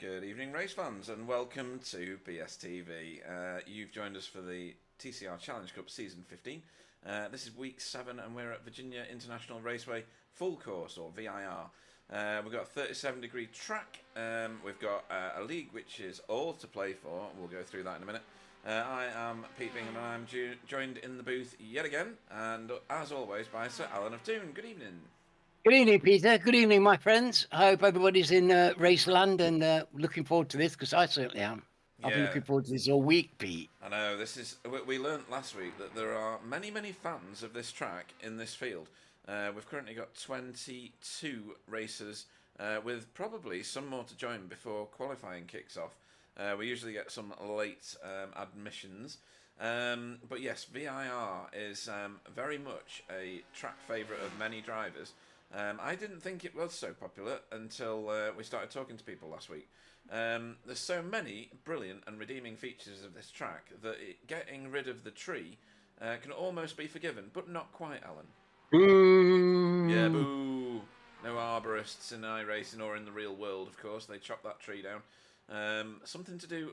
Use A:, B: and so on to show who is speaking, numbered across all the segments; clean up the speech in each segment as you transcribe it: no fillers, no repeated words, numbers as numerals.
A: Good evening, race fans, and welcome to BSTV. You've joined us for the TCR Challenge Cup Season 15. This is week 7, and we're at Virginia International Raceway Full Course, or VIR. We've got a 37-degree track. We've got a league which is all to play for. We'll go through that in a minute. I am Pete Bingham, and I'm joined in the booth yet again, and as always, by Sir Alan of Toon. Good evening.
B: Good evening, Peter. Good evening, my friends. I hope everybody's in Raceland and looking forward to this, because I certainly am. I've been looking forward to this all week, Pete.
A: I know, this is. We learnt last week that there are many, many fans of this track in this field. We've currently got 22 racers, with probably some more to join before qualifying kicks off. We usually get some late admissions. But yes, VIR is very much a track favourite of many drivers. I didn't think it was so popular until we started talking to people last week. There's so many brilliant and redeeming features of this track that getting rid of the tree can almost be forgiven, but not quite, Alan.
B: Boo.
A: Yeah, boo. No arborists in iRacing or in the real world, of course. They chop that tree down. Something to do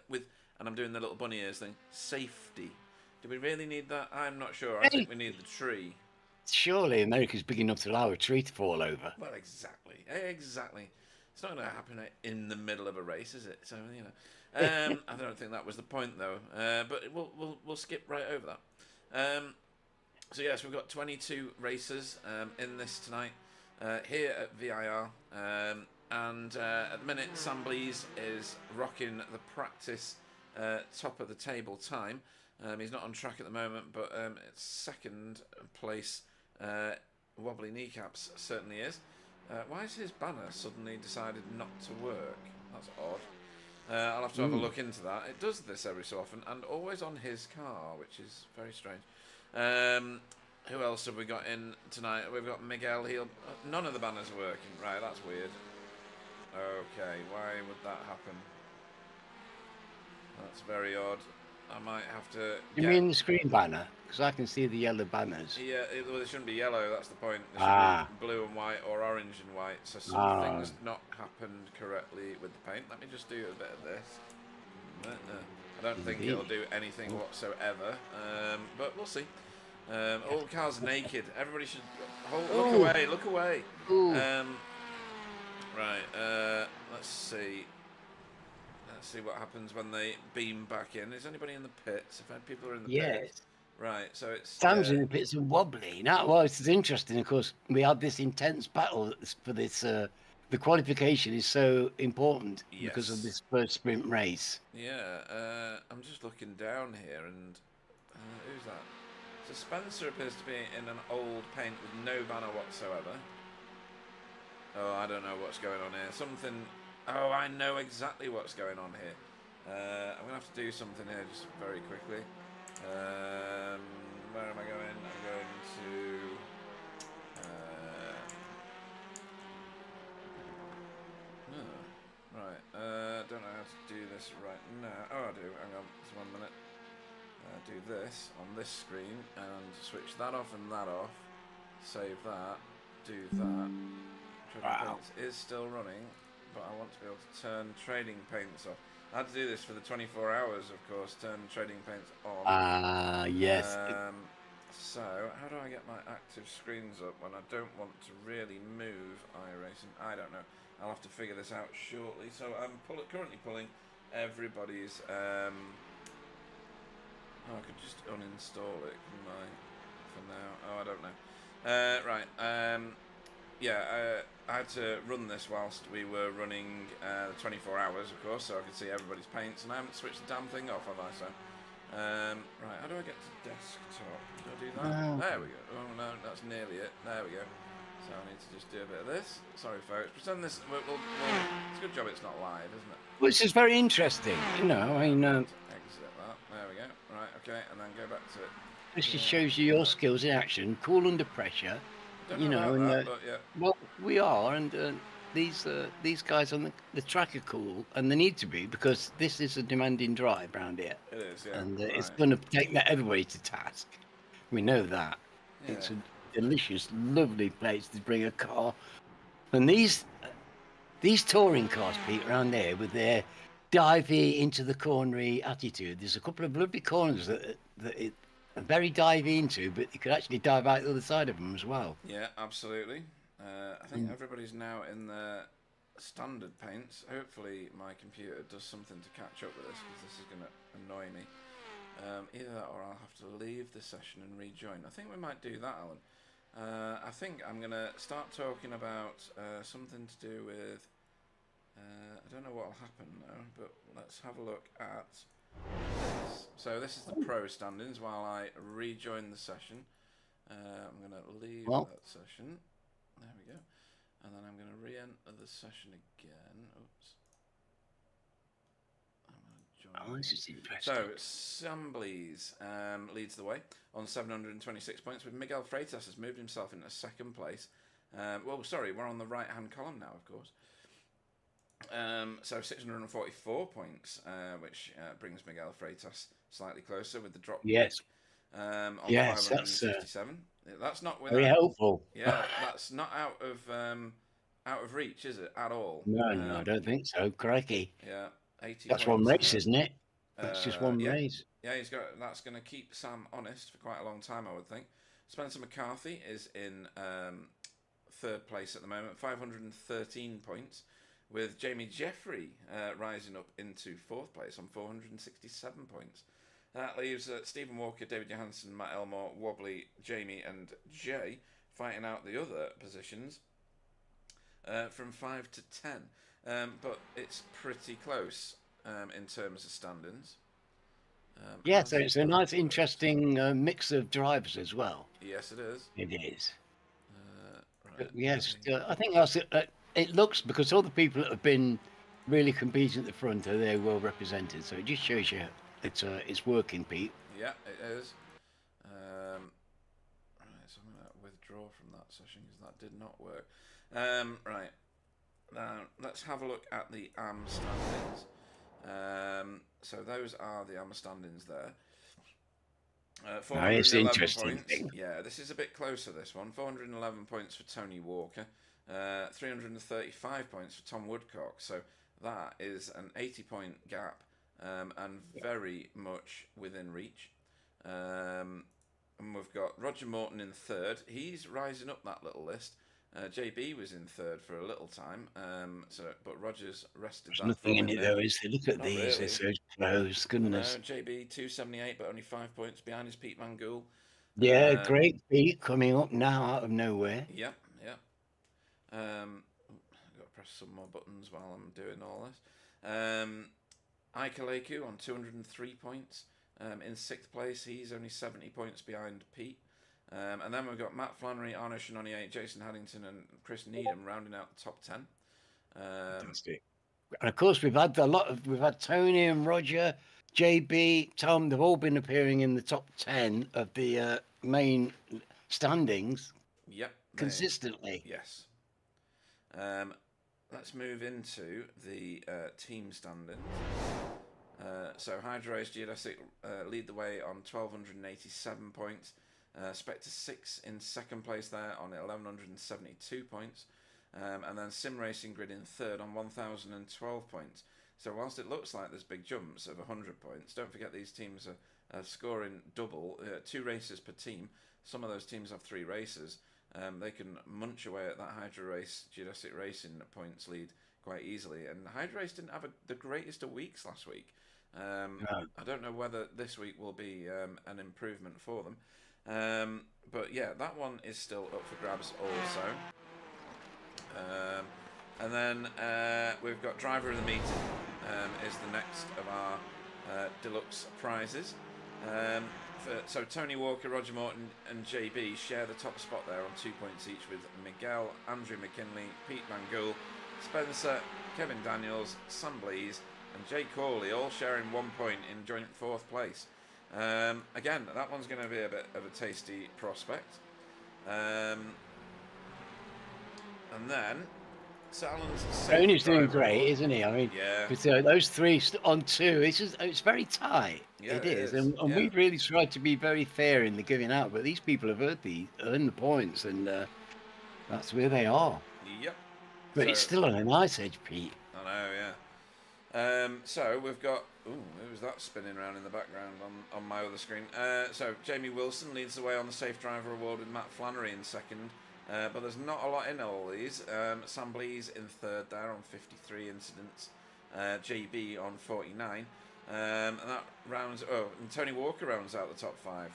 A: with, and I'm doing the little bunny ears thing, safety. Do we really need that? I'm not sure. I think we need the tree.
B: Surely America's big enough to allow a tree to fall over.
A: Well, exactly. It's not going to happen in the middle of a race, is it? So I don't think that was the point, though. But we'll skip right over that. So yes, we've got 22 racers in this tonight here at VIR, and at the minute Sam Blease is rocking the practice top of the table time. He's not on track at the moment, but it's second place. Wobbly kneecaps certainly is. Why has his banner suddenly decided not to work? That's odd. I'll have to have a look into that. It does this every so often, and always on his car, which is very strange. Who else have we got in tonight? We've got Miguel. None of the banners are working. Right, that's weird. Okay, why would that happen? That's very odd. I might have to.
B: You mean the screen banner? Because I can see the yellow banners.
A: Yeah, well, it shouldn't be yellow. That's the point. It should be blue and white or orange and white. So something's not happened correctly with the paint. Let me just do a bit of this. I don't think it'll do anything whatsoever. But we'll see. All the cars naked. Everybody should look away. Look away. Right. Let's see. Let's see what happens when they beam back in. Is anybody in the pits? If people are in the pits. Right, so it's...
B: Sam's in the pits and wobbly. Now, well, it's interesting, of course. We had this intense battle for this. The qualification is so important because of this first sprint race.
A: Yeah, I'm just looking down here, and who's that? So Spencer appears to be in an old paint with no banner whatsoever. Oh, I don't know what's going on here. Something... Oh, I know exactly what's going on here. I'm going to have to do something here just very quickly. Where am I going? I'm going to... right. Don't know how to do this right now. Oh, I do. Hang on. Just 1 minute. Do this on this screen and switch that off and that off. Save that. Do that. Trading Paints is still running, but I want to be able to turn Trading Paints off. I had to do this for the 24 hours, of course, turn Trading Paints on.
B: Yes.
A: So, how do I get my active screens up when I don't want to really move iRacing? I don't know. I'll have to figure this out shortly. So, I'm currently pulling everybody's... I could just uninstall it, couldn't I? For now. Oh, I don't know. Right. I had to run this whilst we were running 24 hours, of course, so I could see everybody's paints, and I haven't switched the damn thing off, have I? So, right, how do I get to desktop? Do I do that? No. There we go. Oh, no, that's nearly it. There we go. So I need to just do a bit of this. Sorry, folks. Pretend this... it's a good job it's not live, isn't it?
B: Which is very interesting, you know, I mean...
A: Exit that. There we go. Right, okay, and then go back to it.
B: This just shows you your skills in action, cool under pressure. You know, well, we are, and these guys on the track are cool, and they need to be, because this is a demanding drive around here.
A: It is, yeah.
B: And it's going to take everybody to task. We know that. Yeah. It's a delicious, lovely place to bring a car. And these these touring cars, Pete, around there with their divey into the cornery attitude. There's a couple of lovely corners that it are very divey into, but you could actually dive out the other side of them as well.
A: Yeah, absolutely. I think everybody's now in their standard paints. Hopefully my computer does something to catch up with this, because this is going to annoy me. Either that or I'll have to leave the session and rejoin. I think we might do that, Alan. I think I'm going to start talking about something to do with... I don't know what will happen now, but let's have a look at this. So this is the pro standings while I rejoin the session. I'm going to leave that session. There we go. And then I'm going to re-enter the session again. Oops.
B: This is interesting.
A: So, Samblies leads the way on 726 points, with Miguel Freitas has moved himself into second place. Well, sorry, we're on the right-hand column now, of course. So 644 points, which brings Miguel Freitas slightly closer with the drop.
B: Yes.
A: On 557. That's not
B: very helpful.
A: Yeah, that's not out of reach, is it, at all?
B: No, I don't think so. Crikey.
A: Yeah, 80.
B: That's one race, isn't it? That's just one race.
A: Yeah, that's going to keep Sam honest for quite a long time, I would think. Spencer McCarthy is in third place at the moment, 513 points, with Jamie Jeffrey rising up into fourth place on 467 points. That leaves Stephen Walker, David Johansson, Matt Elmore, Wobbly, Jamie and Jay fighting out the other positions from 5 to 10. But it's pretty close in terms of standings.
B: Yeah, so it's a nice, interesting mix of drivers as well.
A: Yes, it is.
B: It is.
A: Right.
B: Yes, I think that's it looks, because all the people that have been really competing at the front are there well represented. So it just shows you it's working, Pete.
A: Yeah, it is. Right, so I'm going to withdraw from that session because that did not work. Right, now let's have a look at the AM standings. So those are the AM standings there.
B: Nice, interesting thing.
A: Yeah, this is a bit closer, this one. 411 points for Tony Walker. 335 points for Tom Woodcock. So that is an 80-point gap. And very much within reach. And we've got Roger Morton in third. He's rising up that little list. JB was in third for a little time. But Roger's rested.
B: There's nothing in it though, is there? Look at these. Really. They're so close. Goodness.
A: JB 278, but only 5 points behind is Pete Mangool.
B: Yeah, great Pete coming up now out of nowhere.
A: Yeah. I've got to press some more buttons while I'm doing all this. Ike Aleku on 203 points in sixth place. He's only 70 points behind Pete. And then we've got Matt Flannery, Arno Shanonier, Jason Haddington and Chris Needham rounding out the top 10.
B: Fantastic. And of course we've had Tony and Roger, JB, Tom, they've all been appearing in the top 10 of the main standings.
A: Yep.
B: Consistently.
A: Yes. Let's move into the team standings. So Hydro Race Geodesic lead the way on 1,287 points. Spectre 6 in second place there on 1,172 points. And then Sim Racing Grid in third on 1,012 points. So whilst it looks like there's big jumps of 100 points, don't forget these teams are scoring double, 2 races per team. Some of those teams have 3 races. They can munch away at that Hydro Race Geodesic Racing points lead quite easily. And Hydro Race didn't have the greatest of weeks last week. I don't know whether this week will be an improvement for them. But yeah, that one is still up for grabs also. And then we've got Driver of the Meeting is the next of our deluxe prizes. So Tony Walker, Roger Morton and JB share the top spot there on 2 points each, with Miguel, Andrew McKinley, Pete Mangool, Spencer, Kevin Daniels, Sam Blees and Jay Corley all sharing 1 point in joint fourth place. Again, that one's going to be a bit of a tasty prospect. And then
B: Tony's doing great, isn't he? I mean,
A: yeah.
B: With those 3 on 2, it's very tight. Yeah, it is. And we've really tried to be very fair in the giving out, but these people have earned the points, and that's where they are.
A: Yep.
B: But it's still on a nice edge, Pete.
A: I know, yeah. So we've got... Ooh, who was that spinning around in the background on my other screen? So Jamie Wilson leads the way on the Safe Driver Award with Matt Flannery in second. But there's not a lot in all these. Sam Blees in third there on 53 incidents. JB on 49. And that rounds... Oh, and Tony Walker rounds out the top 5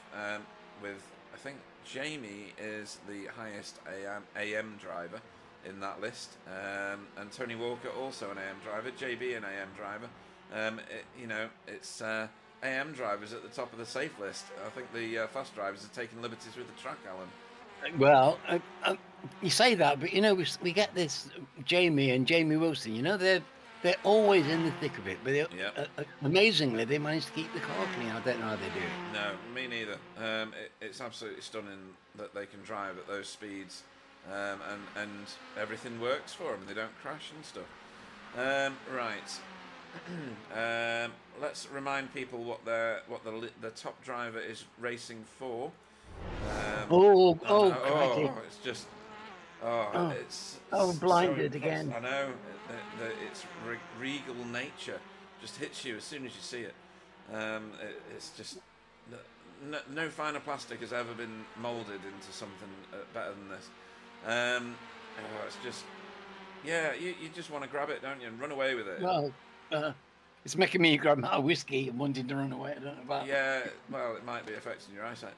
A: with... I think Jamie is the highest AM driver in that list, and Tony Walker also an AM driver, JB an AM driver. It's AM drivers at the top of the safe list. I think the fast drivers are taking liberties with the track, Alan.
B: Well, you say that, but we get this Jamie and Jamie Wilson. They're always in the thick of it, but amazingly they manage to keep the car clean. I don't know how they do it.
A: No, me neither. It's absolutely stunning that they can drive at those speeds, and everything works for them. They don't crash and stuff. Right. Let's remind people what the top driver is racing for. It's just. It's
B: blinded again.
A: I know. Its regal nature just hits you as soon as you see it. It's just no finer plastic has ever been moulded into something better than this. It's just, you just want to grab it, don't you, and run away with it.
B: Well, it's making me grab my whiskey and wanting to run away. I don't know about.
A: Yeah, well, it might be affecting your eyesight.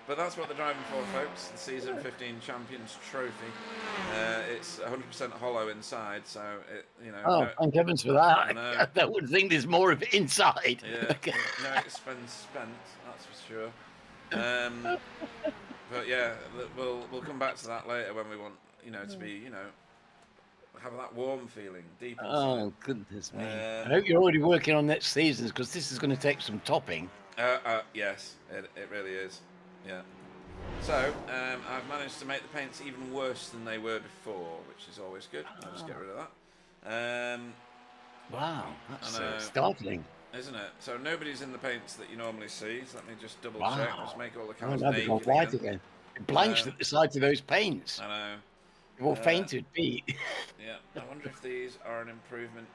A: But that's what they're driving for, folks. The Season 15 Champions Trophy. It's 100% hollow inside, so
B: thank heavens for that. I would think there's more of it inside.
A: Yeah, no expense spent, that's for sure. But yeah, we'll come back to that later when we want to be have that warm feeling deep inside.
B: Oh goodness me! I hope you're already working on next seasons, because this is going to take some topping.
A: Yes, it really is. Yeah. So, I've managed to make the paints even worse than they were before, which is always good. I'll just get rid of that.
B: Wow, that's startling.
A: Isn't it? So nobody's in the paints that you normally see. So let me just double check. Just make all the cars
B: naked white again. It blanched at the sides of those paints.
A: I know.
B: They've all fainted, Pete.
A: Yeah. I wonder if these are an improvement.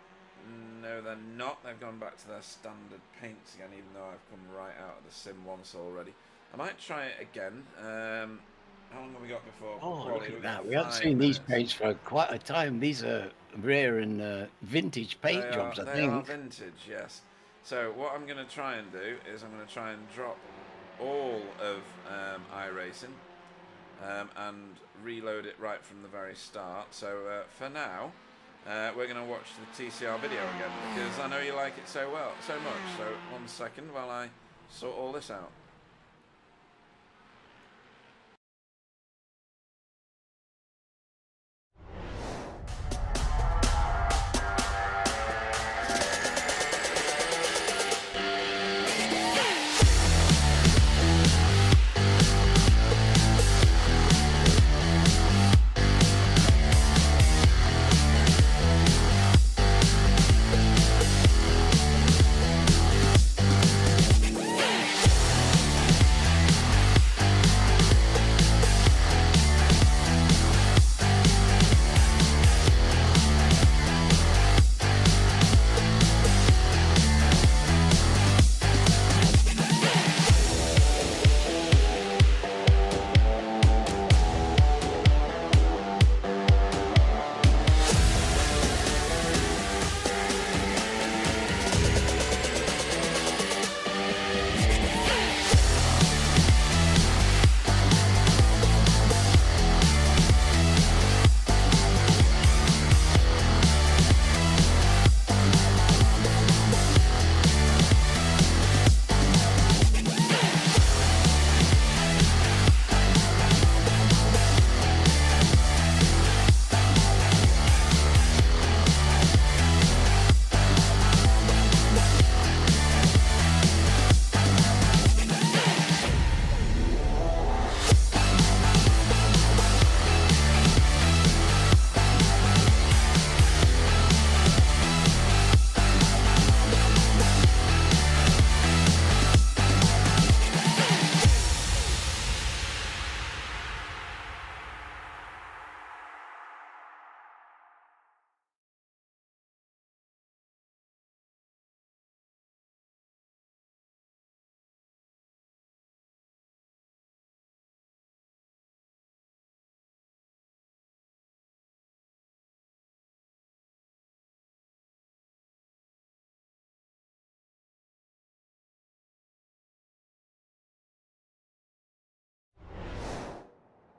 A: No, they're not. They've gone back to their standard paints again, even though I've come right out of the sim once already. I might try it again. How long have we got before?
B: Oh, look at that. We haven't seen these paints for quite a time. These are rare and vintage paint jobs, I think.
A: They are vintage, yes. So what I'm going to try and do is I'm going to try and drop all of iRacing and reload it right from the very start. So for now, we're going to watch the TCR video again, because I know you like it so much. So 1 second while I sort all this out.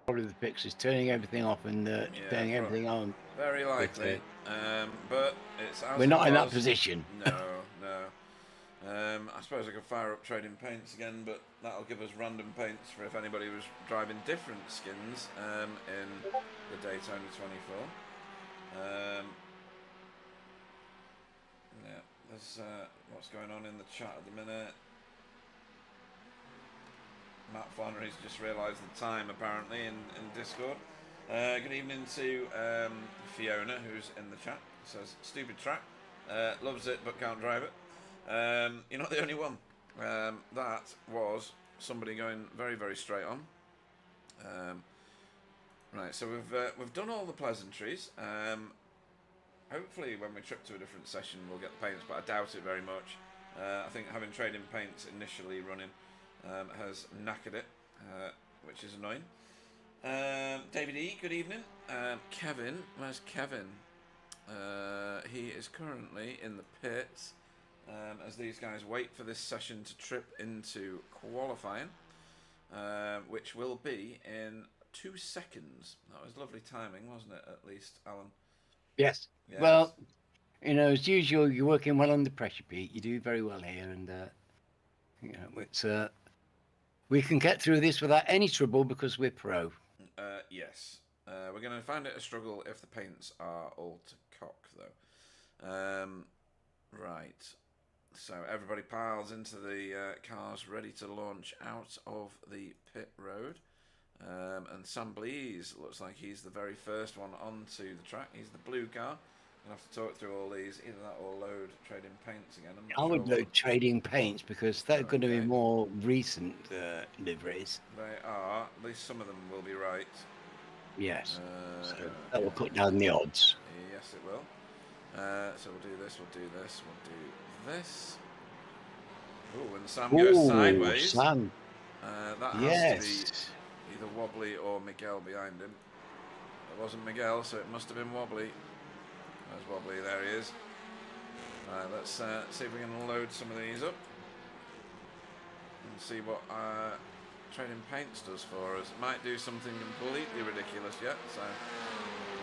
B: Probably the fix is turning everything off and turning everything on.
A: Very likely. But it's as
B: we're
A: it
B: not
A: was.
B: in that position.
A: No. I suppose I could fire up trading paints again, but that'll give us random paints for if anybody was driving different skins in the Daytona 24. Yeah, there's what's going on in the chat at the minute. Matt Flannery's just realised the time apparently in Discord. Good evening to Fiona, who's in the chat. Says stupid track, loves it but can't drive it. You're not the only one. That was somebody going very, very straight on. Right, so we've done all the pleasantries. Hopefully, when we trip to a different session, we'll get the paints, but I doubt it very much. I think having trading paints initially running has knackered it, which is annoying. David E, good evening. Kevin, where's Kevin? He is currently in the pits. As these guys wait for this session to trip into qualifying, which will be in 2 seconds. That was lovely timing, wasn't it, at least, Alan?
B: Yes. Well, as usual, you're working well under pressure, Pete. You do very well here, and it's we can get through this without any trouble because we're pro.
A: Yes. We're going to find it a struggle if the paints are all to cock, though. Right. So everybody piles into the cars ready to launch out of the pit road. And Sam Blees looks like he's the very first one onto the track. He's the blue car. I'll have to talk through all these. Either that or load trading paints again.
B: I would load trading paints because they're going to be more recent liveries.
A: They are. At least some of them will be right.
B: Yes. So that will cut down the odds.
A: Yes, it will. So we'll do this, we'll do this, we'll do this. Oh, and Sam goes sideways.
B: Sam.
A: That has to be either Wobbly or Miguel behind him. It wasn't Miguel, so it must have been Wobbly. There's Wobbly, there he is. Right, let's see if we can load some of these up. And see what trading paints does for us. It might do something completely ridiculous yet, so...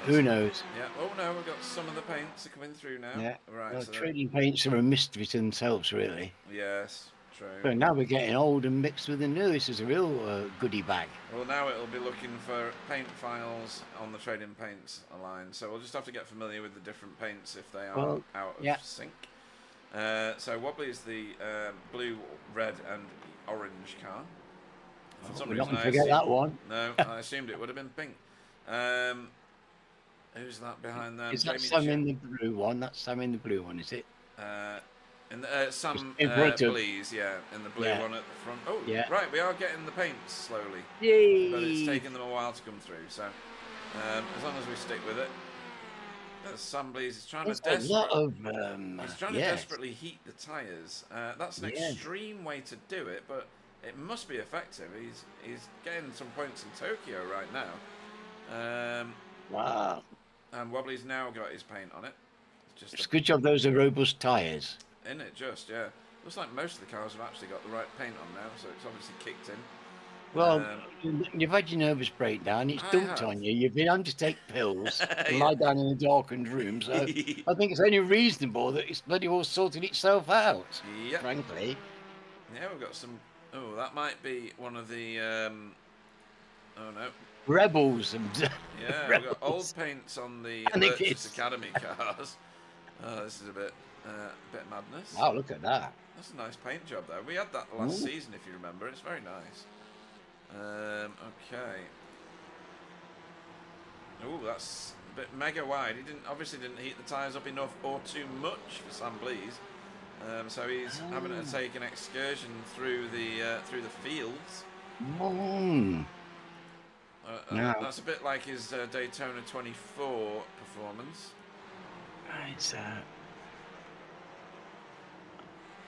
B: Who knows?
A: Yeah. Oh no, we've got some of the paints are coming through now.
B: Yeah.
A: Right.
B: Well,
A: so
B: trading paints are a mystery to themselves, really.
A: Yes, true.
B: So now we're getting old and mixed with the new. This is a real goodie bag.
A: Well, now it'll be looking for paint files on the trading paints line. So we'll just have to get familiar with the different paints if they are out of sync. So Wobbly is the blue, red, and orange car. For some reason,
B: I forget that one.
A: No, I assumed it would have been pink. Who's that behind them?
B: Is that Sam in the blue one? That's Sam in the blue one, is it?
A: Sam Blees, in the blue one at the front. Oh, right, we are getting the paints slowly.
B: Yay!
A: But it's taking them a while to come through, so as long as we stick with it. Sam Blees is trying to desperately heat the tyres. That's an extreme way to do it, but it must be effective. He's getting some points in Tokyo right now.
B: Wow.
A: And Wobbly's now got his paint on it.
B: It's a good job those are robust tyres.
A: In it, looks like most of the cars have actually got the right paint on now, so it's obviously kicked in.
B: Well, you've had your nervous breakdown. It's dumped on you. You've been on to take pills, lie down in a darkened room. So I think it's only reasonable that it's bloody well sorted itself out. Yep. Frankly.
A: Yeah, we've got some. Oh, that might be one of the. Oh no.
B: Rebels.
A: Yeah, we've got old paints on the Lurchus Academy cars. Oh, this is a bit madness.
B: Wow, look at that.
A: That's a nice paint job, though. We had that last season, if you remember. It's very nice. Okay. Oh, that's a bit mega wide. He obviously didn't heat the tyres up enough or too much for Sam Blees. So he's having to take an excursion through the fields. That's a bit like his Daytona 24 performance.
B: Right.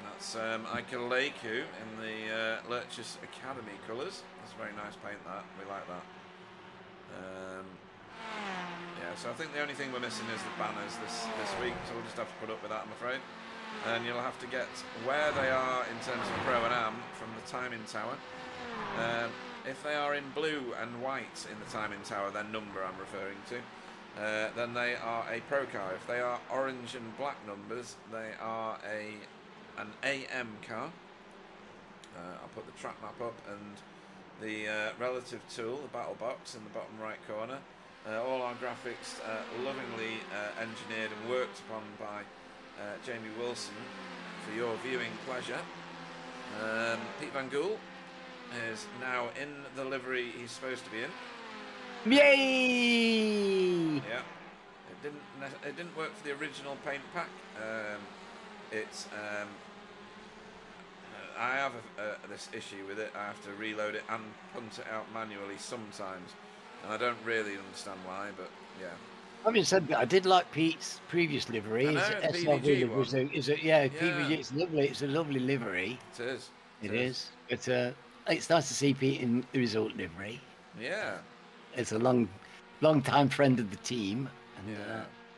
A: That's Ika Leiku in the Lurchus Academy colours. That's a very nice paint, that. We like that. So I think the only thing we're missing is the banners this week, so we'll just have to put up with that, I'm afraid. And you'll have to get where they are in terms of Pro and Am from the timing tower. if they are in blue and white in the timing tower, their number I'm referring to, then they are a pro car. If they are orange and black numbers, they are an AM car. I'll put the track map up and the relative tool, the battle box in the bottom right corner. All our graphics lovingly engineered and worked upon by Jamie Wilson for your viewing pleasure. Pete Van Gool is now in the livery he's supposed to be in.
B: Yay!
A: Yeah, it didn't work for the original paint pack. I have this issue with it. I have to reload it and punt it out manually sometimes, and I don't really understand why. But yeah.
B: Having said that, I did like Pete's previous livery.
A: PVG one.
B: PVG. It's lovely. It's a lovely livery.
A: It is.
B: It is. It's nice to see Pete in the result livery.
A: Yeah.
B: It's a long time friend of the team. And,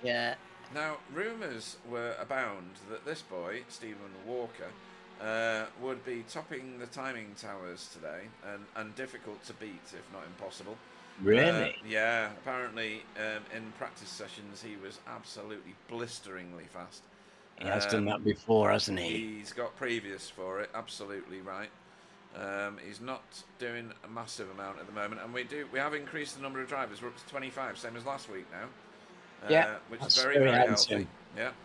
B: yeah.
A: Now, rumours were abound that this boy, Stephen Walker, would be topping the timing towers today, and difficult to beat, if not impossible.
B: Really?
A: Yeah. Apparently, in practice sessions, he was absolutely blisteringly fast.
B: He has done that before, hasn't he?
A: He's got previous for it. Absolutely right. He's not doing a massive amount at the moment, and we have increased the number of drivers. We're up to 25, same as last week now. Which is very, very healthy.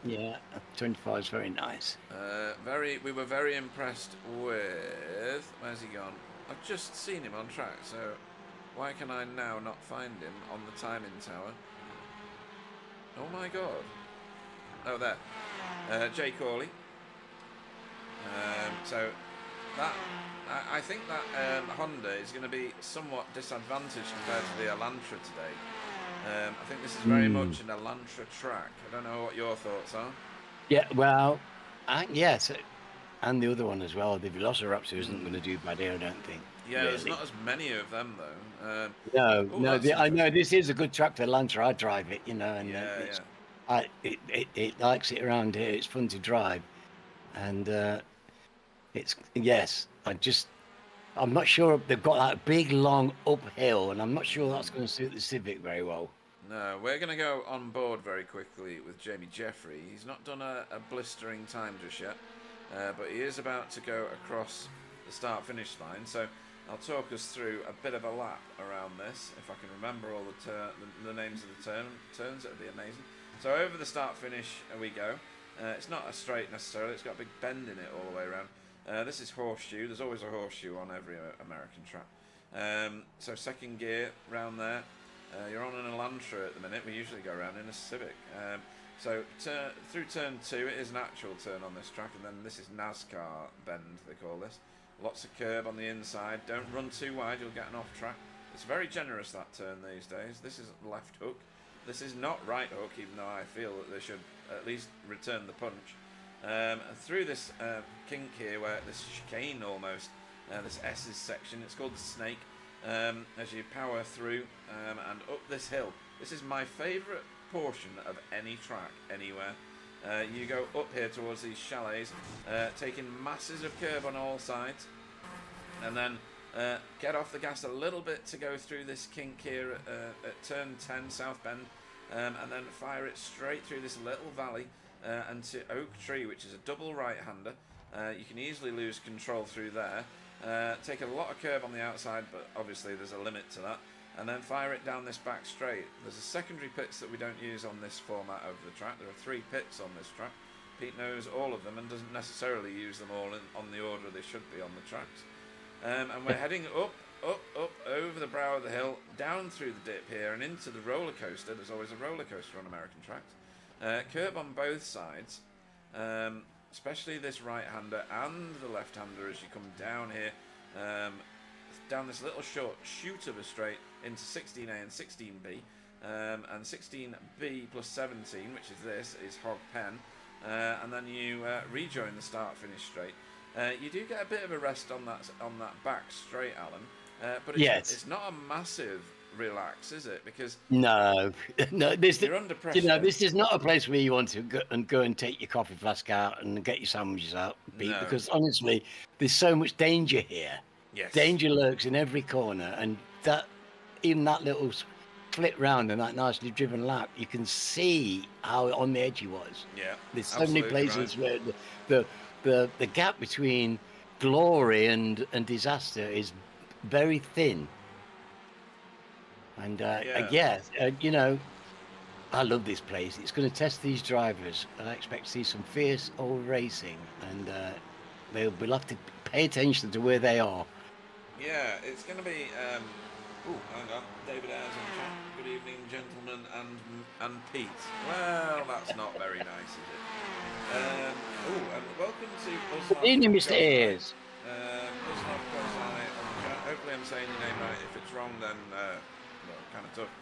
A: Yeah,
B: 25 is very nice.
A: We were very impressed with. Where's he gone? I've just seen him on track, so why can I now not find him on the timing tower? Oh my god! Oh, there, Jay Corley. So that I think that Honda is going to be somewhat disadvantaged compared to the Elantra today. I think this is very much an Elantra track. I don't know what your thoughts are.
B: Yeah, well, yes, and the other one as well. The Velociraptor isn't going to do bad here, I don't think.
A: Yeah, really. There's not as many of them though.
B: I know this is a good track for Elantra. I drive it, and it likes it around here. It's fun to drive, and I'm not sure they've got that big long uphill, and I'm not sure that's going to suit the Civic very well.
A: No, we're going to go on board very quickly with Jamie Jeffrey. He's not done a blistering time just yet, but he is about to go across the start-finish line. So I'll talk us through a bit of a lap around this. If I can remember all the names of the turns, it would be amazing. So over the start-finish we go. It's not a straight necessarily. It's got a big bend in it all the way around. This is horseshoe. There's always a horseshoe on every American track. So second gear round there. You're on an Elantra at the minute. We usually go around in a Civic. So through turn 2, it is an actual turn on this track, and then this is NASCAR bend, they call this. Lots of curb on the inside. Don't run too wide, you'll get an off track. It's very generous, that turn these days. This is left hook. This is not right hook, even though I feel that they should at least return the punch. And through this kink here, where this chicane almost, this S's section, it's called the Snake, as you power through and up this hill. This is my favourite portion of any track anywhere. You go up here towards these chalets, taking masses of curb on all sides, and then get off the gas a little bit to go through this kink here at turn 10, South Bend, and then fire it straight through this little valley and to Oak Tree, which is a double right-hander. You can easily lose control through there. Take a lot of curb on the outside, but obviously there's a limit to that. And then fire it down this back straight. There's a secondary pits that we don't use on this format of the track. There are 3 pits on this track. Pete knows all of them and doesn't necessarily use them all on the order they should be on the tracks. And we're heading up, over the brow of the hill, down through the dip here and into the roller coaster. There's always a roller coaster on American tracks. Curb on both sides, especially this right-hander and the left-hander as you come down here, down this little short shoot of a straight into 16A and 16B, and 16B plus 17, which is this, is Hog Pen, and then you rejoin the start-finish straight. You do get a bit of a rest on that back straight, Alan, but it's not a massive relax, is it? Because
B: no,
A: you're under pressure.
B: This is not a place where you want to go and take your coffee flask out and get your sandwiches out, Pete, because honestly, there's so much danger here.
A: Yes.
B: Danger lurks in every corner, and that even that little split round and that nicely driven lap, you can see how on the edge he was.
A: Yeah.
B: There's so many places where the gap between glory and disaster is very thin. And you know, I love this place. It's going to test these drivers. I expect to see some fierce old racing, and we'll have to pay attention to where they are.
A: Yeah, it's going to be. Hang on, David Ayres on chat. Good evening, gentlemen, and Pete. Well, that's not very nice, is it? And welcome to Uznov.
B: Good evening, Mr. Ayres.
A: Uznov Kozai on chat. Hopefully, I'm saying your name right. If it's wrong, then kind of tough.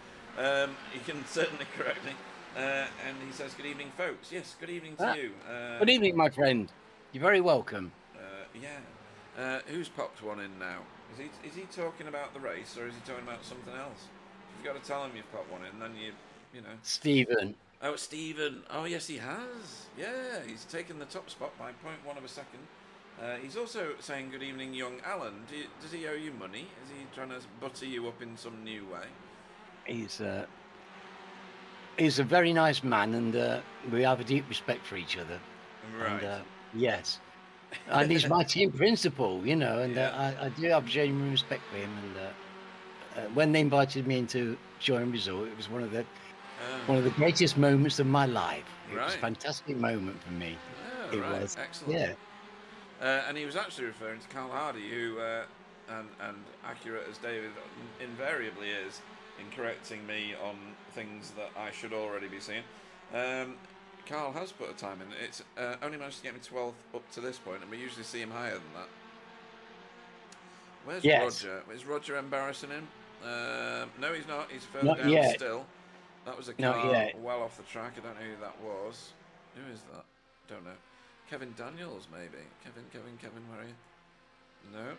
A: You can certainly correct me. And he says, "Good evening, folks." Yes, good evening to you.
B: Good evening, my friend. You're very welcome.
A: Yeah. Who's popped one in now? Is he talking about the race, or is he talking about something else? You've got to tell him you've popped one in, then you know.
B: Stephen.
A: Oh, it's Stephen. Oh, yes, he has. Yeah, he's taken the top spot by 0.1 of a second. He's also saying good evening, young Alan. Does he owe you money? Is he trying to butter you up in some new way?
B: He's a very nice man, and we have a deep respect for each other.
A: Right.
B: And, yes. And he's my team principal, you know, and I do have genuine respect for him. And when they invited me into Join Resort, it was one of the greatest moments of my life. It was a fantastic moment for me.
A: Oh, it was excellent.
B: Yeah.
A: And he was actually referring to Carl Hardy, who, and accurate as David invariably is in correcting me on things that I should already be seeing. Carl has put a time in. It's only managed to get me 12th up to this point, and we usually see him higher than that. Where's Roger? Is Roger embarrassing him? No, he's not. He's further down still. That was a car well off the track. I don't know who that was. Who is that? Don't know. Kevin Daniels, maybe. Kevin, where are you? No.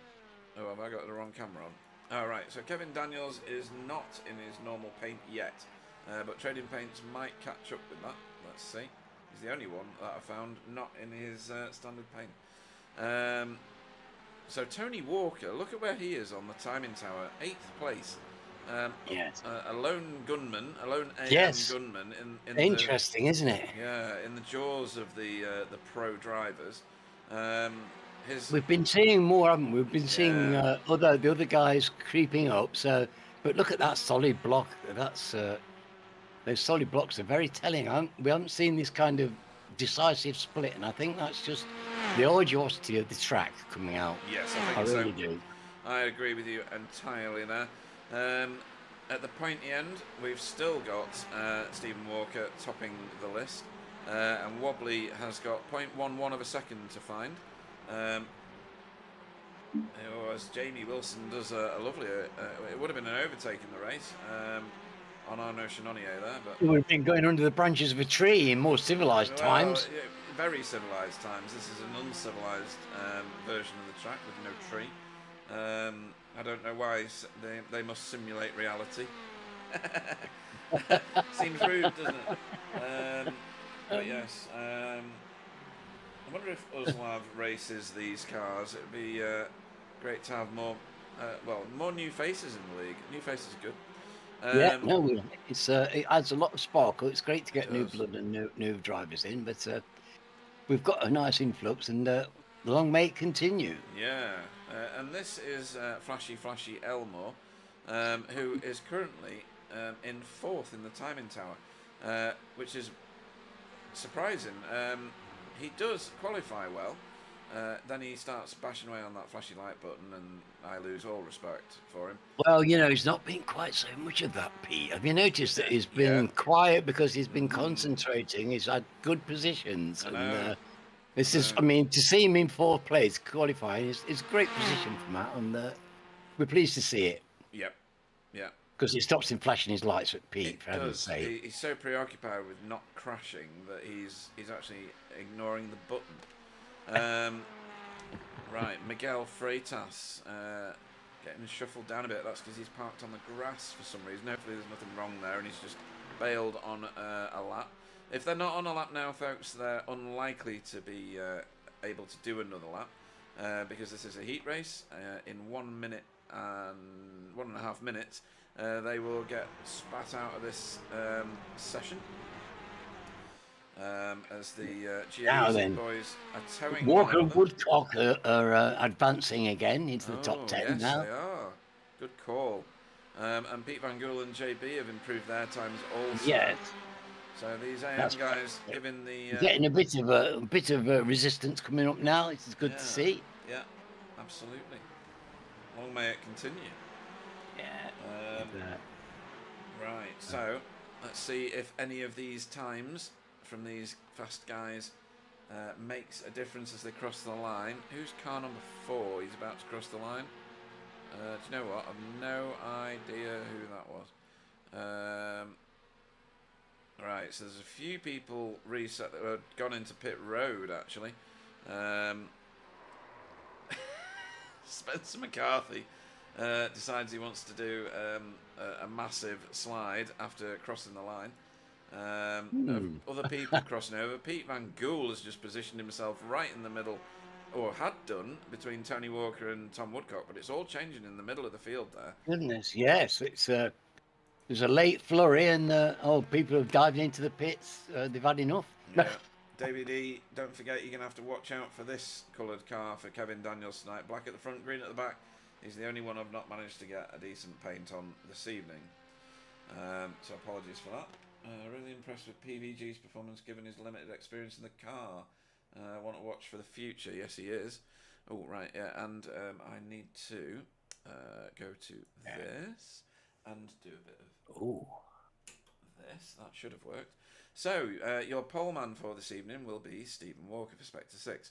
A: Oh, have I got the wrong camera on? All right. So Kevin Daniels is not in his normal paint yet, but Trading Paints might catch up with that. Let's see. He's the only one that I found not in his standard paint. So Tony Walker, look at where he is on the timing tower, 8th place. A lone gunman, a lone AM gunman in
B: interesting, isn't it?
A: Yeah, in the jaws of the pro drivers.
B: We've been seeing more, haven't we? We've been seeing the other guys creeping up. So, but look at that solid block. Those solid blocks are very telling. We haven't seen this kind of decisive split, and I think that's just the arduosity of the track coming out.
A: Yes, I think
B: really do.
A: I agree with you entirely there. At the pointy end, we've still got Stephen Walker topping the list, and Wobbly has got 0.11 of a second to find. As Jamie Wilson does a lovely, it would have been an overtake in the race on Arnaud Chenonnier there, but
B: it would have been going under the branches of a tree in more civilized times.
A: Yeah, very civilized times. This is an uncivilized version of the track with no tree. I don't know why they must simulate reality. Seems rude, doesn't it? But yes, I wonder if Uslav races these cars. It would be great to have more new faces in the league. New faces are good.
B: It adds a lot of sparkle. It's great to get new blood and new drivers in, but we've got a nice influx, and long may it continue.
A: Yeah, and this is Flashy Elmore, who is currently in 4th in the timing tower, which is surprising. He does qualify well. Then he starts bashing away on that flashy light button, and I lose all respect for him.
B: Well, you know, he's not been quite so much of that, Pete. Have you noticed that he's been quiet because he's been concentrating? He's had good positions. And this is, I mean, to see him in 4th place qualifying is a great position for Matt, and we're pleased to see it.
A: Yep.
B: Because it stops him flashing his lights at Pete,
A: for heaven's sake. He's so preoccupied with not crashing that he's actually ignoring the button. Right, Miguel Freitas getting shuffled down a bit. That's because he's parked on the grass for some reason. Hopefully there's nothing wrong there, and he's just bailed on a lap. If they're not on a lap now, folks, they're unlikely to be able to do another lap. because this is a heat race. In 1 minute and 1.5 minutes, they will get spat out of this session. As the GLE boys are towing
B: Walker and Woodcock are advancing again into the top 10
A: yes,
B: now.
A: They are. Good call. And Pete Van Gool and JB have improved their times also.
B: Yes.
A: So these AM guys giving the
B: getting a bit of resistance coming up now. It's good to see.
A: Yeah, absolutely. Long may it continue.
B: Yeah.
A: Right. So let's see if any of these times from these fast guys makes a difference as they cross the line. Who's car number 4? He's about to cross the line. Do you know what? I've no idea who that was. Right, so there's a few people reset that have gone into pit road actually. Spencer McCarthy decides he wants to do a massive slide after crossing the line. Other people crossing over. Pete Van Gool has just positioned himself right in the middle, or had done, between Tony Walker and Tom Woodcock, but it's all changing in the middle of the field there.
B: Goodness, yes. There's a late flurry and people have dived into the pits. They've had enough.
A: Yeah. David E, don't forget you're going to have to watch out for this coloured car for Kevin Daniels tonight. Black at the front, green at the back. He's the only one I've not managed to get a decent paint on this evening. So apologies for that. Really impressed with PVG's performance given his limited experience in the car. Want to watch for the future. Yes, he is. Oh, right, yeah. And I need to go to this and do a bit of this. That should have worked. So, your pole man for this evening will be Stephen Walker for Spectre 6.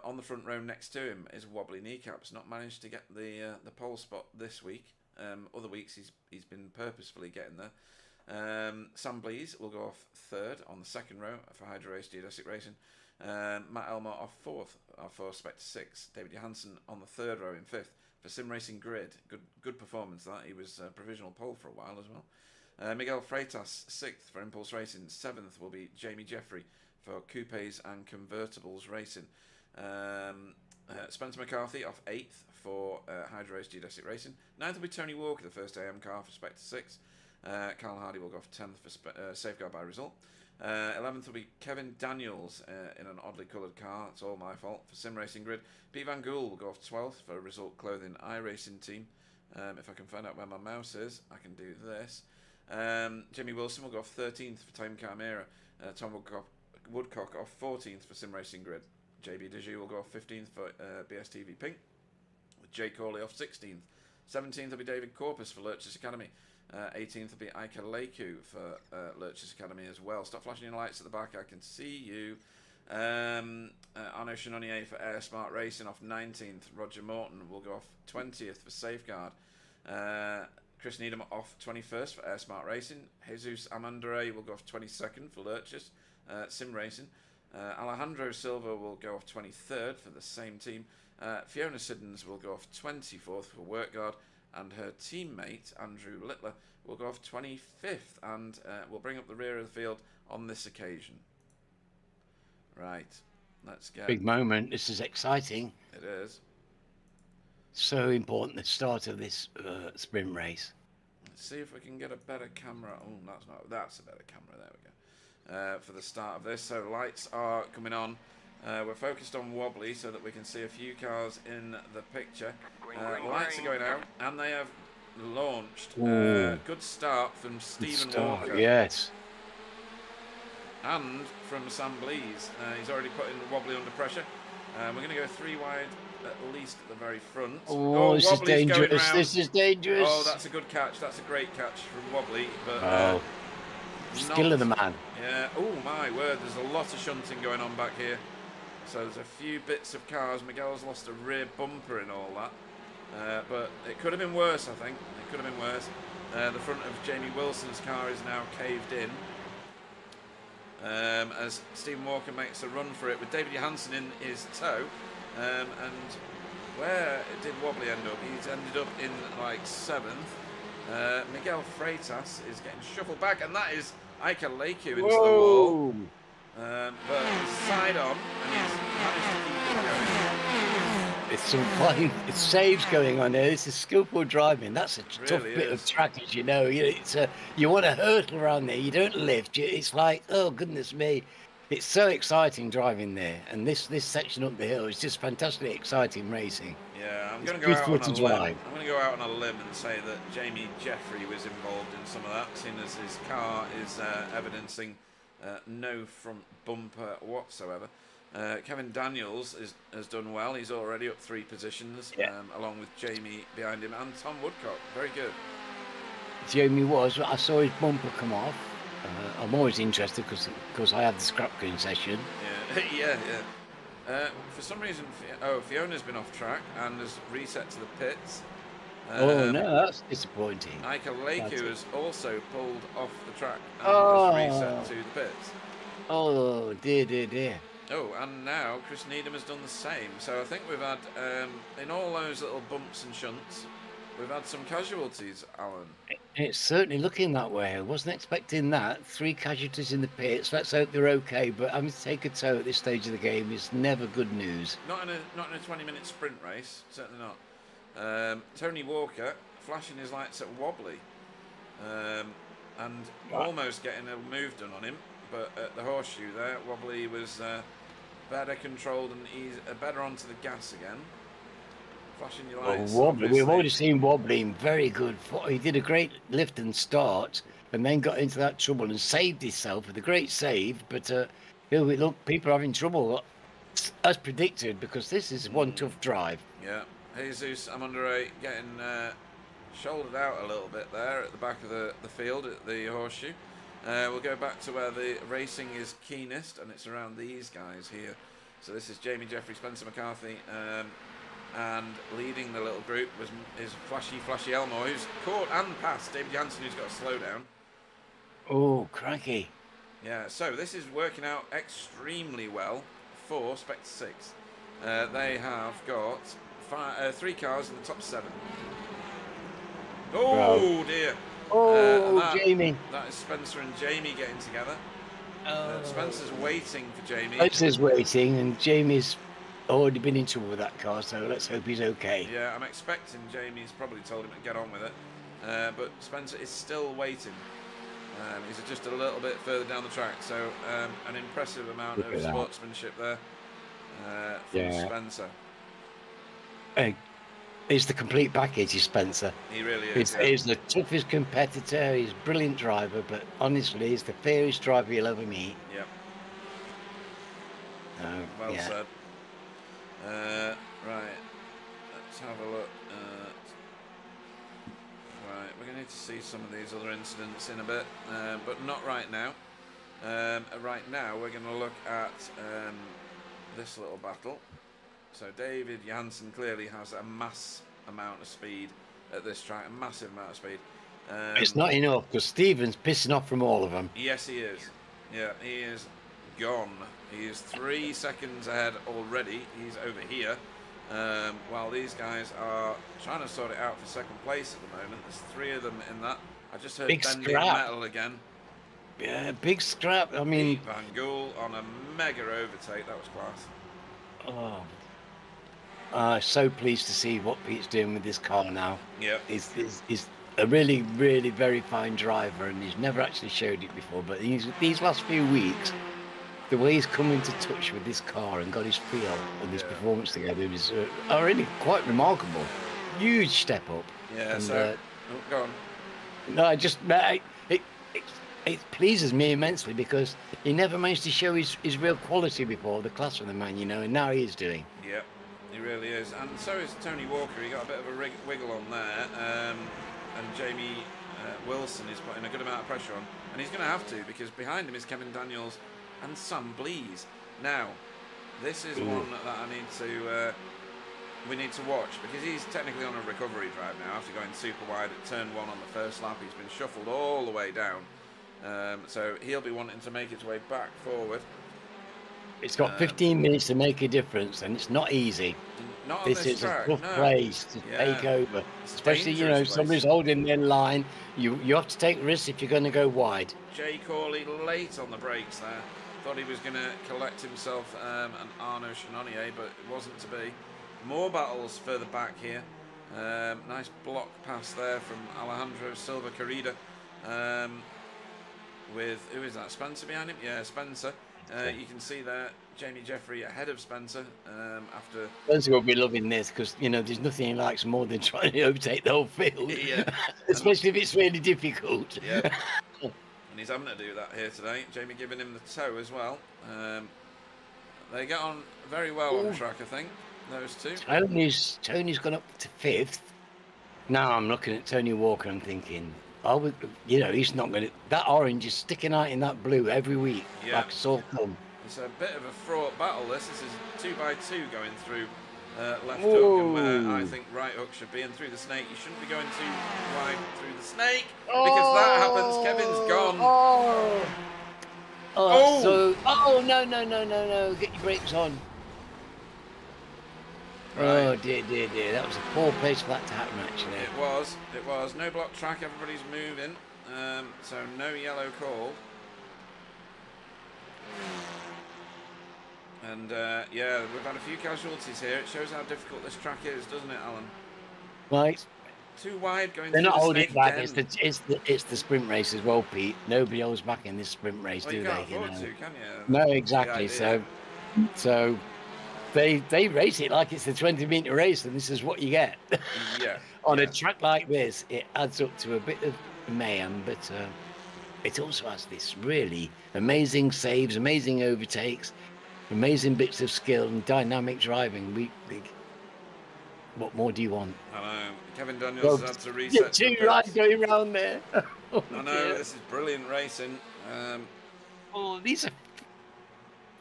A: On the front row next to him is Wobbly Kneecaps. Not managed to get the pole spot this week. Other weeks he's been purposefully getting there. Sam Blees will go off 3rd on the second row for Hydro Race Geodesic Racing. Matt Elmer off 4th for Spectre 6. David Johansson on the 3rd row in 5th for Sim Racing Grid. Good performance that. He was provisional pole for a while as well. Miguel Freitas 6th for Impulse Racing. 7th will be Jamie Jeffrey for Coupes and Convertibles Racing. Spencer McCarthy off 8th for Hydro Race Geodesic Racing. 9th will be Tony Walker, the first AM car for Spectre 6. Carl Hardy will go off 10th for Safeguard by Result. 11th will be Kevin Daniels in an oddly coloured car. It's all my fault for Sim Racing Grid. Pete Van Gool will go off 12th for Result Clothing iRacing Team. If I can find out where my mouse is, I can do this. Jimmy Wilson will go off 13th for Time Chimera. Tom Woodcock off 14th for Sim Racing Grid. JB Deju will go off 15th for BSTV Pink, with Jay Corley off 16th. 17th will be David Corpus for Lurch's Academy. 18th will be Ika Leiku for Lurch's Academy as well. Stop flashing your lights at the back, I can see you. Arnaud Chenonnier for Air Smart Racing off 19th. Roger Morton will go off 20th for Safeguard. Chris Needham off 21st for Air Smart Racing. Jesus Amandre will go off 22nd for Lurch's Sim Racing. Alejandro Silva will go off 23rd for the same team. Fiona Siddons will go off 24th for WorkGuard, and her teammate Andrew Littler will go off 25th and will bring up the rear of the field on this occasion. Right, let's go.
B: Big moment. This is exciting.
A: It is.
B: So important, the start of this sprint race.
A: Let's see if we can get a better camera. Oh, that's a better camera. There we go. For the start of this. So lights are coming on. We're focused on Wobbly so that we can see a few cars in the picture. Lights are going out, and they have launched. Good start from Stephen Walker.
B: Yes.
A: And from Sam Blees. He's already putting Wobbly under pressure. We're going to go 3 wide at least at the very front.
B: Oh, this is dangerous. This is dangerous.
A: Oh, that's a good catch. That's a great catch from Wobbly. But
B: skill of the man.
A: Yeah. Oh, my word. There's a lot of shunting going on back here. So there's a few bits of cars. Miguel's lost a rear bumper and all that. But it could have been worse, I think. It could have been worse. The front of Jamie Wilson's car is now caved in. As Stephen Walker makes a run for it with David Johansson in his tow. And where did Wobbly end up? He's ended up in like 7th. Miguel Freitas is getting shuffled back, and that is Ika Leiku into the wall. But he's side on, and he's managed to keep it going.
B: It's some fine saves going on there. This is skillful driving. That's a tough
A: really
B: bit
A: is.
B: of track, as you know. You want to hurtle around there. You don't lift. It's like, oh goodness me, it's so exciting driving there. And this section up the hill is just fantastically exciting racing.
A: Yeah, I'm
B: It's
A: going to go out
B: beautiful
A: on
B: to
A: a limb.
B: drive.
A: I'm going to go out on a limb and say that Jamie Jeffrey was involved in some of that, seeing as his car is evidencing no front bumper whatsoever. Kevin Daniels has done well. He's already up 3 positions, along with Jamie behind him and Tom Woodcock. Very good.
B: Jamie was. I saw his bumper come off. I'm always interested because I have the scrap clean session.
A: Yeah, yeah. For some reason, Fiona's been off track and has reset to the pits.
B: Oh no, that's disappointing.
A: Ika Leku has also pulled off the track and has reset to the pits.
B: Oh dear.
A: Oh, and now Chris Needham has done the same. So I think we've had, in all those little bumps and shunts, we've had some casualties, Alan.
B: It's certainly looking that way. I wasn't expecting that. 3 casualties in the pits. Let's hope they're okay. But having to take a tow at this stage of the game is never good news.
A: Not in a 20-minute sprint race. Certainly not. Tony Walker flashing his lights at Wobbly, and almost getting a move done on him. But at the horseshoe there, Wobbly was better controlled and better onto the gas again. Flashing your lights.
B: Wobbly. We've already seen Wobbly in very good. He did a great lift and start, and then got into that trouble and saved himself with a great save. But look, people are having trouble, as predicted, because this is one tough drive.
A: Yeah, Jesus Amundere getting shouldered out a little bit there at the back of the field at the horseshoe. We'll go back to where the racing is keenest, and it's around these guys here. So this is Jamie Jeffrey, Spencer McCarthy, and leading the little group is Flashy Elmore, who's caught and passed David Jansen, who's got to slow down.
B: Oh, cranky.
A: Yeah, so this is working out extremely well for Spectre 6. They have got 3 cars in the top 7. Oh, dear.
B: Jamie.
A: That is Spencer and Jamie getting together. Spencer's waiting for Jamie.
B: Spencer's waiting, and Jamie's already been in trouble with that car, so let's hope he's okay.
A: Yeah, I'm expecting Jamie's probably told him to get on with it. But Spencer is still waiting. He's just a little bit further down the track, so an impressive amount of sportsmanship there from Spencer.
B: He's the complete package, is Spencer.
A: He really is.
B: He's the toughest competitor, he's a brilliant driver, but honestly, he's the fairest driver you'll ever meet.
A: Yep. Well said. Right, let's have a look. Right, we're going to need to see some of these other incidents in a bit, but not right now. Right now, we're going to look at this little battle. So David Jansen clearly has a mass amount of speed at this track, a massive amount of speed.
B: It's not enough, because Stephen's pissing off from all of them.
A: Yes, he is. Yeah, he is gone. He is 3 seconds ahead already. He's over here. While these guys are trying to sort it out for second place at the moment. There's 3 of them in that. I just heard
B: big
A: bending
B: scrap.
A: metal again.
B: Yeah, big scrap. I mean,
A: Pete Van Gool on a mega overtake. That was class.
B: So pleased to see what Pete's doing with this car now.
A: Yeah.
B: He's a really, really very fine driver, and he's never actually showed it before. But these last few weeks, the way he's come into touch with this car and got his feel and his performance together is already quite remarkable. Huge step up.
A: Yeah,
B: and,
A: go on.
B: No, it pleases me immensely, because he never managed to show his real quality before, the class of the man, and now he is doing.
A: Yeah, he really is. And so is Tony Walker. He got a bit of a wiggle on there. And Jamie Wilson is putting a good amount of pressure on. And he's going to have to, because behind him is Kevin Daniels and Sam Blees. Now, this is one that we need to watch, because he's technically on a recovery drive now after going super wide at turn 1 on the first lap. He's been shuffled all the way down. So he'll be wanting to make his way back forward.
B: It's got 15 minutes to make a difference, and it's not easy.
A: Not on this
B: is
A: track,
B: a tough place to take over.
A: It's
B: especially,
A: place.
B: somebody's holding their line. You have to take risks if you're going to go wide.
A: Jay Corley late on the brakes there. Thought he was going to collect himself and Arnaud Chenonnier, but it wasn't to be. More battles further back here. Nice block pass there from Alejandro Silva Carrida. With, who is that? Spencer behind him? Yeah, Spencer. You can see there Jamie Jeffrey ahead of Spencer after.
B: Spencer will be loving this because, you know, there's nothing he likes more than trying to overtake the whole field.
A: Yeah.
B: Especially if it's really difficult.
A: Yeah. And he's having to do that here today. Jamie giving him the toe as well. They get on very well on track, I think, those two.
B: Tony's gone up to 5th. Now I'm looking at Tony Walker and thinking, you know, he's not going to. That orange is sticking out in that blue every week, like a sore thumb.
A: It's a bit of a fraught battle. This is 2x2 going through left hook, and where I think right hook should be, and through the snake. You shouldn't be going too wide through the snake because that happens. Kevin's gone.
B: No! Get your brakes on. Right. Oh dear. That was a poor place for that to happen, actually.
A: It was. No block track, everybody's moving. So no yellow call. And yeah, we've had a few casualties here. It shows how difficult this track is, doesn't it, Alan?
B: Right.
A: Too wide going
B: They're
A: through
B: not
A: the
B: holding
A: snake
B: back.
A: again.
B: It's the sprint race as well, Pete. Nobody holds back in this sprint race, do
A: you
B: they?
A: can't afford to, can you?
B: No, exactly. So they race it like it's a 20-meter race, and this is what you get.
A: Yeah.
B: On a track like this, it adds up to a bit of mayhem, but it also has this really amazing saves, amazing overtakes, amazing bits of skill and dynamic driving. What more do you want?
A: I know. Kevin Daniels has had to reset.
B: Two rides going round there.
A: I know. This is brilliant racing.
B: These are.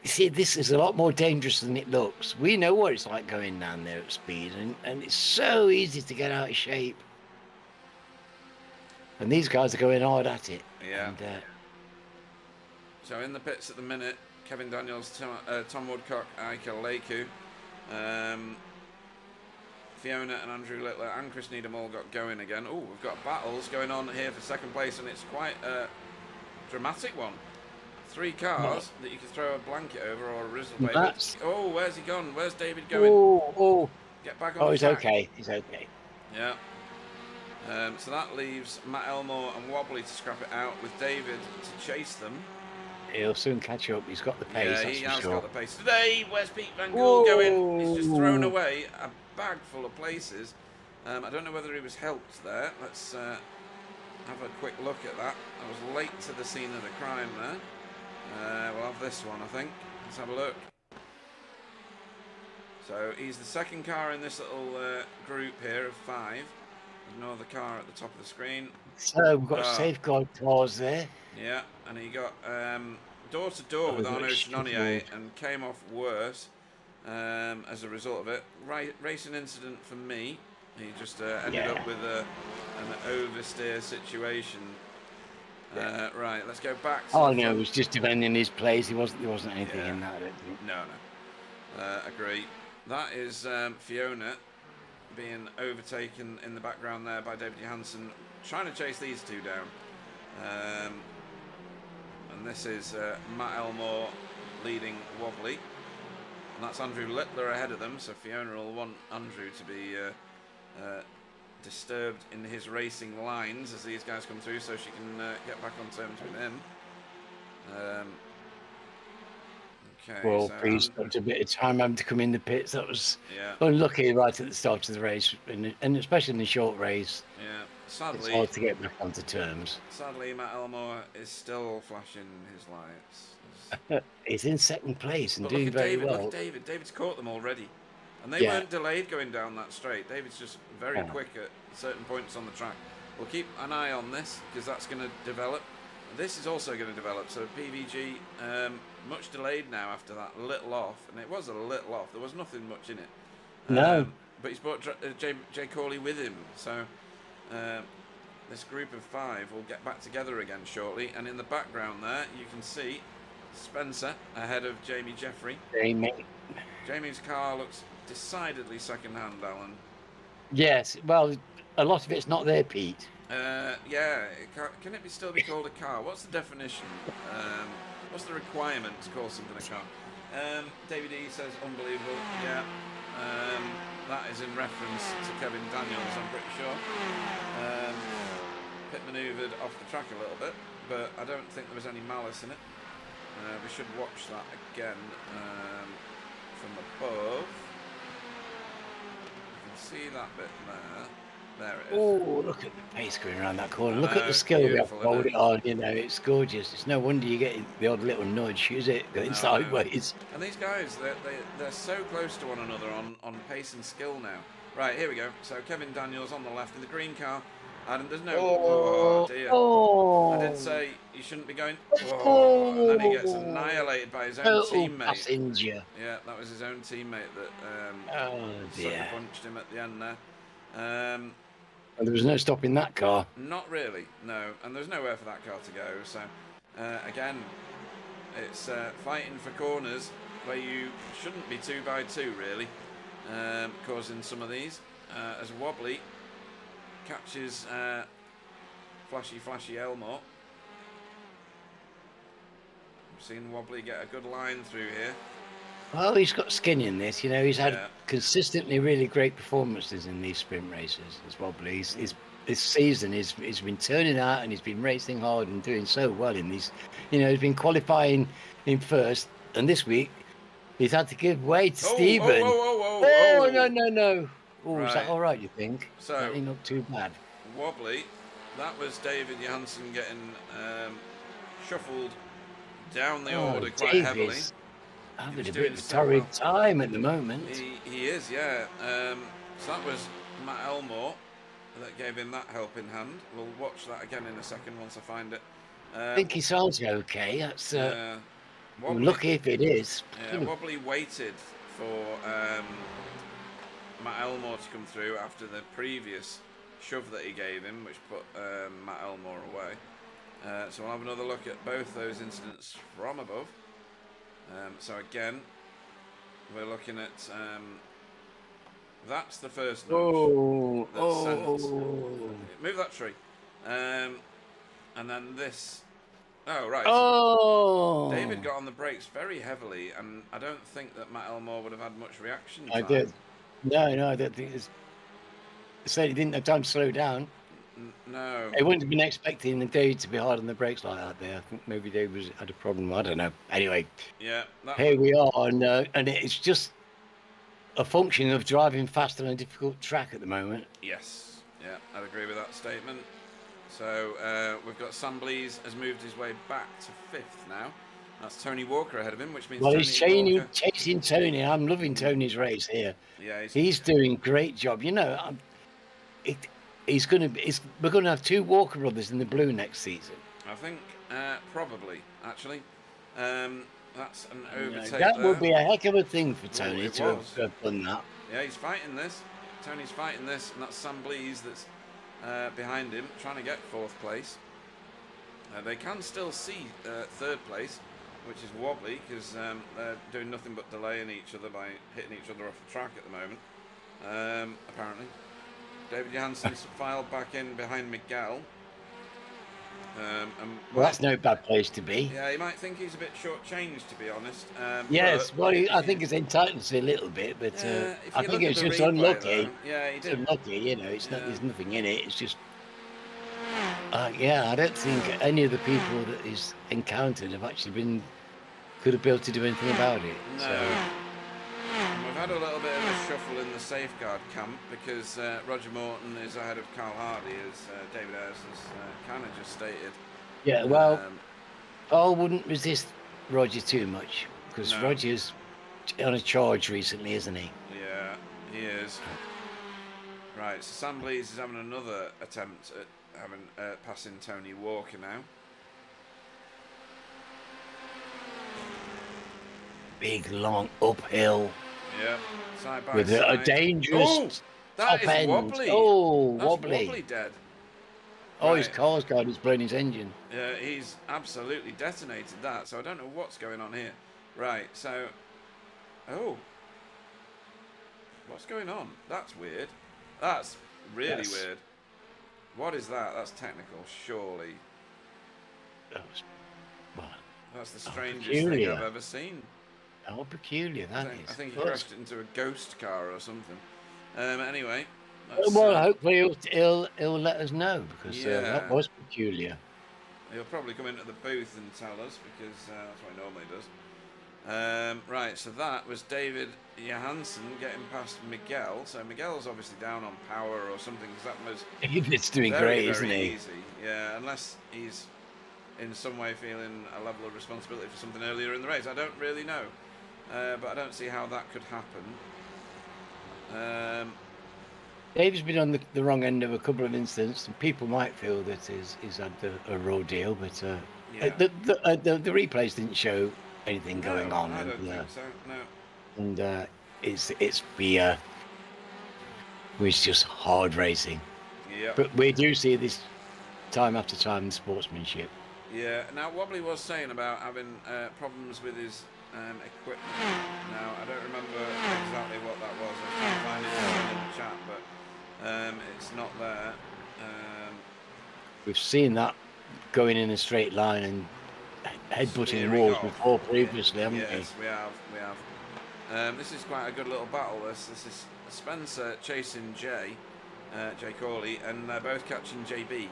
B: You see, this is a lot more dangerous than it looks. We know what it's like going down there at speed, and it's so easy to get out of shape. And these guys are going hard at it.
A: Yeah.
B: And,
A: so in the pits at the minute, Kevin Daniels, Tom Woodcock, Ika Leku, Fiona and Andrew Littler and Chris Needham all got going again. Oh, we've got battles going on here for second place, and it's quite a dramatic one. 3 cars that you can throw a blanket over or a Rizzle paper. Oh, where's he gone? Where's David going? Get back on the track.
B: Okay. He's okay.
A: Yeah. So that leaves Matt Elmore and Wobbly to scrap it out with David to chase them.
B: He'll soon catch up. He's got the pace.
A: Yeah, he has
B: sure.
A: got the pace today. Where's Pete Van Gool going? He's just thrown away a bag full of places. I don't know whether he was helped there. Let's have a quick look at that. I was late to the scene of the crime there. We'll have this one, I think. Let's have a look. So he's the second car in this little group here of 5. Ignore the car at the top of the screen.
B: So we've got safeguard clause there.
A: Yeah, and he got door to door with Arnaud Chenonnier and came off worse as a result of it. Racing incident for me. He just ended up with an oversteer situation. Right, let's go back.
B: No, it was just defending his place. There wasn't anything in that, I don't think.
A: No. Agree. That is Fiona being overtaken in the background there by David Johansson, trying to chase these two down. And this is Matt Elmore leading Wobbly. And that's Andrew Littler ahead of them, so Fiona will want Andrew to be disturbed in his racing lines as these guys come through, so she can get back on terms with him. Okay.
B: Well,
A: so
B: please spent a bit of time having to come in the pits. That was unlucky right at the start of the race, and especially in the short race.
A: Yeah, sadly,
B: it's hard to get back onto terms.
A: Sadly, Matt Elmore is still flashing his lights.
B: He's in second place and
A: but
B: doing very
A: David,
B: well.
A: Look at David. David's caught them already. And they weren't delayed going down that straight. David's just very quick at certain points on the track. We'll keep an eye on this because that's going to develop. This is also going to develop. So PVG, much delayed now after that little off. And it was a little off. There was nothing much in it.
B: No.
A: But he's brought Jay Corley with him. So this group of 5 will get back together again shortly. And in the background there, you can see Spencer ahead of Jamie Jeffrey. Jamie's car looks decidedly second-hand, Alan.
B: Yes, well, a lot of it's not there, Pete.
A: Yeah, can it still be called a car? What's the definition? What's the requirement to call something a car? David E says unbelievable. Yeah. that is in reference to Kevin Daniels, I'm pretty sure. Pit manoeuvred off the track a little bit, but I don't think there was any malice in it. We should watch that again from above. You can see that bit there. There it is.
B: Oh, look at the pace going around that corner. Look at the skill we have to hold it on. You know, it's gorgeous. It's no wonder you get the odd little nudge, is it? Going sideways.
A: And these guys, they're so close to one another on pace and skill now. Right, here we go. So Kevin Daniels on the left in the green car. And there's no... Oh, dear.
B: Oh.
A: I did say you shouldn't be going... Oh, and then he gets annihilated by his own teammate.
B: Passenger.
A: Yeah, that was his own teammate that
B: dear.
A: punched him at the end there.
B: There was no stopping that car.
A: Not really, no. And there's nowhere for that car to go. So, again, it's fighting for corners where you shouldn't be 2x2, really, causing some of these. As Wobbly catches Flashy Elmore. I've seen Wobbly get a good line through here.
B: Well, he's got skin in this. You know, he's had consistently really great performances in these sprint races as Wobbly. This season he's been turning out and he's been racing hard and doing so well in these. You know, he's been qualifying in first, and this week he's had to give way to Stephen. Oh, no. Oh, right. Is that all right, you think?
A: So,
B: that ain't not too bad.
A: Wobbly, that was David Johansen getting shuffled down the order quite heavily.
B: Having a bit of a torrid time at the moment.
A: He is, yeah. So that was Matt Elmore that gave him that helping hand. We'll watch that again in a second once I find it.
B: I think he sounds okay. That's lucky if it is.
A: Yeah, Wobbly waited for Matt Elmore to come through after the previous shove that he gave him, which put Matt Elmore away. So we'll have another look at both those incidents from above. So again, we're looking at that's the first notch. Move that tree. And then this. Oh, right.
B: Oh!
A: David got on the brakes very heavily, and I don't think that Matt Elmore would have had much reaction time.
B: I did. No, I don't think it's... So he didn't have time to slow down.
A: No.
B: He wouldn't have been expecting Dave to be hard on the brakes like that there. I think maybe Dave had a problem. I don't know. Anyway.
A: Yeah.
B: Here we are, and it's just a function of driving fast on a difficult track at the moment.
A: Yes. Yeah, I'd agree with that statement. So we've got Sam Blease has moved his way back to 5th now. That's Tony Walker ahead of him, which means
B: he's chasing Tony. I'm loving Tony's race here.
A: Yeah,
B: he's doing a great job. You know, we're going to have 2 Walker brothers in the blue next season.
A: I think probably actually. That's an overtake.
B: That would be a heck of a thing for Tony to have done that.
A: Yeah, he's fighting this. Tony's fighting this, and that's Sam Blease that's behind him, trying to get 4th place. They can still see 3rd place, which is Wobbly, because they're doing nothing but delaying each other by hitting each other off the track at the moment, apparently. David Johansen's filed back in behind Miguel.
B: Well, that's no bad place to be.
A: Yeah, you might think he's a bit shortchanged, to be honest.
B: Yes, well, I think he's entitled to a little bit, but I think it's just unlucky.
A: Yeah, he did.
B: It's unlucky, you know. There's nothing in it. It's just, I don't think any of the people that he's encountered have actually could have been able to do anything about it.
A: No.
B: So.
A: We've had a little bit of a shuffle in the safeguard camp because Roger Morton is ahead of Carl Hardy, as David Ayres has kind of just stated.
B: Yeah, well, Carl wouldn't resist Roger too much because Roger's on a charge recently, isn't he?
A: Yeah, he is. Right, so Sam Blease is having another attempt at passing Tony Walker now.
B: Big, long uphill.
A: Yeah, side by
B: with
A: side.
B: A dangerous
A: that
B: top end.
A: Wobbly.
B: Oh,
A: that's
B: Wobbly.
A: Wobbly dead.
B: Oh, his car's guard is blowing his engine.
A: Yeah, he's absolutely detonated that, so I don't know what's going on here. Right, so... Oh. What's going on? That's weird. That's really weird. What is that? That's technical, surely. That's the strangest thing I've ever seen.
B: How peculiar that is.
A: I think he crashed into a ghost car or something. Anyway.
B: Well, hopefully he'll let us know, because that was peculiar.
A: He'll probably come into the booth and tell us, because that's what he normally does. Right, so that was David Johansson getting past Miguel. So Miguel's obviously down on power or something, because that was
B: David's doing great, isn't he?
A: Easy. Yeah, unless he's in some way feeling a level of responsibility for something earlier in the race. I don't really know, but I don't see how that could happen.
B: Dave's been on the wrong end of a couple of incidents, and people might feel that he's had a raw deal, but the replays didn't show anything going on.
A: I don't think so. No.
B: And it's just hard racing.
A: Yeah.
B: But we do see this time after time in sportsmanship.
A: Yeah. Now, Wobbly was saying about having problems with his equipment. Now, I don't remember exactly what that was. I can't find it in the chat, but it's not there.
B: We've seen that going in a straight line and headbutting walls before previously, haven't we?
A: Yes, we have. This is quite a good little battle. This is Spencer chasing Jay Corley, and they're both catching JB.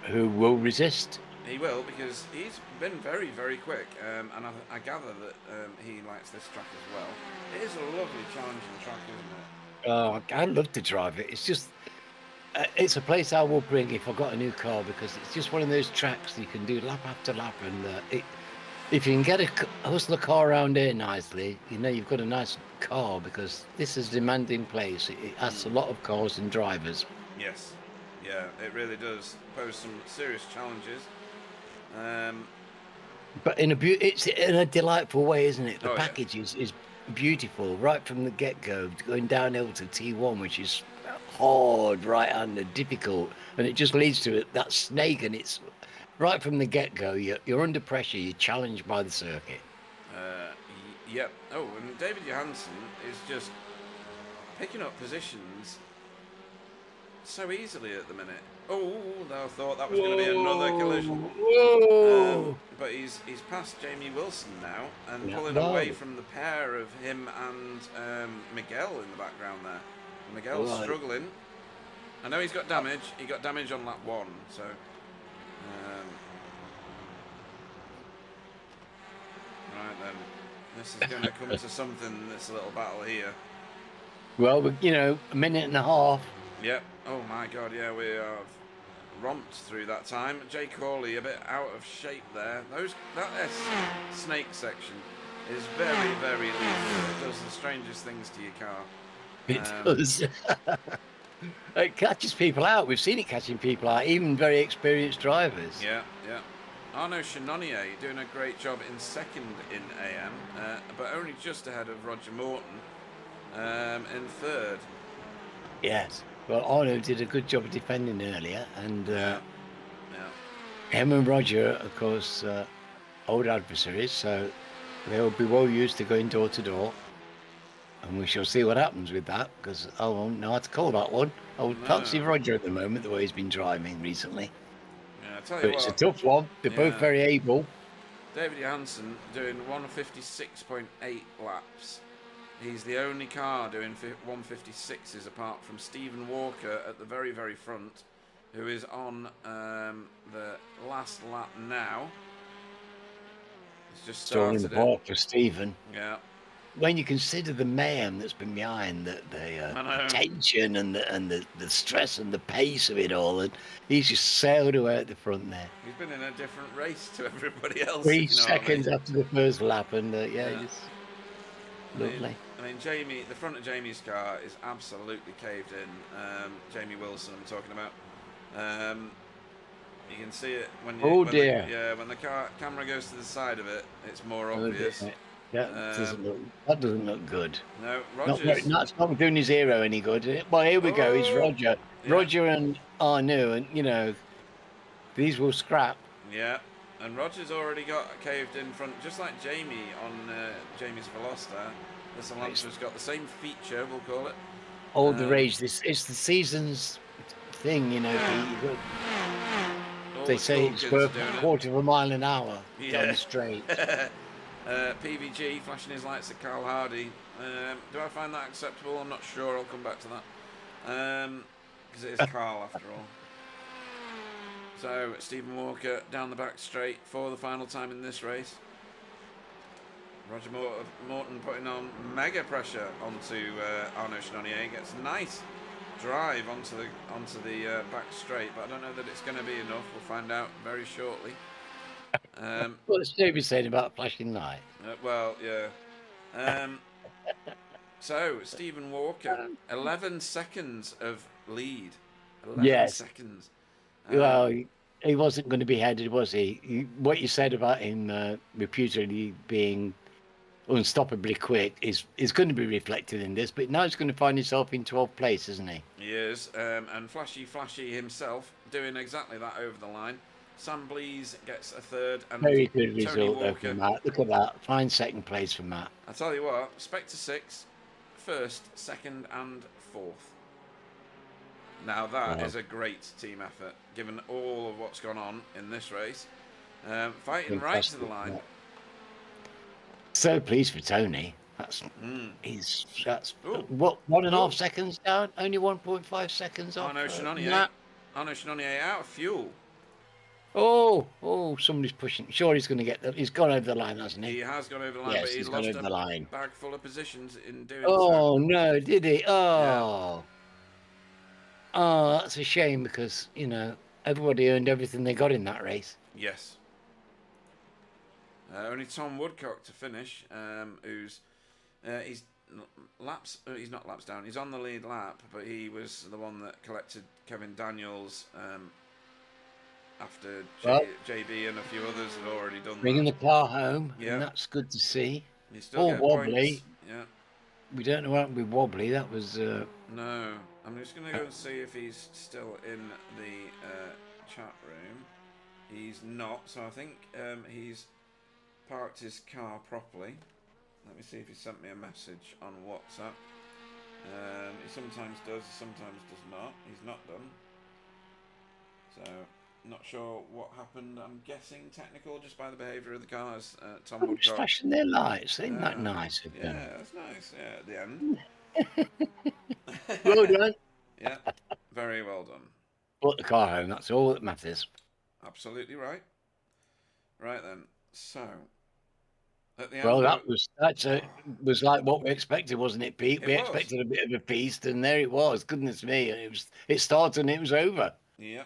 B: Who will resist?
A: He will, because he's been very, very quick, and I gather that he likes this track as well. It is a lovely, challenging track, isn't it?
B: Oh, I'd love to drive it. It's just, it's a place I will bring if I've got a new car, because it's just one of those tracks you can do lap after lap, and if you can get hustle a car around here nicely, you've got a nice car, because this is a demanding place. It asks a lot of cars and drivers.
A: Yes, yeah, it really does pose some serious challenges.
B: But it's in a delightful way, isn't it? The package is beautiful right from the get-go, going downhill to T1, which is hard, right-handed, difficult, and it just leads to that snake, and it's right from the get-go. You're under pressure. You're challenged by the circuit.
A: Yep. Oh, and David Johansson is just picking up positions so easily at the minute. Oh, I thought that was going to be another collision.
B: Whoa!
A: But he's past Jamie Wilson now, and pulling away from the pair of him and Miguel in the background there. And Miguel's struggling. I know he's got damage. He got damage on lap 1, so... right then. This is going to come to something, this little battle here.
B: Well, a minute and a half.
A: Yep. Oh my God, yeah, we have romped through that time. Jay Corley a bit out of shape there. That snake section is very, very lethal. It does the strangest things to your car.
B: It does. It catches people out. We've seen it catching people out, even very experienced drivers.
A: Yeah. Arnaud Chenonnier doing a great job in second in AM, but only just ahead of Roger Morton in third.
B: Yes. Well, Arnaud did a good job of defending earlier, and him and Roger, of course, old adversaries, so they'll be well used to going door to door, and we shall see what happens with that, because I won't know how to call that one. I would fancy Roger at the moment, the way he's been driving recently.
A: Yeah, I tell you
B: but
A: what,
B: it's a tough one. They're both very able.
A: David Johansson doing 156.8 laps. He's the only car doing 156s apart from Stephen Walker at the very, very front, who is on the last lap now. He's just started
B: the ball for Stephen.
A: Yeah.
B: When you consider the mayhem that's been behind the tension and the stress and the pace of it all, and he's just sailed away at the front there.
A: He's been in a different race to everybody else.
B: 3 seconds after the first lap, and just lovely.
A: I mean, Jamie, the front of Jamie's car is absolutely caved in. Jamie Wilson, I'm talking about. You can see it when when the camera goes to the side of it, it's more obvious.
B: That doesn't look good.
A: No, Roger's...
B: That's not doing his hero any good. Well, here we go. It's Roger. Yeah. Roger and Arnaud, and these will scrap.
A: Yeah, and Roger's already got caved in front, just like Jamie on Jamie's Veloster. This Elantra's got the same feature, we'll call it.
B: All the rage. It's the season's thing, They say it's worth a quarter of a mile an hour down the straight.
A: PVG flashing his lights at Carl Hardy. Do I find that acceptable? I'm not sure. I'll come back to that. Because it is Carl after all. So Stephen Walker down the back straight for the final time in this race. Roger Morton putting on mega pressure onto Arnaud Chenonnier. Gets a nice drive onto the back straight, but I don't know that it's going to be enough. We'll find out very shortly.
B: What's David saying about flashing light?
A: Well, yeah. So Stephen Walker, 11 seconds of lead. 11 seconds.
B: Well, he wasn't going to be headed, was he? What you said about him reputedly being unstoppably quick is going to be reflected in this, but now he's going to find himself in 12th place, isn't he?
A: He is, and Flashy himself doing exactly that over the line. Sam Blease gets a third, and
B: very good
A: Tony
B: result
A: Walker.
B: From Matt. Look at that, fine second place for Matt.
A: I tell you what, Spectre 6, first, second, and fourth. Now that is a great team effort, given all of what's gone on in this race. Fighting right to the line.
B: So pleased for Tony. That's what 1.5 seconds down, only 1.5 seconds off.
A: Arnaud Chenonnier out of fuel.
B: Oh, somebody's pushing. Sure, he's going to get that. He's gone over the line, hasn't he?
A: He has gone over the line,
B: yes,
A: but
B: he's
A: lost
B: over the line.
A: Bag full of positions in doing so.
B: Oh no, did he? Oh, that's a shame because everybody earned everything they got in that race.
A: Yes. Only Tom Woodcock to finish, who's he's not laps down. He's on the lead lap, but he was the one that collected Kevin Daniels after JB and a few others had already done
B: bringing the car home.
A: Yeah,
B: and that's good to see.
A: You still get
B: wobbly.
A: Points. Yeah.
B: We don't know what happened with Wobbly. That was.
A: No, I'm just going to go and see if he's still in the chat room. He's not, so I think he's parked his car properly. Let me see if he sent me a message on WhatsApp. He sometimes does, sometimes does not. He's not done. So, not sure what happened. I'm guessing technical just by the behaviour of the cars. Tom Woodcock.
B: Just flashing their lights. Isn't that nice of them?
A: Yeah, that's nice. Yeah, at the end.
B: Well done.
A: Yeah, very well done.
B: Put the car home. That's all that matters.
A: Absolutely right. Right then. So, at the end.
B: Well, that was like what we expected, wasn't it, Pete? We expected a bit of a feast, and there it was. Goodness me! It started and it was over.
A: Yeah.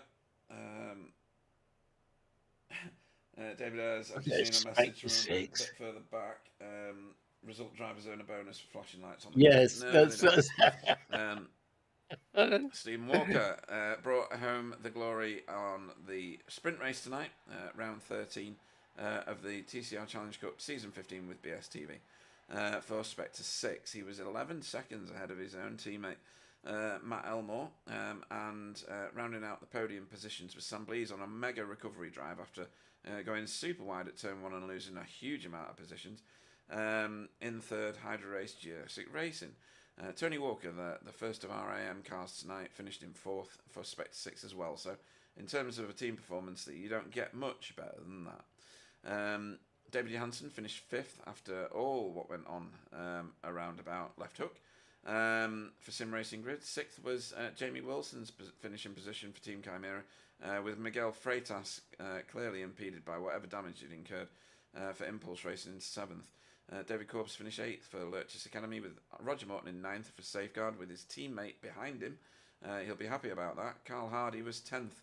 A: David has actually seen a message from a bit further back. Result drivers earn a bonus for flashing lights on the
B: yes,
A: Stephen Walker brought home the glory on the sprint race tonight, round 13 of the TCR Challenge Cup Season 15 with BSTV. For Spectre 6, he was 11 seconds ahead of his own teammate Matt Elmore, and rounding out the podium positions was Sam Blease on a mega recovery drive after going super wide at turn 1 and losing a huge amount of positions. In third, Hydra Race Jurassic Racing. Tony Walker, the first of our AM cars tonight, finished in fourth for Spectre 6 as well. So, in terms of a team performance, that you don't get much better than that. David Johansson finished fifth after all what went on around about left hook. For Sim Racing Grid, sixth was Jamie Wilson's finishing position for Team Chimera, with Miguel Freitas clearly impeded by whatever damage he'd incurred for Impulse Racing in seventh. David Corbs finished 8th for Lurchis Academy, with Roger Morton in 9th for Safeguard with his teammate behind him. He'll be happy about that. Carl Hardy was 10th.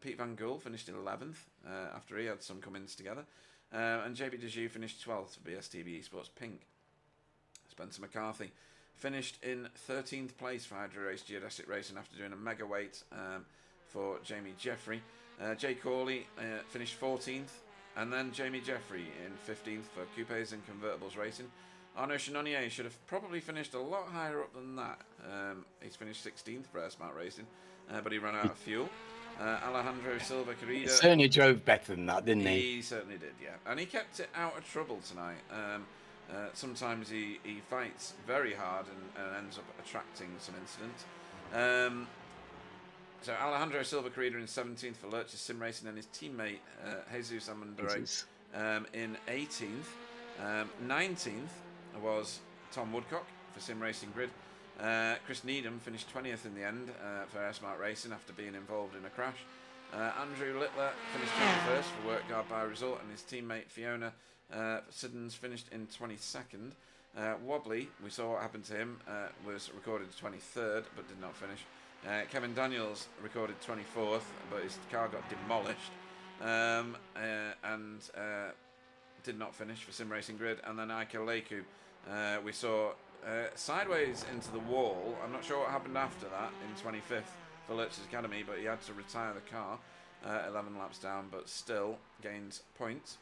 A: Pete Van Gool finished 11th after he had some come-ins together. And JB Dejoux finished 12th for BSTV Esports Pink. Spencer McCarthy finished in 13th place for Hydra Race Geodesic Racing after doing a mega weight for Jamie Jeffrey. Jay Corley finished 14th. And then Jamie Jeffrey in 15th for Coupes and Convertibles Racing. Arnaud Chenonnier should have probably finished a lot higher up than that. He's finished 16th for Smart Racing, but he ran out of fuel. Alejandro Silva Carrera.
B: He certainly drove better than that, didn't he?
A: He certainly did, yeah. And he kept it out of trouble tonight. Sometimes he fights very hard and ends up attracting some incidents. So Alejandro Silva Carrera in 17th for Lurchis Sim Racing, and his teammate Jesus Amandore in 18th. 19th was Tom Woodcock for Sim Racing Grid. Chris Needham finished 20th in the end for Air Smart Racing after being involved in a crash. Andrew Littler finished 21st for Work Guard by result, and his teammate Fiona Siddons finished in 22nd. Wobbly, we saw what happened to him, was recorded 23rd but did not finish. Kevin Daniels recorded 24th, but his car got demolished and did not finish for Sim Racing Grid. And then Ike Leku, we saw sideways into the wall. I'm not sure what happened after that in 25th for Lurch's Academy, but he had to retire the car 11 laps down, but still gains points.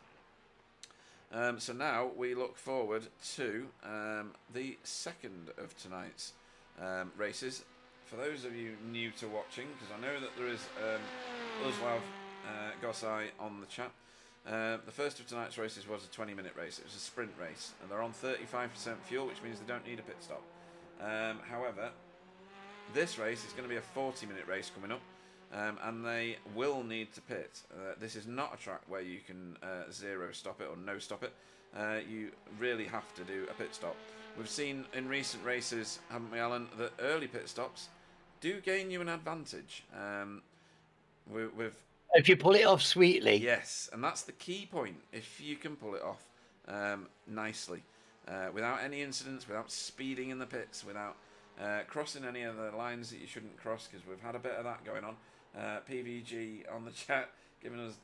A: So now we look forward to the second of tonight's races. For those of you new to watching, because I know that there is Uzlav Gosai on the chat. The first of tonight's races was a 20-minute race. It was a sprint race, and they're on 35% fuel, which means they don't need a pit stop. However, this race is going to be a 40-minute race coming up, and they will need to pit. This is not a track where you can zero stop it or no stop it. You really have to do a pit stop. We've seen in recent races, haven't we, Alan, that early pit stops do gain you an advantage.
B: If you pull it off sweetly.
A: Yes, and that's the key point. If you can pull it off nicely, without any incidents, without speeding in the pits, without crossing any of the lines that you shouldn't cross, because we've had a bit of that going on. PVG on the chat, giving us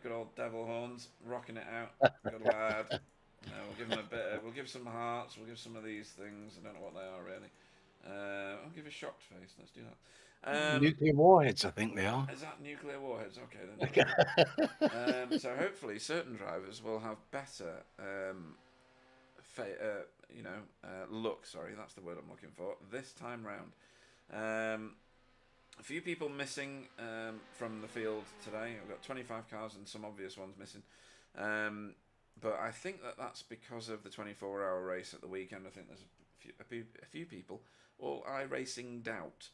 A: good old devil horns, rocking it out. Good lad. We'll give him a bit. We'll give some hearts. We'll give some of these things. I don't know what they are really. I'll give a shocked face. Let's do that.
B: Nuclear warheads, I think they are.
A: Is that nuclear warheads? Okay, then. So hopefully, certain drivers will have better, look. Sorry, that's the word I'm looking for. This time round, a few people missing from the field today. We've got 25 cars and some obvious ones missing. But I think that's because of the 24-hour race at the weekend. I think there's a few people, all iRacing doubt.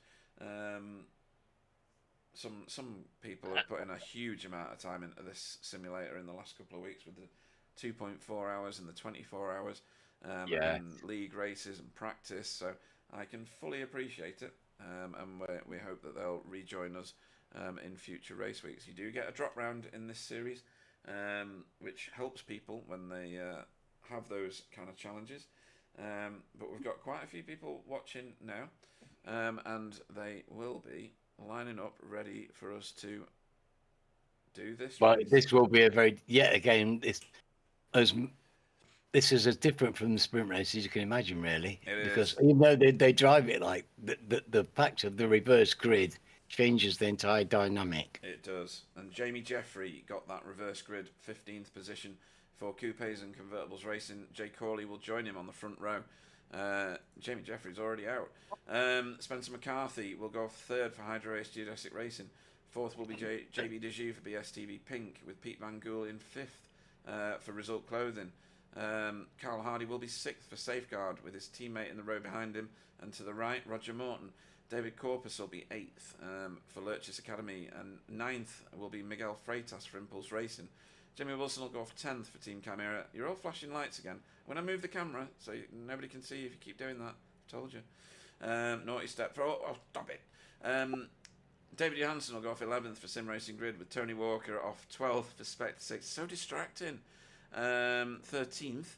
A: Some people have put in a huge amount of time into this simulator in the last couple of weeks with the 2.4 hours and the 24 hours and league races and practice. So I can fully appreciate it, and we hope that they'll rejoin us in future race weeks. You do get a drop round in this series, which helps people when they have those kind of challenges. But we've got quite a few people watching now, and they will be lining up ready for us to do this.
B: But this will be a very this is as different from the sprint race as you can imagine, really. Because even though they drive it like the fact of the reverse grid changes the entire dynamic.
A: It does. And Jamie Jeffrey got that reverse grid 15th position for coupes and convertibles racing. Jay Corley will join him on the front row. Jamie Jeffrey's already out. Spencer McCarthy will go off third for Hydro Race Geodesic Racing. Fourth will be JB Dejoux for BSTV Pink, with Pete Van Gool in fifth for Result Clothing. Carl Hardy will be sixth for Safeguard, with his teammate in the row behind him, and to the right, Roger Morton. David Corpus will be 8th for Lurch's Academy, and 9th will be Miguel Freitas for Impulse Racing. Jimmy Wilson will go off 10th for Team Chimera. You're all flashing lights again. When I move the camera, so nobody can see if you keep doing that. I told you. Naughty step. Stop it. David Johansson will go off 11th for Sim Racing Grid, with Tony Walker off 12th for Spectre 6. So distracting. 13th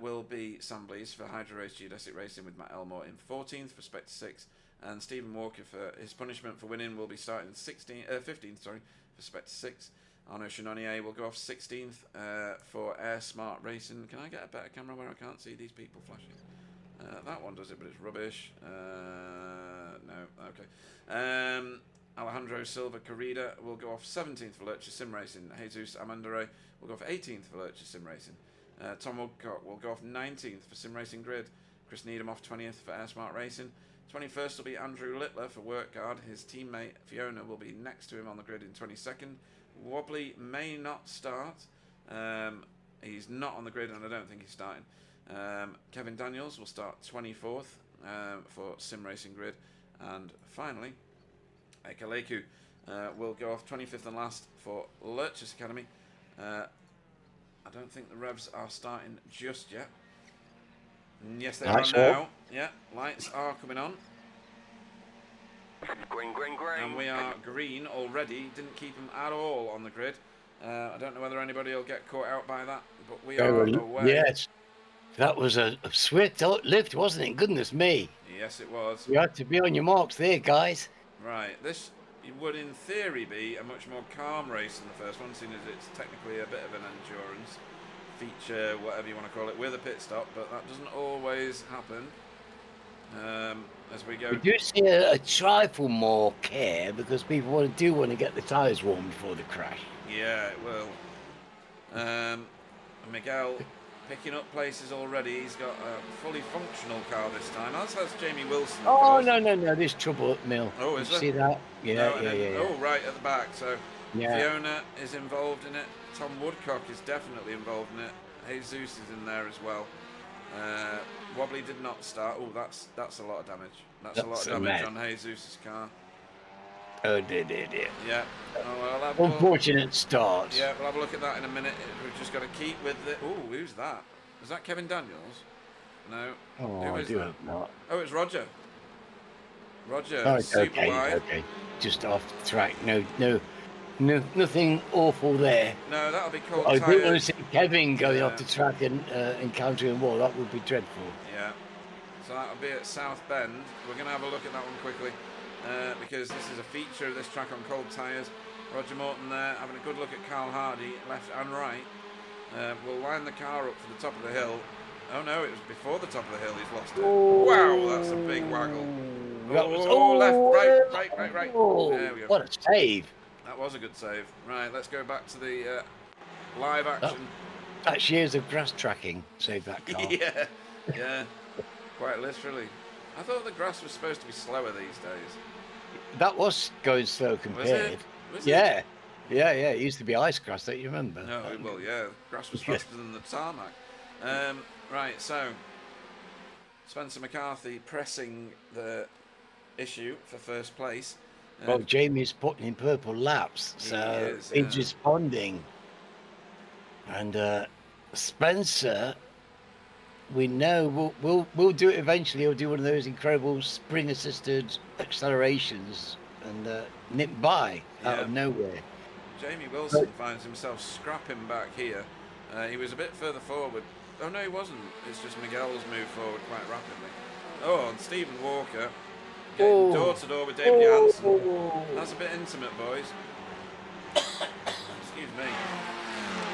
A: will be Sam Blease for Hydro Race Geodesic Racing, with Matt Elmore in 14th for Spectre 6. And Stephen Walker, for his punishment for winning, will be starting 15th for Spectre 6. Arnaud Chenonnier will go off 16th for Air Smart Racing. Can I get a better camera where I can't see these people flashing? That one does it, but it's rubbish. No, okay. Alejandro Silva Corrida will go off 17th for Lurcher Sim Racing. Jesus Amandare will go off 18th for Lurcher Sim Racing. Tom Woodcock will go off 19th for Sim Racing Grid. Chris Needham off 20th for Air Smart Racing. 21st will be Andrew Littler for Work Guard. His teammate Fiona will be next to him on the grid in 22nd. Wobbly may not start. He's not on the grid, and I don't think he's starting. Kevin Daniels will start 24th for Sim Racing Grid. And finally, Ekaleku will go off 25th and last for Lurch's Academy. I don't think the revs are starting just yet. And yes, they
B: Lights
A: are now.
B: on.
A: Yeah, lights are coming on.
C: Green, green, green.
A: And we are green already. Didn't keep them at all on the grid. I don't know whether anybody will get caught out by that, but we are away.
B: Yes, that was a swift lift, wasn't it? Goodness me.
A: Yes, it was.
B: You had to be on your marks there, guys.
A: Right, this would in theory be a much more calm race than the first one, seeing as it's technically a bit of an endurance feature, whatever you want to call it, with a pit stop, but that doesn't always happen. As we go,
B: we do see a trifle more care because people do want to get the tyres warm before the crash.
A: Yeah, it will. Miguel picking up places already. He's got a fully functional car this time, as has Jamie Wilson.
B: Oh, no, there's trouble at Mill.
A: Oh, is there?
B: See that? Yeah,
A: no,
B: yeah.
A: Oh, right at the back. So
B: yeah.
A: Fiona is involved in it. Tom Woodcock is definitely involved in it. Jesus is in there as well. Wobbly did not start. Oh, that's a lot of damage. That's a lot of damage on Jesus' car.
B: Oh, dear.
A: Yeah. Oh, well,
B: unfortunate start.
A: Yeah, we'll have a look at that in a minute. We've just got to keep with it. Oh, who's that? Is that Kevin Daniels? No.
B: Oh, I do hope not.
A: Oh, it's Roger. Roger.
B: Oh,
A: super wide.
B: Okay. Just off the track. No, nothing awful there.
A: No, that'll be cold.
B: I do want to see Kevin going off the track and encountering a wall. That would be dreadful.
A: Yeah. So that'll be at South Bend. We're going to have a look at that one quickly. Because this is a feature of this track on cold tyres. Roger Morton there having a good look at Carl Hardy, left and right. We'll line the car up for the top of the hill. Oh no, it was before the top of the hill he's lost it. Wow, that's a big waggle. Left, right. There we go.
B: What a save.
A: That was a good save. Right, let's go back to the live action.
B: That's years of grass tracking saved that car.
A: yeah, quite literally. I thought the grass was supposed to be slower these days.
B: That was going slow compared.
A: Was
B: it? Yeah, it used to be ice grass, don't you remember?
A: No, well, yeah, grass was faster than the tarmac. Right, so Spencer McCarthy pressing the issue for first place.
B: Well, Jamie's putting in purple laps, so he's responding. And Spencer, we know we'll do it eventually. He'll do one of those incredible spring-assisted accelerations and nip by out of nowhere.
A: Jamie Wilson finds himself scrapping back here. He was a bit further forward. Oh no, he wasn't. It's just Miguel's moved forward quite rapidly. Oh, and Stephen Walker getting door to door with David Jansen. That's a bit intimate, boys. Excuse me.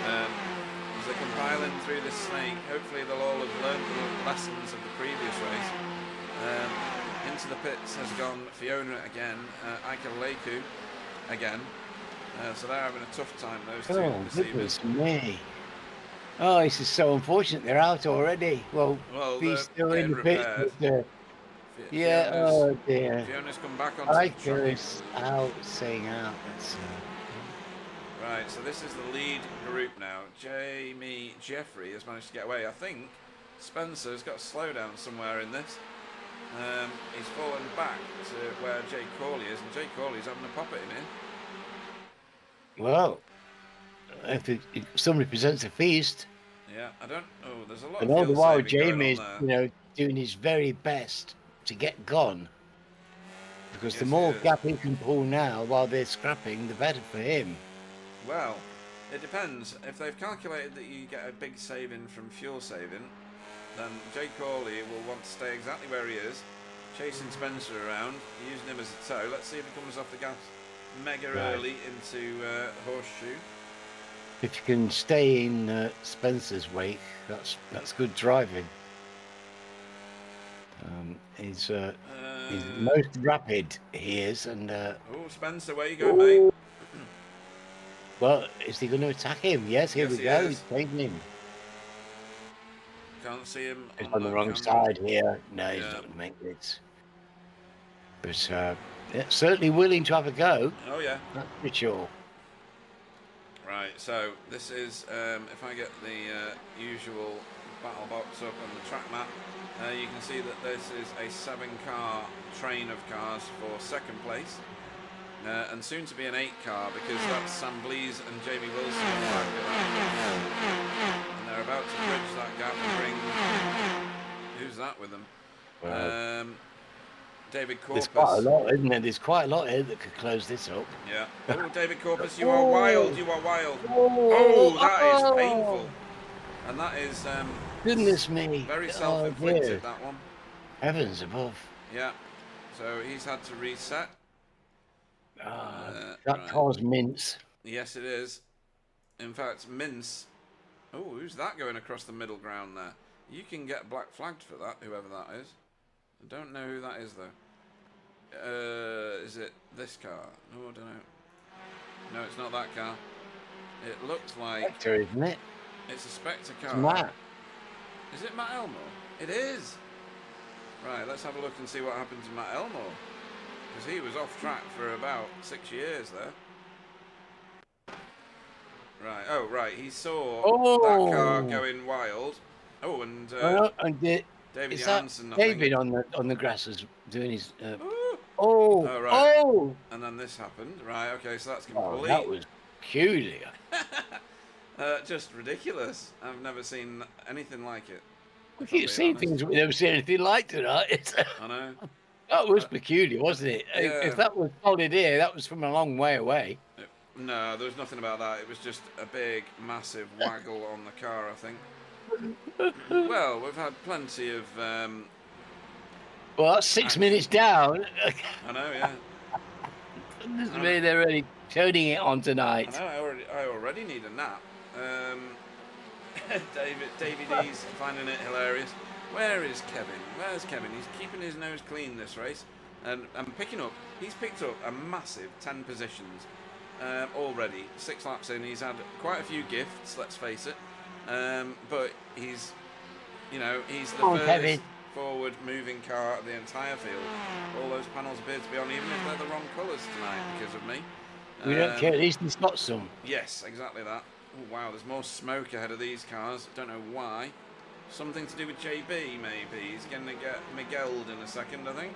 A: As they're compiling through this snake, hopefully they'll all have learned the lessons of the previous race. Into the pits has gone Fiona again, Ika Leiku again. So they're having a tough time, those two.
B: Goodness me. Oh, this is so unfortunate. They're out already. Well he's still in the pits. Yeah, oh dear.
A: Fiona's come back onto the track.
B: Is out, saying out.
A: Right, so this is the lead group now. Jamie Jeffrey has managed to get away. I think Spencer's got a slowdown somewhere in this. He's fallen back to where Jay Corley is, and Jay Corley's having a pop at him in.
B: Well, if somebody presents a feast.
A: Yeah, I don't. Oh, there's a lot.
B: And all the while, Jamie's doing his very best to get gone, because the more gap he can pull now while they're scrapping, the better for him.
A: Well, it depends. If they've calculated that you get a big saving from fuel saving, then Jay Corley will want to stay exactly where he is, chasing Spencer around, using him as a tow. Let's see if he comes off the gas mega early into Horseshoe.
B: If you can stay in Spencer's wake, that's good driving. He's most rapid, he is, and
A: oh, Spencer, where you go, mate?
B: Well, is he going to attack him? Yes, here we go. He's taking him.
A: Can't see him.
B: He's on the wrong side here. No, he's not going to make it. But certainly willing to have a go.
A: Oh yeah,
B: that's for sure.
A: Right, so this is if I get the usual battle box up on the track map, you can see that this is a 7-car train of cars for second place. And soon to be an 8 car, because that's Sam Blease and Jamie Wilson. And they're about to bridge that gap and bring... Who's that with them?
B: Wow.
A: David Corpus.
B: There's quite a lot, isn't there? There's quite a lot here that could close this up.
A: Yeah. Oh, David Corpus, you are wild. You are wild. Oh, that is painful. And that is...
B: goodness me.
A: Very self-inflicted, that one.
B: Heavens above.
A: Yeah. So he's had to reset.
B: That car's mince.
A: Yes, it is. In fact, mince... Oh, who's that going across the middle ground there? You can get black flagged for that, whoever that is. I don't know who that is, though. Is it this car? No, I don't know. No, it's not that car. It looks like...
B: Spectre, isn't it?
A: It's a Spectre car.
B: It's Matt.
A: Is it Matt Elmore? It is! Right, let's have a look and see what happened to Matt Elmore. Because he was off track for about 6 years there. Right, oh, right, he saw that car going wild. Oh, and David Johansson,
B: David on the grass was doing his...
A: right. And then this happened. Right, okay, so that's complete.
B: That was peculiar.
A: Just ridiculous. I've never seen anything like it.
B: We keep seeing things we've never seen anything like tonight.
A: I know.
B: That was peculiar, wasn't it? Yeah. If that was solid here, that was from a long way away.
A: No, there was nothing about that. It was just a big, massive waggle on the car, I think. Well, we've had plenty of...
B: well, that's 6 minutes down.
A: I know, yeah.
B: This mean they're really turning it on tonight.
A: I know, I already need a nap. Davey D's finding it hilarious. Where is Kevin? Where's Kevin? He's keeping his nose clean this race. And he's picked up a massive 10 positions already. 6 laps in, he's had quite a few gifts, let's face it. But he's the furthest forward moving car of the entire field. All those panels appear to be on, even if they're the wrong colours tonight because of me.
B: We don't care, at least he's got some.
A: Yes, exactly that. Oh, wow, there's more smoke ahead of these cars. Don't know why. Something to do with JB, maybe. He's going to get Miguel'd in a second, I think.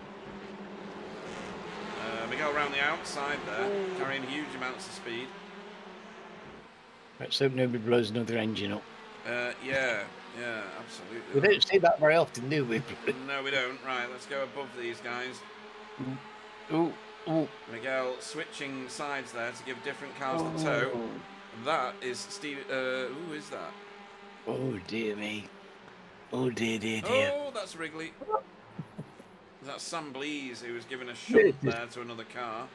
A: Miguel around the outside there, carrying huge amounts of speed.
B: Let's hope nobody blows another engine up.
A: Yeah, absolutely.
B: We don't see that very often, do we?
A: No, we don't. Right, let's go above these guys.
B: Ooh.
A: Miguel switching sides there to give different cars the tow. That is Steve. Who is that?
B: Oh dear me. Oh dear.
A: Oh, that's Wrigley. That's Sam Blease who was giving a shot there to another car.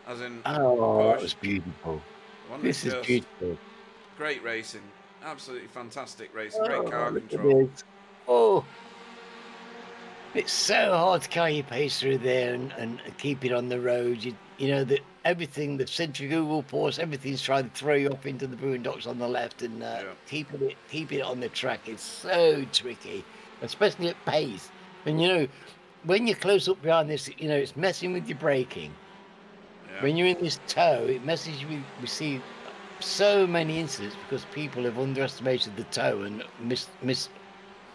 A: As in.
B: Oh, that was beautiful. This is beautiful.
A: Great racing. Absolutely fantastic racing. Great car control.
B: Oh. It's so hard to carry your pace through there and keep it on the road. You know that everything, the centrifugal force, everything's trying to throw you off into the boondocks on the left, and keeping it on the track is so tricky, especially at pace. And when you're close up behind this, it's messing with your braking. Yeah. When you're in this tow, it messes you with. We see so many incidents because people have underestimated the tow and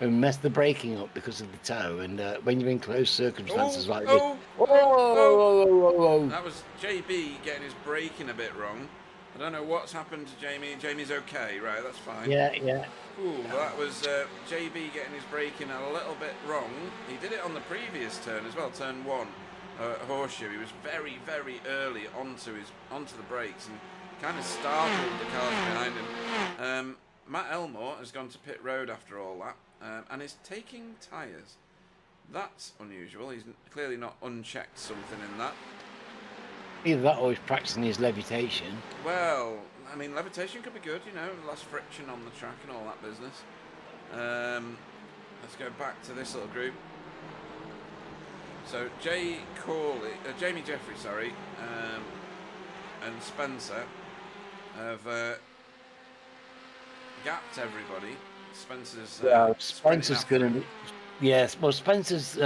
B: mess the braking up because of the tow, and when you're in close circumstances like this.
A: That was JB getting his braking a bit wrong. I don't know what's happened to Jamie. Jamie's okay, right? That's fine.
B: Yeah.
A: Ooh, that was JB getting his braking a little bit wrong. He did it on the previous turn as well, turn 1, Horseshoe. He was very, very early onto the brakes and kind of startled the cars behind him. Matt Elmore has gone to pit road after all that. And is taking tyres. That's unusual. He's clearly not unchecked something in that.
B: Either that or he's practicing his levitation.
A: Well, I mean, levitation could be good, less friction on the track and all that business. Let's go back to this little group. So Jamie Jeffrey, and Spencer have gapped everybody. Spencer's
B: going to be... Yes, well, Spencer's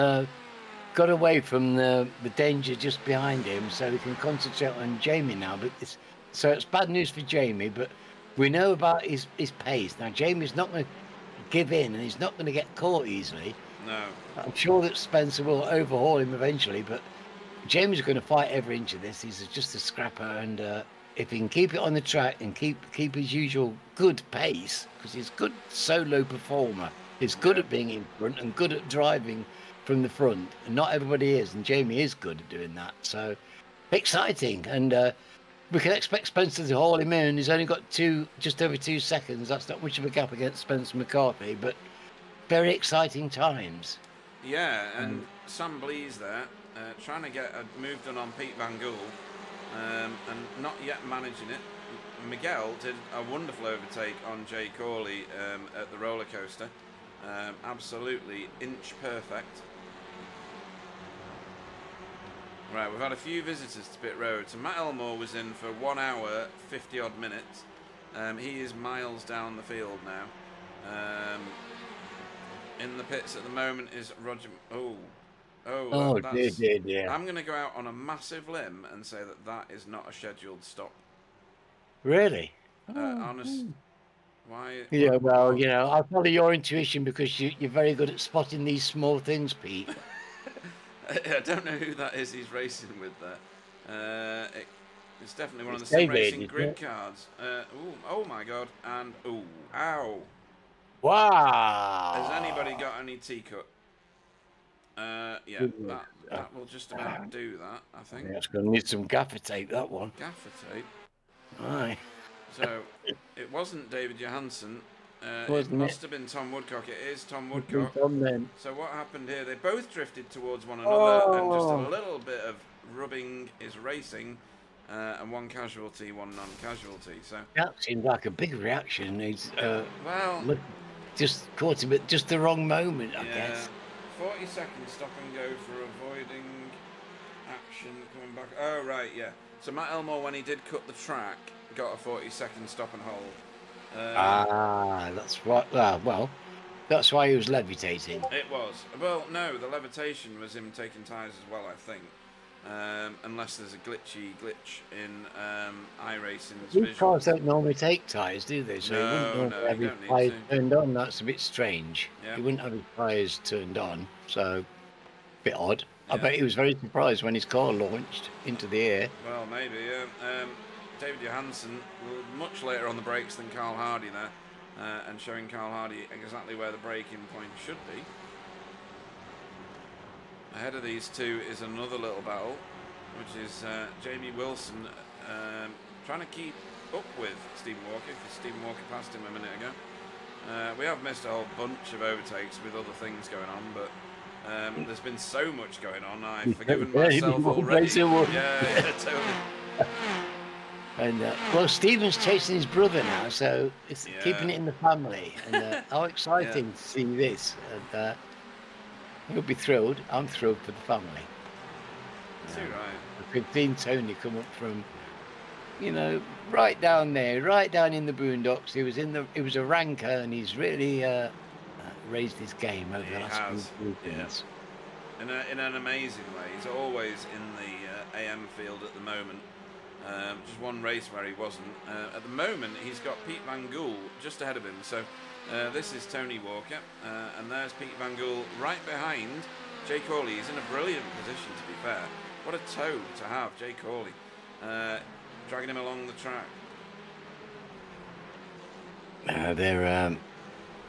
B: got away from the danger just behind him, so he can concentrate on Jamie now. But it's bad news for Jamie, but we know about his pace. Now, Jamie's not going to give in, and he's not going to get caught easily.
A: No.
B: I'm sure that Spencer will overhaul him eventually, but Jamie's going to fight every inch of this. He's just a scrapper, and if he can keep it on the track and keep his usual good pace, because he's a good solo performer. He's good at being in front and good at driving from the front, and not everybody is, and Jamie is good at doing that. So exciting, and we can expect Spencer to haul him in. He's only got just over 2 seconds. That's not much of a gap against Spencer McCarthy, but very exciting times.
A: Yeah, and Sam Blees there, trying to get a move done on Pete Van Gool, and not yet managing it. Miguel did a wonderful overtake on Jay Corley at the roller coaster. Absolutely inch perfect. Right, we've had a few visitors to pit road. So Matt Elmore was in for 1 hour, 50 odd minutes. He is miles down the field now. In the pits at the moment is Roger.
B: Dear.
A: I'm going to go out on a massive limb and say that is not a scheduled stop.
B: Really?
A: Honest. Why?
B: Yeah, well, I follow your intuition because you're very good at spotting these small things, Pete.
A: I don't know who that is he's racing with there. It's definitely one of the sim racing grid cards. Oh my god, and ow.
B: Wow.
A: Has anybody got any T-cut? Yeah, that will just about do that, I think.
B: Yeah, it's going to need some gaffer tape, that one.
A: Gaffer tape?
B: Aye.
A: So, it wasn't David Johansen. It must have been Tom Woodcock. It is Tom Woodcock. So what happened here? They both drifted towards one another, and just a little bit of rubbing is racing, and one casualty, one non-casualty. So
B: that seemed like a big reaction. He's just caught him at just the wrong moment, I guess.
A: 40 seconds stop and go for avoiding action coming back. Oh right, yeah. So Matt Elmore, when he did cut the track, got a 40-second stop and hold.
B: That's right. Well, that's why he was levitating.
A: It was. Well, no, the levitation was him taking tyres as well, I think. Unless there's a glitch in iRacing's visuals.
B: These cars don't normally take tyres, do they? So
A: no,
B: he wouldn't have his tyres turned on. That's a bit strange. Yeah. He wouldn't have his tyres turned on, so a bit odd. Yeah. I bet he was very surprised when his car launched into the air.
A: Well, maybe, yeah. David Johansen, much later on the brakes than Carl Hardy there, and showing Carl Hardy exactly where the braking point should be. Ahead of these two is another little battle, which is Jamie Wilson trying to keep up with Stephen Walker, because Stephen Walker passed him a minute ago. We have missed a whole bunch of overtakes with other things going on, but there's been so much going on, I've forgiven myself already. Yeah, totally.
B: And well, Stephen's chasing his brother now, so it's keeping it in the family. And how exciting to see this! And he'll be thrilled. I'm thrilled for the family.
A: Too right.
B: We've seen Tony come up from, right down there, right down in the boondocks. He was a ranker, and he's really raised his game over the last few weekends.
A: Yeah. In an amazing way. He's always in the AM field at the moment. Just one race where he wasn't. At the moment, he's got Pete Van Gool just ahead of him. So this is Tony Walker, and there's Pete Van Gool right behind Jay Corley. He's in a brilliant position, to be fair. What a toe to have, Jay Corley, dragging him along the track.
B: They're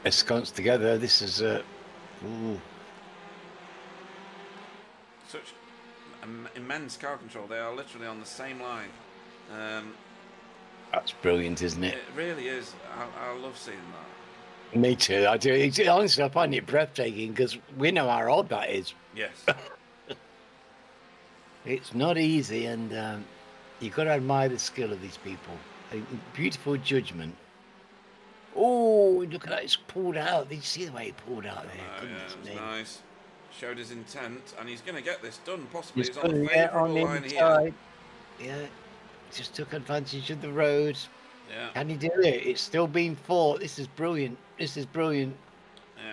B: ensconced together. This is
A: such immense car control. They are literally on the same line.
B: That's brilliant, isn't it?
A: It really is. I love seeing that.
B: Me too. I do. Honestly, I find it breathtaking because we know how odd that is.
A: Yes.
B: It's not easy, and you've got to admire the skill of these people. Beautiful judgment. Oh, look at that. It's pulled out. Did you see the way it pulled out there?
A: Yeah, it was nice. Showed his intent, and he's going to get this done. Possibly he's on the favourable line here.
B: Yeah, just took advantage of the road.
A: Yeah.
B: Can he do it? It's still being fought. This is brilliant.
A: Yeah,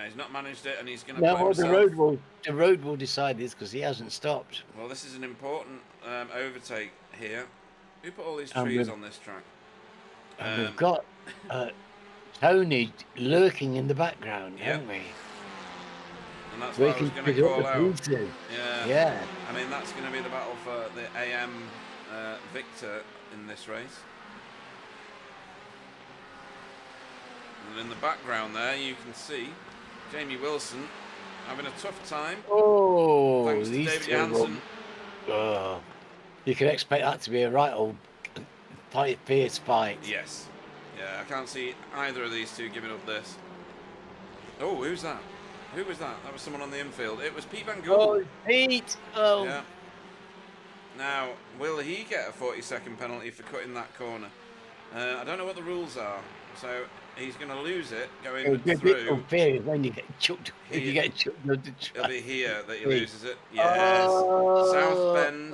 A: he's not managed it, and he's going to
B: put himself. The road will decide this because he hasn't stopped.
A: Well, this is an important overtake here. Who put all these trees on this track?
B: And we've got Tony lurking in the background, haven't we?
A: And that's what I was going to call out.
B: Yeah.
A: I mean, that's going to be the battle for the AM victor in this race. And in the background there, you can see Jamie Wilson having a tough time.
B: Oh,
A: thanks to David Jansen.
B: You can expect that to be a right old fierce fight.
A: Yes. Yeah, I can't see either of these two giving up this. Oh, who's that? Who was that? That was someone on the infield. It was Pete Van Gool.
B: Oh, Pete! Oh.
A: Yeah. Now, will he get a 40-second penalty for cutting that corner? I don't know what the rules are. So he's going to lose it going through.
B: It'll be a bit unfair when you get chucked. If you get chucked under the track.
A: It'll be here that he loses it. Yes. South Bend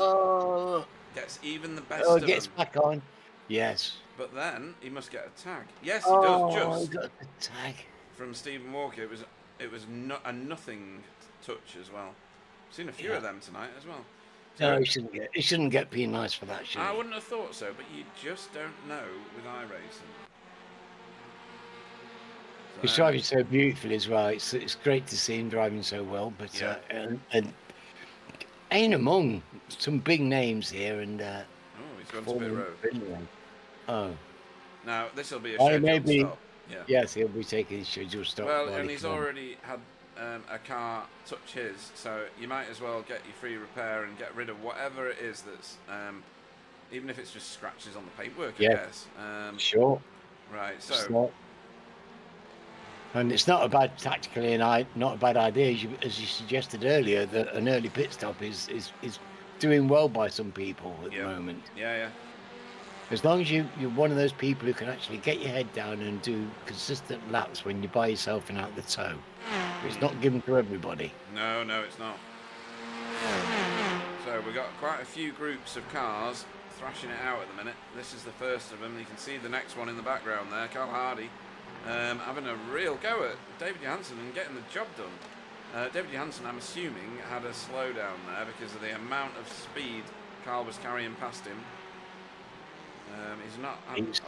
A: gets even the best of him.
B: Gets back on. Yes.
A: But then he must get a tag. Yes, he does. Just
B: he got the tag
A: from Stephen Walker. It was a nothing touch as well. I've seen a few of them tonight as well. So,
B: no, he shouldn't get penalised for that, should he?
A: I wouldn't have thought so, but you just don't know with iRacing.
B: He's driving so beautifully as well. It's great to see him driving so well. But and ain't among some big names here. And
A: he's gone to pit road.
B: Oh.
A: Now this will be a scheduled stop. Yeah.
B: Yes, he'll be taking his scheduled stop.
A: Well, and he's already had a car touch his, so you might as well get your free repair and get rid of whatever it is that's, even if it's just scratches on the paintwork, I guess.
B: Sure.
A: Right, so.
B: And it's not a bad tactically, and not a bad idea, as you suggested earlier, that an early pit stop is doing well by some people at the moment.
A: Yeah.
B: As long as you're one of those people who can actually get your head down and do consistent laps when you're by yourself and out the toe. It's not given to everybody.
A: No, it's not. So we've got quite a few groups of cars thrashing it out at the minute. This is the first of them. You can see the next one in the background there, Carl Hardy. Having a real go at David Jansen and getting the job done. David Jansen, I'm assuming, had a slowdown there because of the amount of speed Carl was carrying past him. He's not.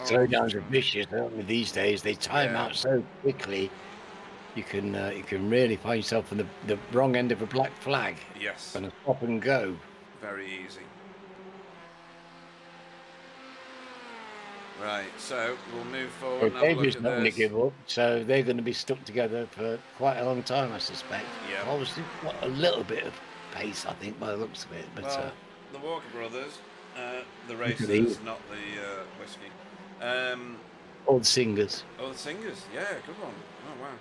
B: Slowdowns are vicious, aren't they, these days? They time out so quickly. You can really find yourself on the wrong end of a black flag.
A: Yes.
B: And a stop and go.
A: Very easy. Right, so we'll move forward.
B: Well, David's not going to give up, so they're going to be stuck together for quite a long time, I suspect.
A: Yeah.
B: Obviously, got a little bit of pace, I think, by the looks of it. But
A: the Walker brothers, the racers, not the whiskey.
B: Or the singers.
A: Oh, the singers, yeah, good one. Oh wow.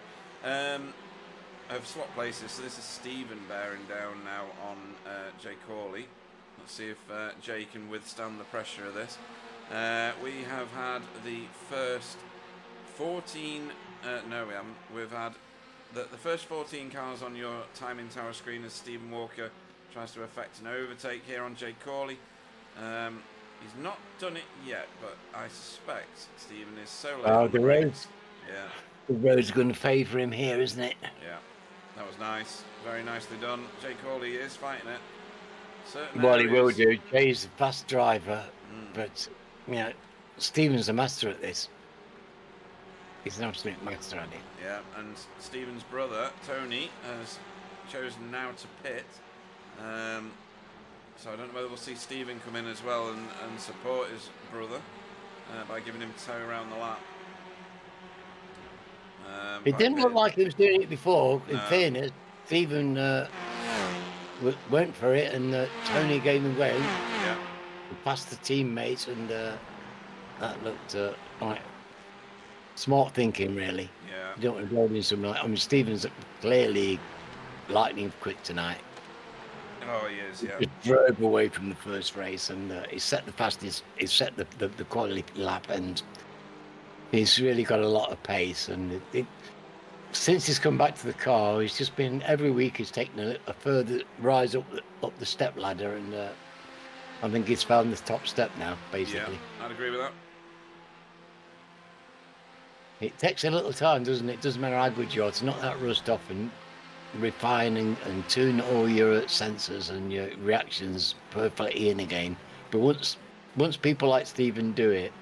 A: I've swapped places, so this is Stephen bearing down now on Jay Corley. Let's see if Jay can withstand the pressure of this. We have had the first 14. No, we haven't. We've had the first 14 cars on your timing tower screen as Stephen Walker tries to effect an overtake here on Jay Corley. He's not done it yet, but I suspect Stephen is so late.
B: Oh, the road's.
A: Yeah.
B: The road's going to favour him here, isn't it?
A: Yeah. That was nice. Very nicely done. Jay Corley is fighting it.
B: Well, he will do. Jay's a fast driver, but Stephen's a master at this. He's an absolute master at it.
A: Yeah, and Stephen's brother, Tony, has chosen now to pit. So I don't know whether we'll see Stephen come in as well and support his brother by giving him a tow around the lap.
B: It didn't look like he was doing it before. In fairness, Stephen went for it, and Tony gave him way.
A: Yeah.
B: He passed the teammates, and that looked like smart thinking, really.
A: Yeah.
B: You don't want to go in something like. I mean, Stephen's clearly lightning quick tonight.
A: Oh, he is. Yeah.
B: He drove away from the first race, and he set the fastest. He set the quality lap, and he's really got a lot of pace. And since he's come back to the car, he's just been every week. He's taken a further rise up the step ladder, and I think he's found the top step now. Basically,
A: yeah, I'd agree with that.
B: It takes a little time, doesn't it? Doesn't matter how good you are. It's not that rust off and refine and tune all your sensors and your reactions perfectly in again. But once people like Stephen do it,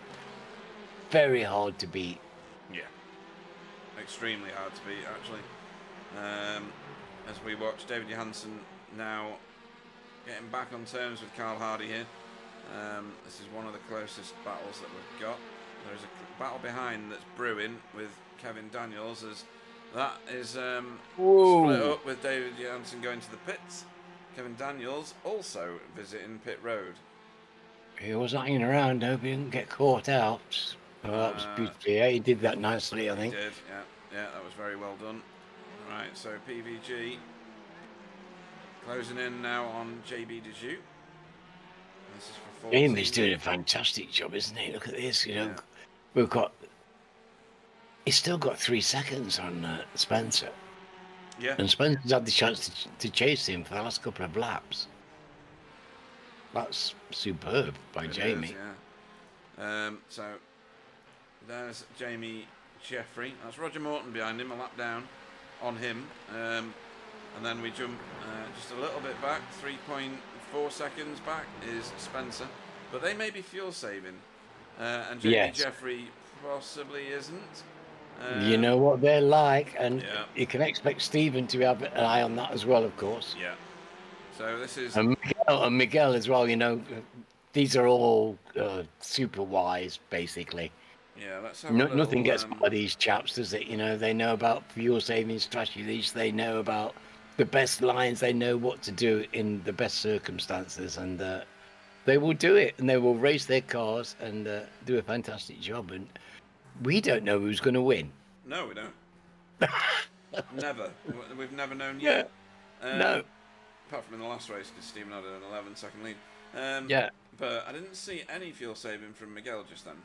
B: very hard to beat.
A: Yeah, extremely hard to beat, actually. as we watch David Johansson now getting back on terms with Carl Hardy here. This is one of the closest battles that we've got. There's a battle behind that's brewing with Kevin Daniels, as that is split up with David Johansson going to the pits. Kevin Daniels also visiting pit road.
B: He wasn't hanging around, hope he didn't get caught out. That was beautiful. Yeah, he did that nicely, I think.
A: He did, yeah, that was very well done. Right, so PVG closing in now on JB Dejoux. This is for 14.
B: Jamie's doing a fantastic job, isn't he? Look at this, you know. We've got... He's still got 3 seconds on Spencer.
A: Yeah.
B: And Spencer's had the chance to chase him for the last couple of laps. That's superb by Jamie.
A: Is, yeah. So there's Jamie Jeffrey. That's Roger Morton behind him, a lap down on him. And then we jump just a little bit back, 3.4 seconds back is Spencer. But they may be fuel saving. And Jamie Jeffrey possibly isn't.
B: You know what they're like, and you can expect Stephen to have an eye on that as well, of course.
A: Yeah. So this is...
B: And Miguel as well, you know. These are all super wise, basically.
A: Yeah, let's have
B: nothing gets by these chaps, does it? You know, they know about fuel-saving strategies. They know about the best lines. They know what to do in the best circumstances, and they will do it, and they will race their cars and do a fantastic job. And we don't know who's going to win.
A: No, we don't. Never. We've never known yet.
B: No.
A: Apart from in the last race, because Stephen had an 11-second lead. But I didn't see any fuel saving from Miguel just then.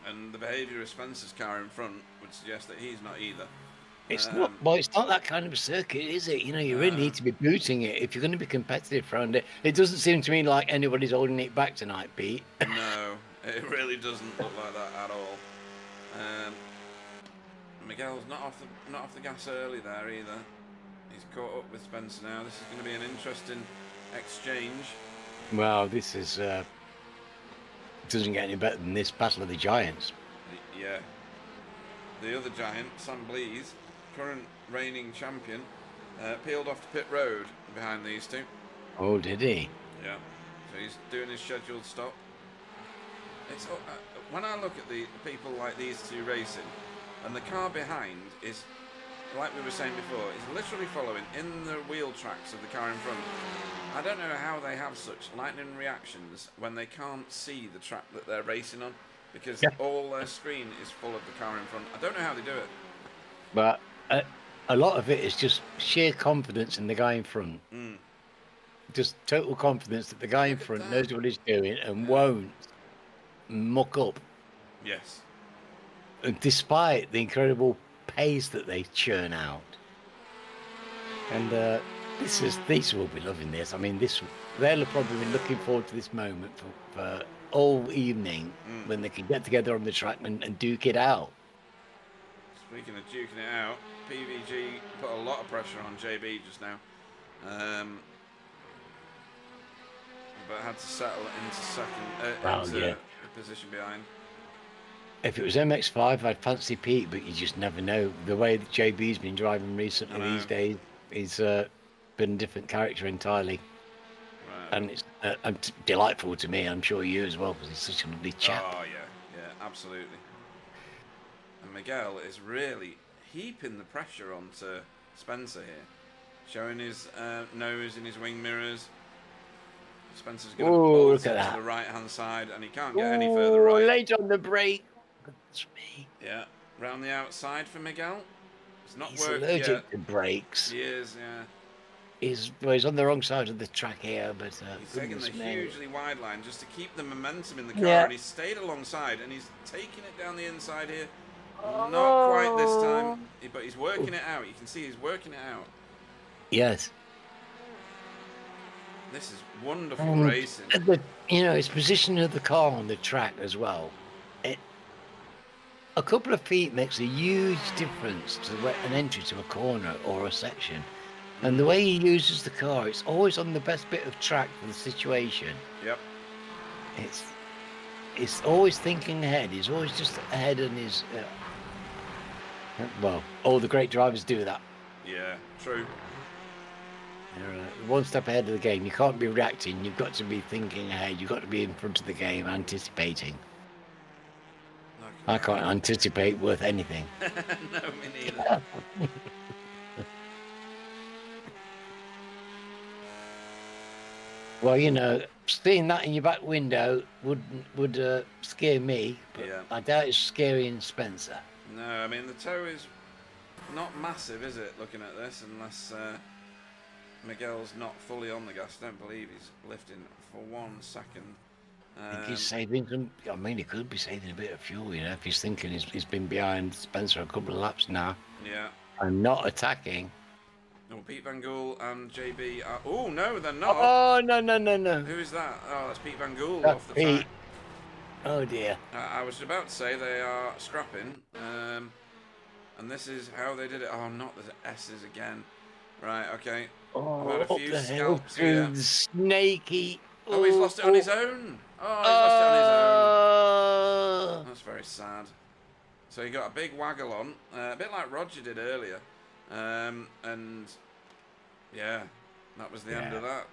A: And the behaviour of Spencer's car in front would suggest that he's not either.
B: It's not. Well, it's not that kind of a circuit, is it? You know, you really need to be booting it if you're going to be competitive around it. It doesn't seem to me like anybody's holding it back tonight, Pete.
A: No, it really doesn't look like that at all. Miguel's not off the gas early there either. He's caught up with Spencer now. This is going to be an interesting exchange.
B: Well, this is doesn't get any better than this Battle of the Giants.
A: Yeah. The other giant, Sam Blees, current reigning champion, peeled off to pit road behind these two.
B: Oh, did he?
A: Yeah. So he's doing his scheduled stop. It's when I look at the people like these two racing, and the car behind is, like we were saying before, is literally following in the wheel tracks of the car in front. I don't know how they have such lightning reactions when they can't see the track that they're racing on, because all their screen is full of the car in front. I don't know how they do it.
B: But a lot of it is just sheer confidence in the guy in front. Just total confidence that the guy in front knows what he's doing and won't muck up.
A: Yes.
B: And despite the incredible pace that they churn out. And these will be loving this. I mean, they'll probably be looking forward to this moment for all evening when they can get together on the track and duke it out.
A: Speaking of duking it out, PVG put a lot of pressure on JB just now, but had to settle into second, position behind.
B: If it was MX-5, I'd fancy Pete, but you just never know. The way that JB's been driving recently these days, he's been a different character entirely. Right. And it's delightful to me, I'm sure you as well, because he's such a lovely chap.
A: Oh, yeah, absolutely. And Miguel is really heaping the pressure onto Spencer here, showing his nose in his wing mirrors. Spencer's going to bolt to the right-hand side, and he can't get any further right.
B: Late on the brake. That's me.
A: Yeah, round the outside for Miguel. It's not
B: He's
A: worked
B: allergic
A: yet.
B: to brakes.
A: He is, yeah.
B: He's on the wrong side of the track here, but
A: he's taking the hugely wide line just to keep the momentum in the car, and he's stayed alongside, and he's taking it down the inside here. Not quite this time, but he's working it out. You can see he's working it out.
B: Yes.
A: This is wonderful racing.
B: His position of the car on the track as well. A couple of feet makes a huge difference to an entry to a corner or a section. And the way he uses the car, it's always on the best bit of track for the situation.
A: Yep.
B: It's always thinking ahead. He's always just ahead in his... all the great drivers do that.
A: Yeah, true.
B: They're one step ahead of the game. You can't be reacting. You've got to be thinking ahead. You've got to be in front of the game, anticipating. I can't anticipate worth anything.
A: No, me neither.
B: Well, you know, seeing that in your back window would scare me, but yeah. I doubt it's scary in Spencer.
A: No, I mean, the toe is not massive, is it, looking at this, unless Miguel's not fully on the gas. I don't believe he's lifting for 1 second.
B: I think he's saving some. I mean, he could be saving a bit of fuel, you know, if he's thinking he's been behind Spencer a couple of laps now.
A: Yeah.
B: And not attacking.
A: Oh, Pete Van Gool and JB are... Oh, no, they're not.
B: Oh, no.
A: Who is that? Oh, that's Pete Van Gool
B: that's
A: off the
B: Pete.
A: track.
B: Oh, dear.
A: I was about to say they are scrapping. And this is how they did it. Oh, not the S's again. Right, okay.
B: Oh,
A: I've had a few scalps here.
B: Snaky.
A: Oh, he's lost it on his own. Oh, he's lost it on his own. That's very sad. So he got a big waggle on, a bit like Roger did earlier. And yeah, that was the end of that.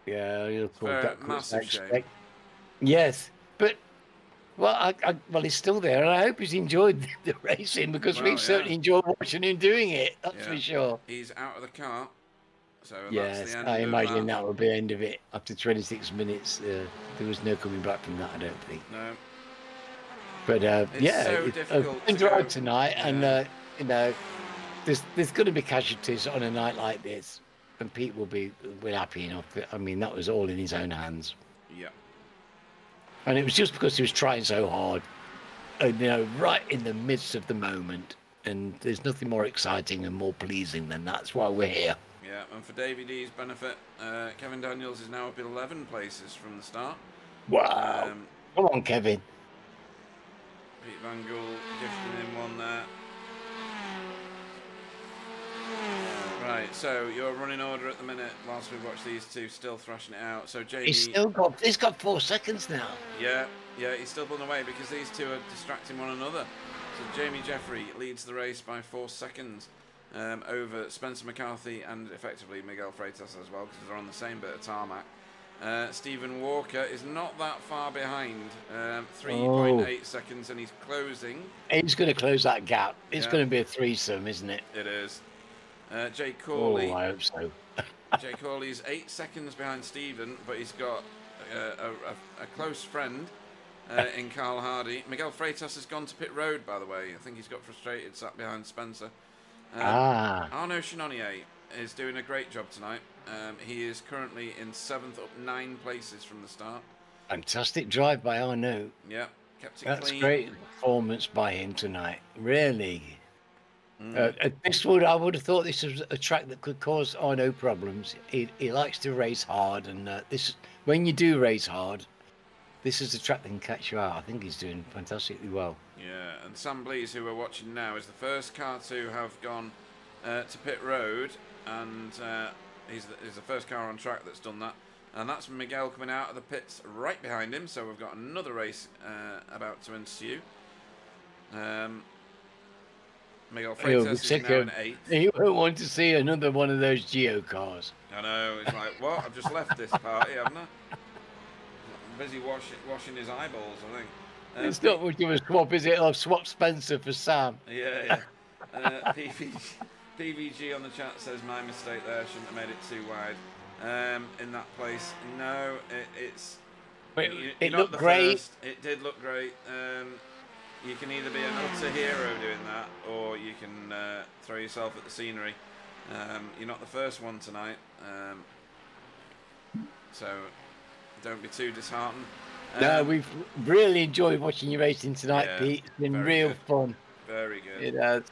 B: Yeah, you'll
A: that massive shame.
B: Yes, but well, he's still there, and I hope he's enjoyed the racing because we've certainly enjoyed watching him doing it. That's for sure.
A: He's out of the car. So
B: yes,
A: that's the end
B: I imagine
A: that
B: would be the end of it. After 26 minutes, there was no coming back from that, I don't think.
A: No.
B: But
A: it's so difficult
B: to drive tonight, and you know, there's going to be casualties on a night like this, and Pete will be happy enough. I mean, that was all in his own hands.
A: Yeah.
B: And it was just because he was trying so hard, and you know, right in the midst of the moment. And there's nothing more exciting and more pleasing than that's why we're here.
A: Yeah, and for Davey D's benefit, Kevin Daniels is now up 11 places from the start.
B: Wow. Come on, Kevin.
A: Pete Van Gool gifting him one there. Right, so your running order at the minute, whilst we watch these two still thrashing it out. So Jamie...
B: He's got 4 seconds now.
A: Yeah, he's still pulling away because these two are distracting one another. So Jamie Jeffrey leads the race by 4 seconds. Over Spencer McCarthy and effectively Miguel Freitas as well, because they're on the same bit of tarmac. Stephen Walker is not that far behind, 3.8 seconds, and he's closing.
B: He's going to close that gap. It's going to be a threesome, isn't it?
A: It is. Jay Corley.
B: Oh, I hope so.
A: Jay Corley's 8 seconds behind Stephen, but he's got a close friend in Carl Hardy. Miguel Freitas has gone to pit road, by the way. I think he's got frustrated, sat behind Spencer. Arnaud Chenonnier is doing a great job tonight. He is currently in 7th, up 9 places from the start.
B: Fantastic drive by Arnaud.
A: Yeah, kept it clean.
B: That's great performance by him tonight. Really. I would have thought this was a track that could cause Arnaud problems. He likes to race hard, and when you do race hard, this is a track that can catch you out. I think he's doing fantastically well.
A: Yeah, and Sam Blees, who we're watching now, is the first car to have gone to pit road, and he's the first car on track that's done that. And that's Miguel coming out of the pits right behind him, so we've got another race about to ensue. Miguel Freitas is now in 8th.
B: You won't want to see another one of those Geo cars.
A: I know, it's like, what? I've just left this party, haven't I? I'm busy washing his eyeballs, I think.
B: It's not much of a swap, is it? I'll swap Spencer for Sam.
A: Yeah. PVG on the chat says, my mistake there, shouldn't have made it too wide. In that place, no,
B: it looked great.
A: First. It did look great. You can either be an utter hero doing that, or you can throw yourself at the scenery. You're not the first one tonight, so don't be too disheartened.
B: No, we've really enjoyed watching you racing tonight, Pete. It's been real fun.
A: Very good.
B: It has.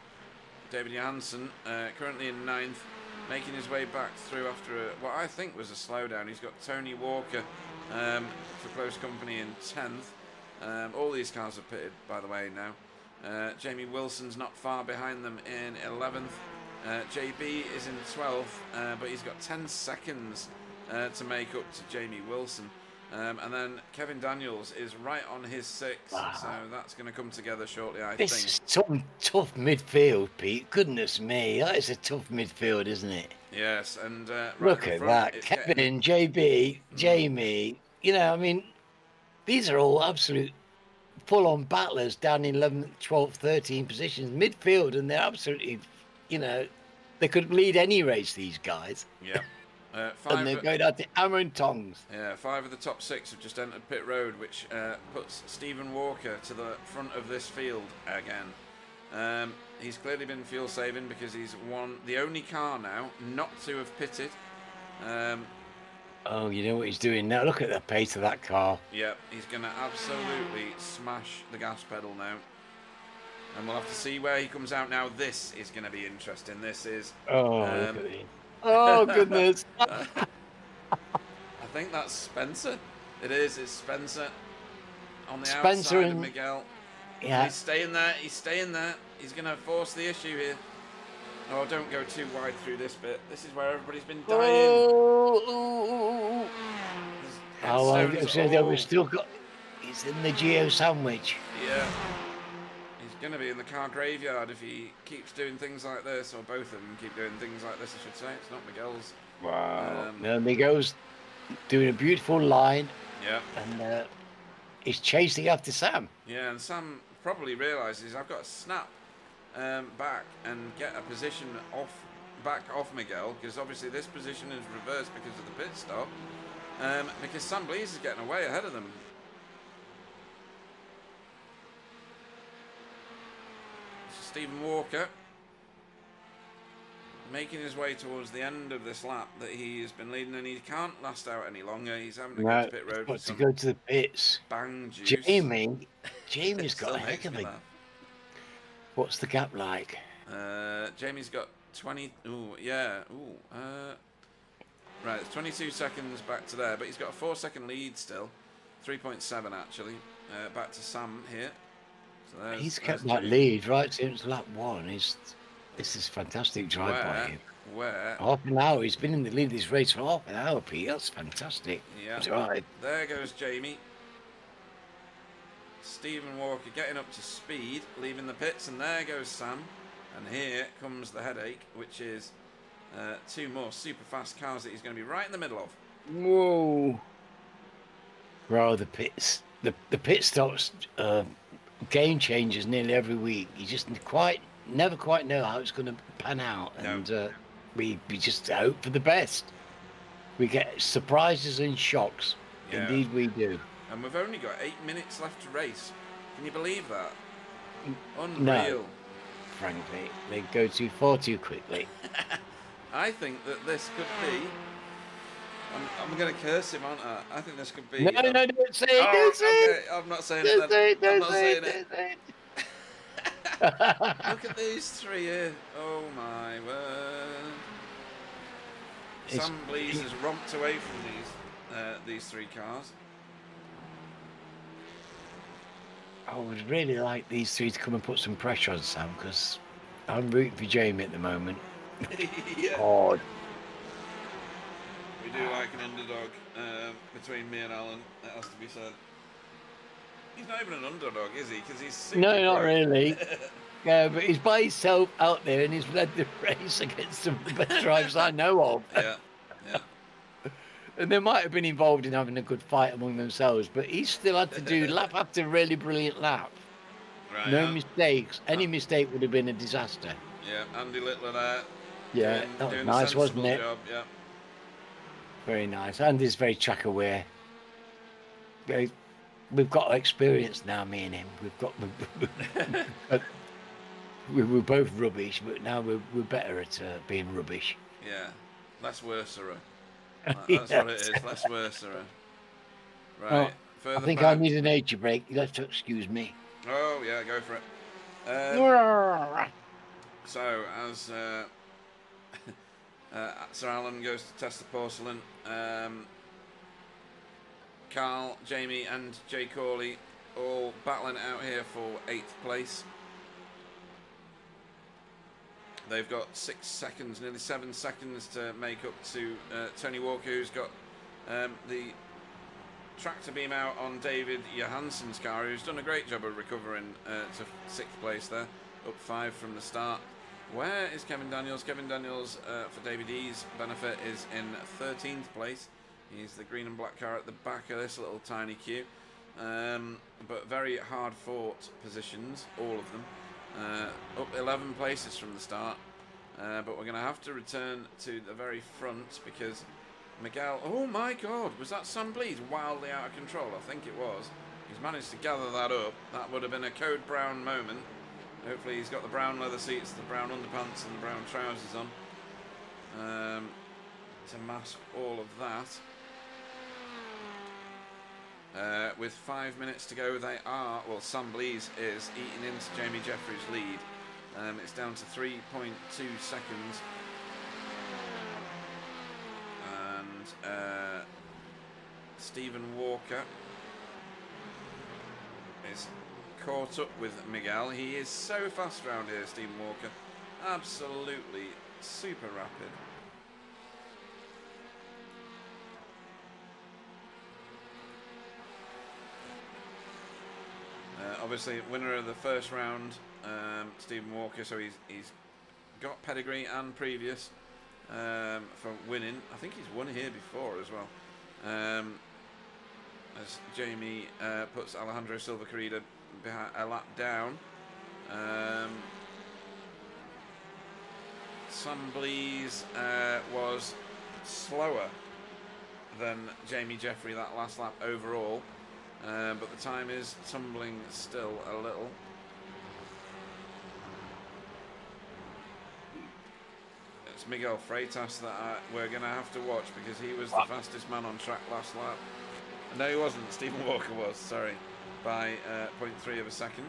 A: David Johansson, currently in 9th, making his way back through after what I think was a slowdown. He's got Tony Walker for close company in 10th. All these cars are pitted, by the way, now. Jamie Wilson's not far behind them in 11th. JB is in 12th, but he's got 10 seconds to make up to Jamie Wilson. And then Kevin Daniels is right on his 6th, so that's going to come together shortly, I think.
B: This is tough midfield, Pete. Goodness me, that is a tough midfield, isn't it?
A: Yes, and right
B: Look at that. Kevin, JB, Jamie. You know, I mean, these are all absolute full-on battlers down in 11th, 12th, 13th positions, midfield, and they're absolutely, you know, they could lead any race, these guys.
A: Yeah.
B: And they're going out to hammer and tongs.
A: Yeah, 5 of the top 6 have just entered pit road, which puts Stephen Walker to the front of this field again. He's clearly been fuel saving because he's the only car now not to have pitted.
B: Oh, you know what he's doing now? Look at the pace of that car.
A: Yeah, he's going to absolutely smash the gas pedal now. And we'll have to see where he comes out now. This is going to be interesting. This is...
B: Oh, look at it. Oh, goodness.
A: I think that's Spencer. It is. It's Spencer on the outside of Miguel.
B: Yeah.
A: He's staying there. He's staying there. He's going to force the issue here. Oh, don't go too wide through this bit. This is where everybody's been dying.
B: We've still got... He's in the Geo sandwich.
A: Yeah. He's going to be in the car graveyard if he keeps doing things like this, or both of them keep doing things like this, I should say. It's not Miguel's.
B: Wow. No, Miguel's doing a beautiful line.
A: Yeah.
B: And he's chasing after Sam.
A: Yeah, and Sam probably realises I've got to snap back and get a position back off Miguel, because obviously this position is reversed because of the pit stop, because Sam Blease is getting away ahead of them. Stephen Walker making his way towards the end of this lap that he has been leading, and he can't last out any longer. He's having to go to pit road.
B: To go to the pits.
A: Bang juice.
B: Jamie's got a heck of a... What's the gap like?
A: Jamie's got 20... Ooh, yeah. Ooh. Right, it's 22 seconds back to there, but he's got a 4-second lead still. 3.7 actually. Back to Sam here. So
B: he's kept that lead right since lap 1. This is fantastic drive by him. Half an hour. He's been in the lead of this race for half an hour, Pete. That's fantastic.
A: Yeah.
B: Drive.
A: There goes Jamie. Stephen Walker getting up to speed, leaving the pits, and there goes Sam. And here comes the headache, which is 2 more super fast cars that he's going to be right in the middle of.
B: Whoa. Bro, the pits. The pit stops game changers nearly every week. You just never quite know how it's going to pan out. And we just hope for the best. We get surprises and shocks. Yeah. Indeed we do.
A: And we've only got 8 minutes left to race. Can you believe that? Unreal.
B: No, frankly, they go far too quickly.
A: I think that this could be... I'm going to curse him, aren't I? I think this could be...
B: No, don't say it, don't say it.
A: I'm not saying it then. I'm not saying it. Look at these 3 here. Oh, my word. Sam Blease has romped away from these 3 cars.
B: I would really like these 3 to come and put some pressure on Sam, because I'm rooting for Jamie at the moment.
A: Yeah.
B: God.
A: We do like an underdog between me and Alan, that has to be said. He's not even an underdog, is he? Because he's super
B: not really. Yeah, but he's by himself out there, and he's led the race against some of the best drivers I know of.
A: Yeah.
B: And they might have been involved in having a good fight among themselves, but he still had to do lap after really brilliant lap.
A: Right,
B: no mistakes. Any mistake would have been a disaster.
A: Yeah, Andy Littler there.
B: Yeah, that was nice, wasn't it?
A: Job, yeah.
B: Very nice. Andy's very track aware. We've got experience now, me and him. We were both rubbish, but now we're better at being rubbish.
A: Yeah, less worserer. That's what it is, less worserer. Right, further
B: I think
A: back.
B: I need a nature break. You'll have to excuse me.
A: Oh, yeah, go for it. So, as Sir Alan goes to test the porcelain, Carl, Jamie and Jay Corley all battling out here for 8th place. They've got 6 seconds, nearly 7 seconds to make up to Tony Walker, who's got the tractor beam out on David Johansson's car, who's done a great job of recovering to 6th place there, up 5 from the start. Where is Kevin Daniels? Kevin Daniels, for David E's benefit, is in 13th place. He's the green and black car at the back of this little tiny queue. But very hard-fought positions, all of them. Up 11 places from the start. But we're going to have to return to the very front because Miguel... Oh, my God! Was that Sam Blees wildly out of control? I think it was. He's managed to gather that up. That would have been a Code Brown moment. Hopefully he's got the brown leather seats, the brown underpants and the brown trousers on to mask all of that. With 5 minutes to go, they are... Well, Sam Blees is eating into Jamie Jeffrey's lead. It's down to 3.2 seconds. And Stephen Walker is caught up with Miguel. He is so fast around here, Stephen Walker. Absolutely super rapid. Obviously, winner of the first round, Stephen Walker. So he's got pedigree and previous for winning. I think he's won here before as well. As Jamie puts Alejandro Silva Carida behind, a lap down. Sam Blees was slower than Jamie Jeffrey that last lap overall, but the time is tumbling still a little. It's Miguel Freitas that we're going to have to watch because he was the fastest man on track last lap. No, he wasn't. Stephen Walker was, sorry, by 0.3 of a second.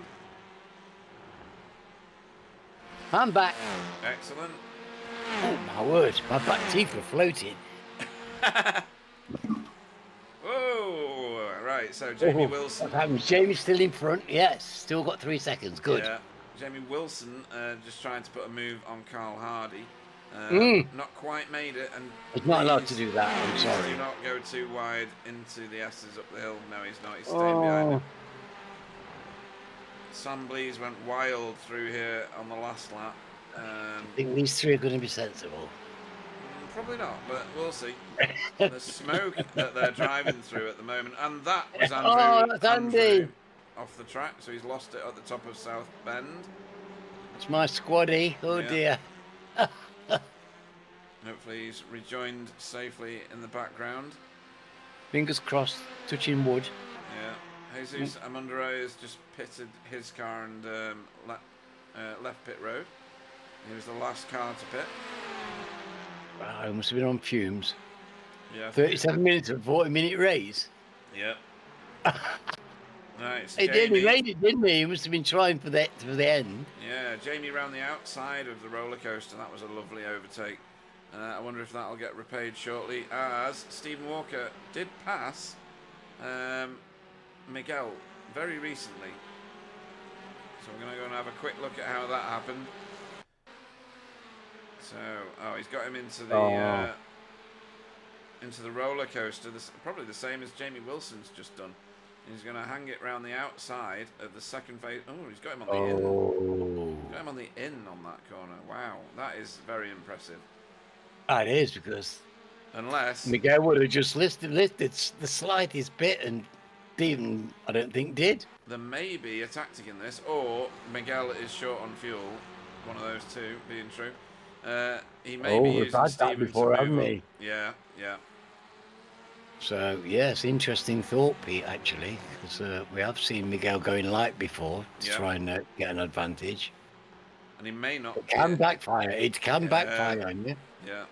B: I'm back.
A: Excellent.
B: Oh, my word. My back teeth were floating.
A: Whoa! Right, so Jamie Wilson.
B: Jamie's still in front. Yes, still got 3 seconds. Good.
A: Yeah. Jamie Wilson just trying to put a move on Carl Hardy. Not quite made it, and
B: he's not allowed to do that. I'm sorry.
A: Do not go too wide into the S's up the hill. No, he's not. He's staying behind him. Sam Blees went wild through here on the last lap.
B: I think these three are going to be sensible.
A: Probably not, but we'll see. The smoke that they're driving through at the moment, and that was Andrew off the track, so he's lost it at the top of South Bend.
B: It's my squaddy. Oh dear.
A: Hopefully he's rejoined safely in the background.
B: Fingers crossed, touching wood.
A: Yeah. Jesus Amundero has just pitted his car and left pit road. He was the last car to pit.
B: Wow, he must have been on fumes.
A: Yeah.
B: 37 minutes and 40-minute race.
A: Yeah. Right,
B: he did. He made it, didn't he? He must have been trying for the end.
A: Yeah, Jamie round the outside of the roller coaster. That was a lovely overtake. I wonder if that'll get repaid shortly, as Stephen Walker did pass Miguel very recently. So we're going to go and have a quick look at how that happened. So, he's got him into the roller coaster. This probably the same as Jamie Wilson's just done. He's going to hang it round the outside of the second phase. Oh, he's got him on the in. Got him on the in on that corner. Wow, that is very impressive.
B: It is, because
A: unless
B: Miguel would have just lifted the slightest bit, and Stephen, I don't think, did.
A: There may be a tactic in this, or Miguel is short on fuel. One of those two being true. He may be using Stephen before, haven't he? Yeah.
B: So, yes, interesting thought, Pete, actually, because we have seen Miguel going light before to try and get an advantage.
A: And he may not.
B: It can backfire. It can backfire on you.
A: Yeah.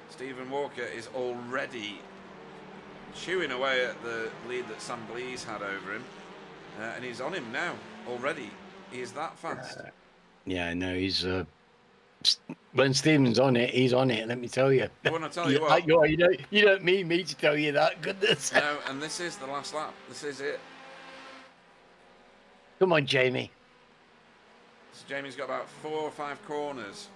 A: Stephen Walker is already chewing away at the lead that Sam Blees had over him. And he's on him now, already. He is that fast.
B: Yeah, no, he's... when Stephen's on it, he's on it, let me tell you.
A: I want to tell you what.
B: You don't mean me to tell you that, goodness.
A: No, and this is the last lap. This is it.
B: Come on, Jamie.
A: So Jamie's got about 4 or 5 corners,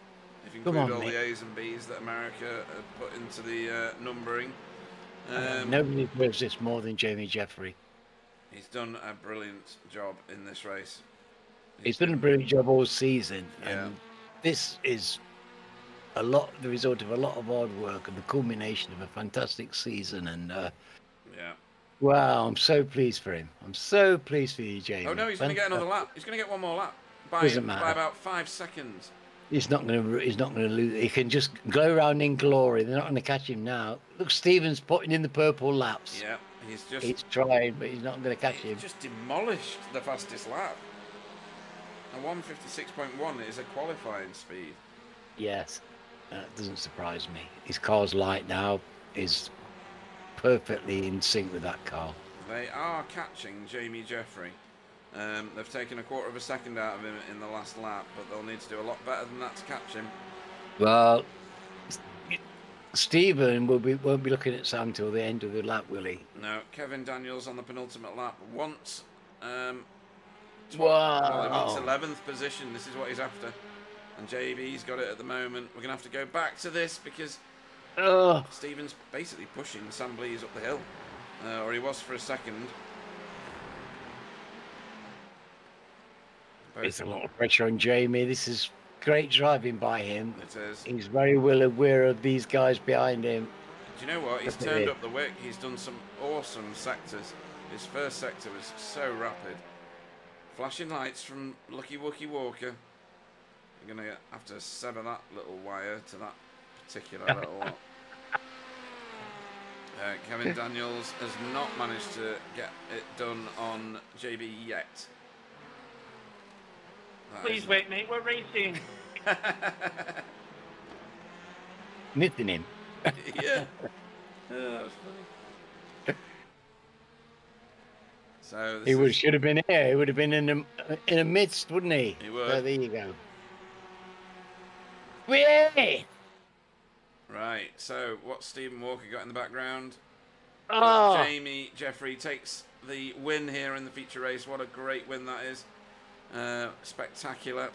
A: if you include all the A's and B's that America put into the numbering.
B: Nobody deserves this more than Jamie Jeffrey.
A: He's done a brilliant job in this race.
B: He's done a brilliant job all season.
A: Yeah.
B: this is the result of a lot of hard work and the culmination of a fantastic season. And
A: yeah.
B: Wow, I'm so pleased for him. I'm so pleased for you, Jamie.
A: Oh no, he's going to get another lap. He's going to get one more lap
B: Doesn't
A: by
B: matter.
A: about 5 seconds.
B: He's not going to lose. He can just go around in glory. They're not going to catch him now. Look, Stephen's putting in the purple laps.
A: Yeah,
B: he's trying, but he's not going to catch him.
A: He's just demolished the fastest lap. A 156.1 is a qualifying speed.
B: Yes, that doesn't surprise me. His car's light now. Is perfectly in sync with that car.
A: They are catching Jamie Jeffrey. They've taken a quarter of a second out of him in the last lap, but they'll need to do a lot better than that to catch him.
B: Well, Stephen won't be looking at Sam till the end of the lap, will he?
A: No, Kevin Daniels on the penultimate lap wants
B: wow.
A: Well, he wants 11th position. This is what he's after. And JB's got it at the moment. We're going to have to go back to this because Stephen's basically pushing Sam Blease up the hill. Or he was for a second.
B: It's a lot of pressure on Jamie. This is great driving by him.
A: It is.
B: He's very well aware of these guys behind him.
A: Do you know what? He's turned up the wick. He's done some awesome sectors. His first sector was so rapid. Flashing lights from Lucky Wookie Walker. You're going to have to sever that little wire to that particular little... Kevin Daniels has not managed to get it done on JB yet.
C: Please wait, mate. We're racing.
B: Missing him.
A: Yeah. That was funny. So
B: he should have been here. He would have been in the midst, wouldn't he?
A: He would.
B: So there you go. Whee!
A: Right. So what's Stephen Walker got in the background? Jamie Jeffrey takes the win here in the feature race. What a great win that is. Spectacular.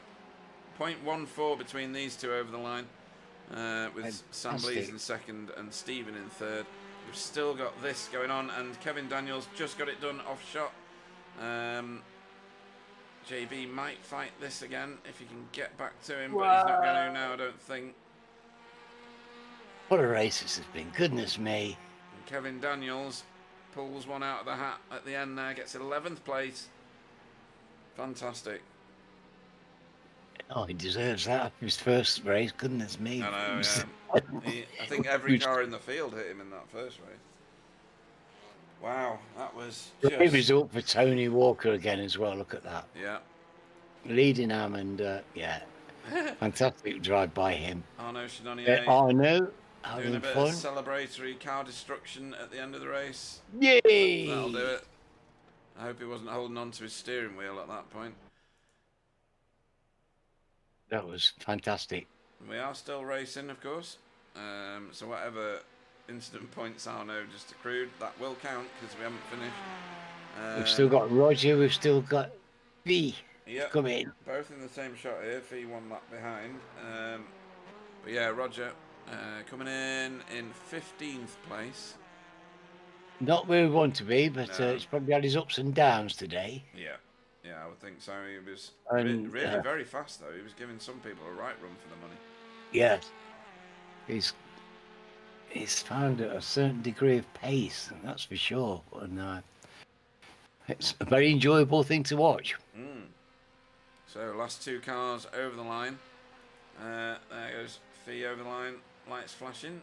A: 0.14 between these two over the line. With Sam Blease in second and Stephen in third. We've still got this going on, and Kevin Daniels just got it done off shot. JB might fight this again if he can get back to him, but he's not going to now, I don't think.
B: What a race this has been, goodness me.
A: And Kevin Daniels pulls one out of the hat at the end there, gets 11th place. Fantastic.
B: Oh, he deserves that. His first race, goodness me.
A: I know, yeah. I think every car in the field hit him in that first race. Wow, that was just...
B: Great result for Tony Walker again as well, look at that.
A: Yeah.
B: Leading Hammond, yeah. Fantastic drive by him.
A: Arnaud Chenonnier.
B: Arnaud,
A: doing a bit of celebratory car destruction at the end of the race.
B: Yay!
A: That'll do it. I hope he wasn't holding on to his steering wheel at that point.
B: That was fantastic.
A: We are still racing, of course. So whatever incident points Arnaud just accrued, that will count because we haven't finished.
B: We've still got Roger, we've still got V.
A: Yep,
B: come in.
A: Both in the same shot here. Fee 1 lap behind. But yeah, Roger coming in 15th place.
B: Not where we want to be, but it's probably had his ups and downs today.
A: Yeah, I would think so. He was really very fast, though. He was giving some people a right run for the money.
B: Yes. He's found a certain degree of pace, that's for sure. And it's a very enjoyable thing to watch.
A: So, last two cars over the line. There goes Fee over the line. Lights flashing.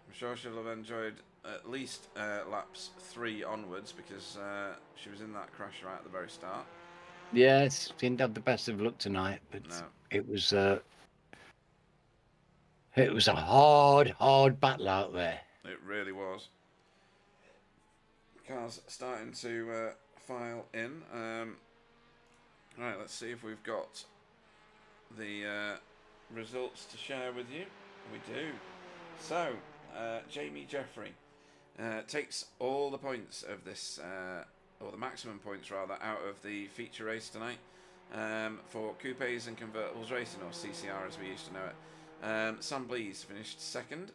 A: I'm sure she'll have enjoyed at least laps 3 onwards because she was in that crash right at the very start.
B: Yes, didn't have the best of luck tonight, but it was a hard battle out there.
A: It really was. Cars starting to file in. Right, let's see if we've got the results to share with you. We do. So, Jamie Jeffrey takes all the points of this, or the maximum points rather, out of the feature race tonight for Coupes and Convertibles Racing, or CCR as we used to know it. Sam Blease finished second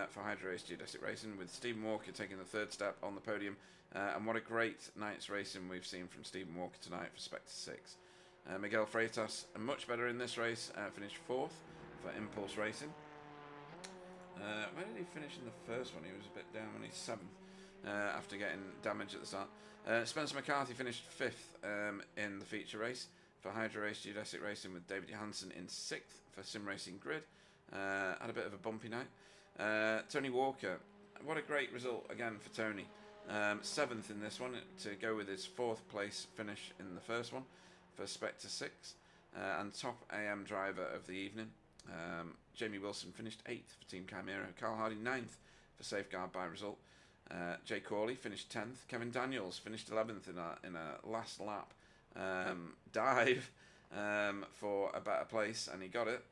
A: for Hydro Race Geodesic Racing, with Stephen Walker taking the third step on the podium. And what a great night's racing we've seen from Stephen Walker tonight for Spectre 6. Miguel Freitas, much better in this race, finished 4th for Impulse Racing. Where did he finish in the first one? He was a bit down when he's 7th after getting damage at the start. Spencer McCarthy finished 5th in the feature race for Hydra Race Geodesic Racing with David Johansson in 6th for Sim Racing Grid. Had a bit of a bumpy night. Tony Walker, what a great result again for Tony. 7th in this one to go with his 4th place finish in the first one for Spectre 6 and top AM driver of the evening. Jamie Wilson finished 8th for Team Chimera. Carl Hardy 9th for Safeguard by result. Jay Corley finished 10th. Kevin Daniels finished 11th in a last lap dive for a better place, and he got it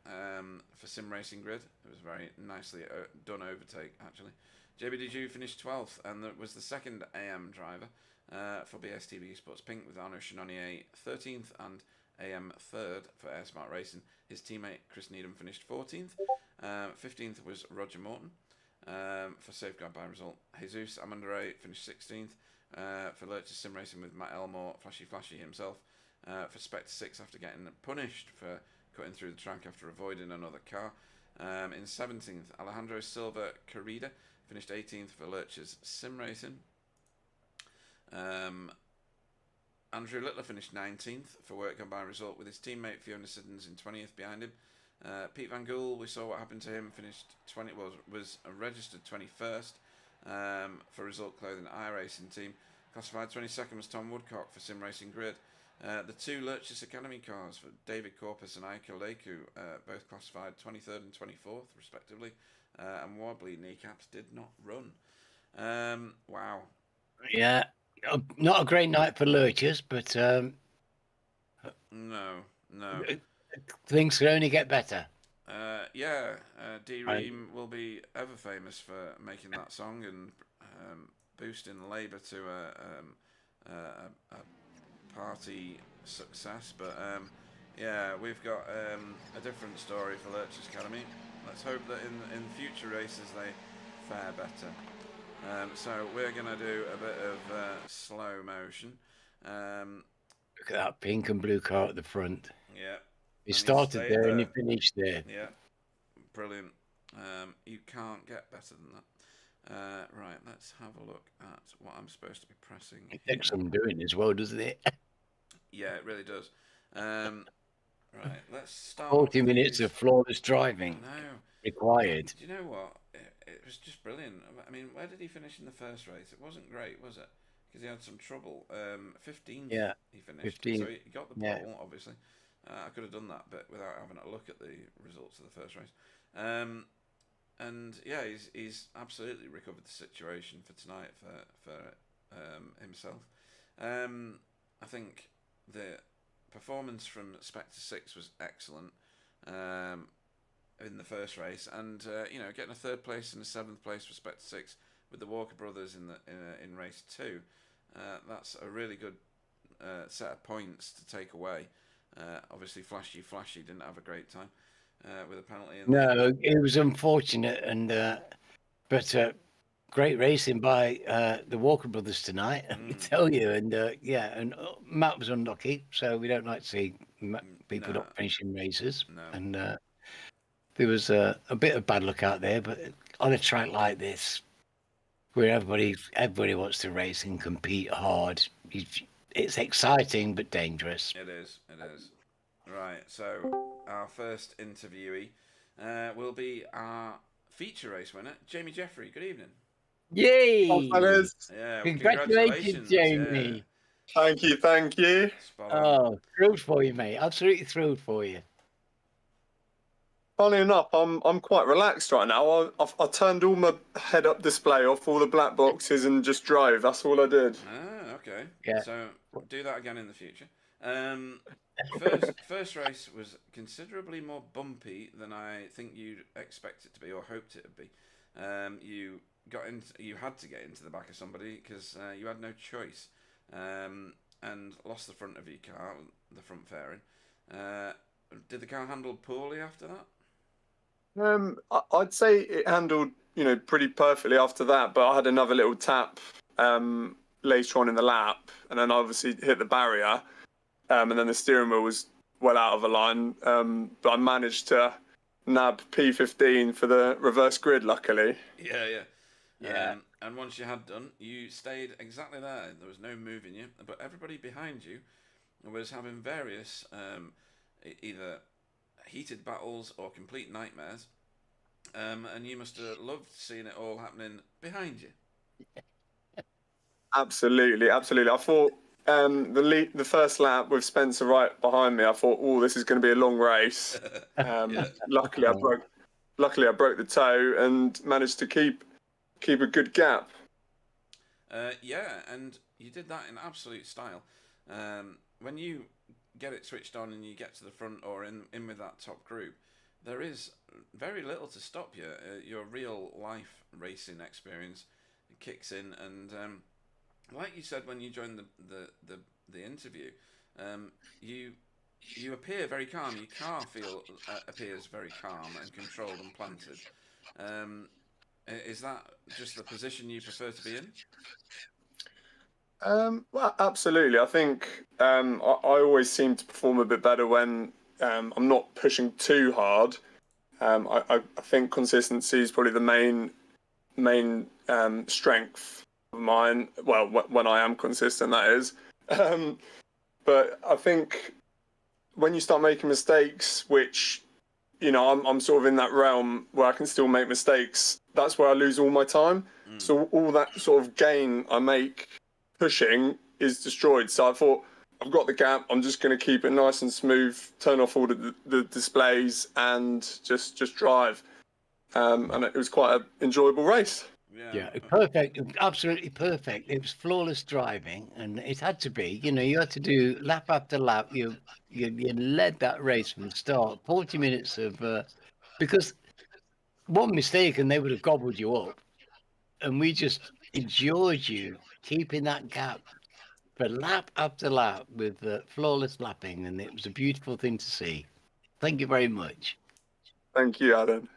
A: for Sim Racing Grid. It was a very nicely done overtake, actually. JB Deju finished 12th and was the second AM driver for BSTV Sports Pink with Arnaud Chenonnier 13th and AM 3rd for Air Smart Racing. His teammate Chris Needham finished 14th. 15th was Roger Morton for Safeguard by result. Jesus Amandere finished 16th for Lurch's Sim Racing with Matt Elmore, Flashy himself, for Spectre 6 after getting punished for cutting through the track after avoiding another car. In 17th, Alejandro Silva Carrida finished 18th for Lurch's Sim Racing. Andrew Littler finished 19th for work on by result with his teammate Fiona Siddons in 20th behind him. Pete Van Gool, we saw what happened to him, finished was a registered 21st for Result Clothing iRacing team. Classified 22nd was Tom Woodcock for Sim Racing Grid. The two Lurchis Academy cars for David Corpus and Aiko Leiku both classified 23rd and 24th respectively, and wobbly kneecaps did not run. Wow.
B: Yeah, not a great night for Lurchers, but
A: no.
B: Things can only get better.
A: D Ream will be ever famous for making that song and boosting Labour to a party success. But we've got a different story for Lurch's Academy. Let's hope that in future races they fare better. So we're going to do a bit of slow motion.
B: Look at that pink and blue car at the front.
A: Yeah.
B: He started there and he finished there.
A: Yeah, brilliant. You can't get better than that. Right, let's have a look at what I'm supposed to be pressing.
B: It takes some doing as well, doesn't it?
A: Yeah, it really does. Right, let's start.
B: 40 minutes of flawless driving required.
A: Do you know what? It was just brilliant. I mean, where did he finish in the first race? It wasn't great, was it? Because he had some trouble. 15th,
B: yeah,
A: he finished.
B: 15.
A: So he got the pole, obviously. I could have done that bit without having a look at the results of the first race. And yeah, he's absolutely recovered the situation for tonight for himself. I think the performance from Spectre 6 was excellent in the first race, and getting a 3rd place and a 7th place for Spectre 6 with the Walker brothers in race 2. That's a really good set of points to take away. Obviously, Flashy didn't have a great time with a penalty.
B: No, it was unfortunate, but great racing by the Walker brothers tonight, I can tell you. And and Matt was unlucky, so we don't like to see people not finishing races.
A: No.
B: And there was a bit of bad luck out there, but on a track like this, where everybody wants to race and compete hard, it's exciting but dangerous.
A: It is. Right, so our first interviewee will be our feature race winner, Jamie Jeffrey. Good evening.
B: Yay!
D: Oh, fellas.
A: Yeah,
B: Congratulations, Jamie.
D: Yeah. Thank you.
B: Oh, thrilled for you, mate. Absolutely thrilled for you.
D: Funny enough, I'm quite relaxed right now. I turned all my head-up display off, all the black boxes, and just drove. That's all I did.
A: Ah, okay.
B: Yeah.
A: So do that again in the future. First race was considerably more bumpy than I think you'd expect it to be or hoped it would be. You had to get into the back of somebody because you had no choice, and lost the front of your car, the front fairing. Did the car handle poorly after that?
D: I'd say it handled, pretty perfectly after that, but I had another little tap later on in the lap, and then obviously hit the barrier. and then the steering wheel was well out of line. But I managed to nab P15 for the reverse grid, luckily.
A: Yeah. And once you had done, you stayed exactly there. There was no moving you, but everybody behind you was having various either heated battles or complete nightmares. And you must have loved seeing it all happening behind you.
D: Absolutely. I thought the first lap with Spencer right behind me, I thought, oh, this is going to be a long race. Luckily, I broke the toe and managed to keep a good gap.
A: And you did that in absolute style. When you get it switched on and you get to the front or in with that top group, there is very little to stop you. Your real life racing experience kicks in, and like you said when you joined the interview, you appear very calm. Your car appears very calm and controlled and planted. Is that just the position you prefer to be in?
D: Well, absolutely. I think I always seem to perform a bit better when I'm not pushing too hard. I think consistency is probably the main strength of mine. Well, when I am consistent, that is. But I think when you start making mistakes, which I'm sort of in that realm where I can still make mistakes, that's where I lose all my time. So all that sort of gain I make pushing is destroyed. So I thought, I've got the gap, I'm just going to keep it nice and smooth, turn off all the displays and just drive. And it was quite an enjoyable race.
B: Yeah, perfect, absolutely perfect. It was flawless driving, and it had to be. You had to do lap after lap. You led that race from the start. 40 minutes of because one mistake and they would have gobbled you up, and we just enjoyed you keeping that gap for lap after lap with flawless lapping, and it was a beautiful thing to see. Thank you very much.
D: Thank you, Alan.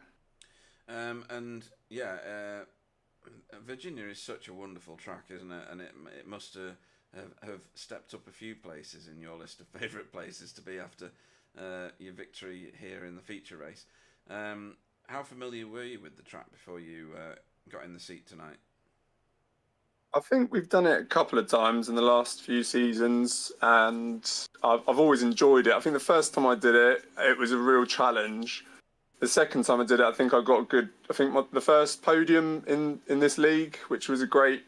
A: Virginia is such a wonderful track, isn't it? And it must have stepped up a few places in your list of favourite places to be after your victory here in the feature race. How familiar were you with the track before you got in the seat tonight?
D: I think we've done it a couple of times in the last few seasons, and I've always enjoyed it. I think the first time I did it, it was a real challenge. The second time I did it, I think I got the first podium in this league, which was a great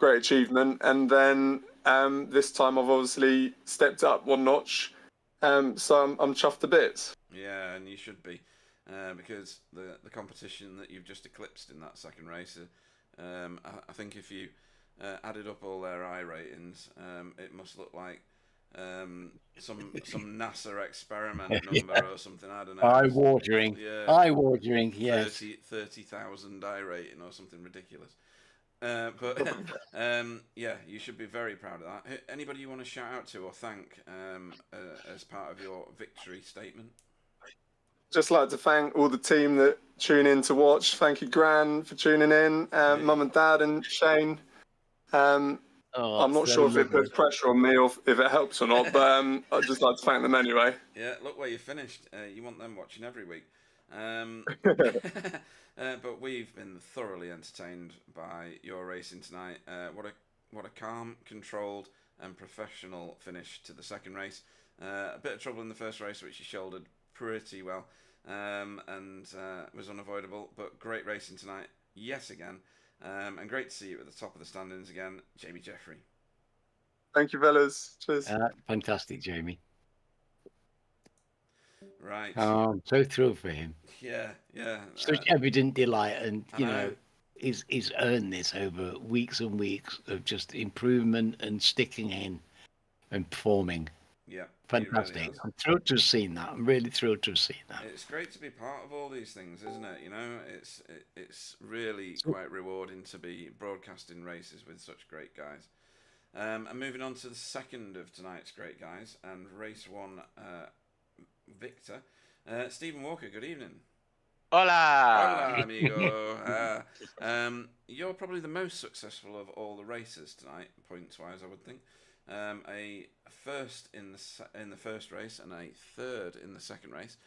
D: achievement. And then this time I've obviously stepped up one notch, so I'm chuffed to bits.
A: Yeah, and you should be, because the competition that you've just eclipsed in that second race, I think if you added up all their I ratings, it must look like some NASA experiment number or something. I don't know.
B: Eye-watering.
A: Yeah.
B: Eye-watering. Yes.
A: 30,000 I rating or something ridiculous. You should be very proud of that. Anybody you want to shout out to or thank as part of your victory statement?
D: Just like to thank all the team that tune in to watch. Thank you, Gran, for tuning in. Mum and Dad and Shane. I'm not sure if it puts pressure on me or if it helps or not, but I'd just like to thank them anyway.
A: Yeah, look where you finished. You want them watching every week. But we've been thoroughly entertained by your racing tonight. What a calm, controlled, and professional finish to the second race. A bit of trouble in the first race, which you shouldered pretty well, and was unavoidable. But great racing tonight, yes again. And great to see you at the top of the standings again, Jamie Jeffrey.
D: Thank you, fellas. Cheers.
B: Fantastic, Jamie.
A: Right.
B: I'm so thrilled for him.
A: Yeah.
B: Such evident delight, and he's earned this over weeks and weeks of just improvement and sticking in and performing.
A: Yeah.
B: Fantastic.
A: Really
B: I'm thrilled to have seen that. I'm really thrilled to have seen that.
A: It's great to be part of all these things, isn't it? It's really quite rewarding to be broadcasting races with such great guys. And moving on to the second of tonight's great guys and race one victor, Stephen Walker. Good evening.
E: Hola,
A: amigo. You're probably the most successful of all the racers tonight, points wise, I would think. a first in the first race and a third in the second race.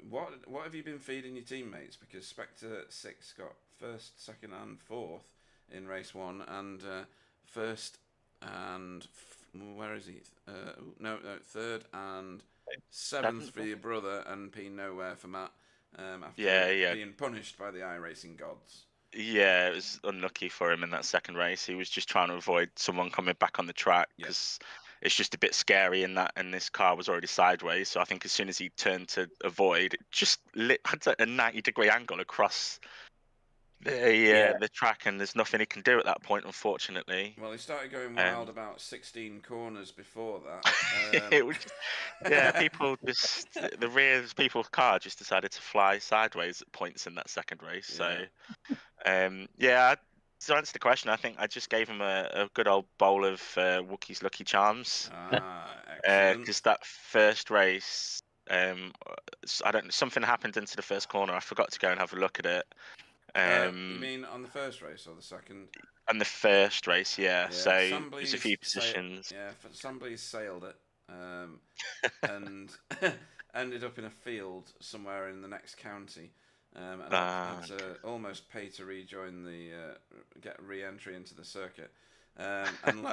A: What have you been feeding your teammates? Because Spectre 6 got first, second, and fourth in race 1, and first and where is he? Third and seventh for your brother, and P nowhere for Matt. After being punished by the iRacing gods.
E: Yeah, it was unlucky for him in that second race. He was just trying to avoid someone coming back on the track because it's just a bit scary in that, and this car was already sideways. So I think as soon as he turned to avoid, it just had a 90-degree angle across the track, and there's nothing he can do at that point, unfortunately.
A: Well, he started going wild about 16 corners before that.
E: It was people just the rear people's car just decided to fly sideways at points in that second race. So, to answer the question, I think I just gave him a good old bowl of Wookiee's Lucky Charms. Because that first race, something happened into the first corner. I forgot to go and have a look at it.
A: You mean on the first race or the second?
E: On the first race, yeah. So there's a few positions.
A: Somebody sailed it, and ended up in a field somewhere in the next county, and had to almost pay to rejoin get re-entry into the circuit, and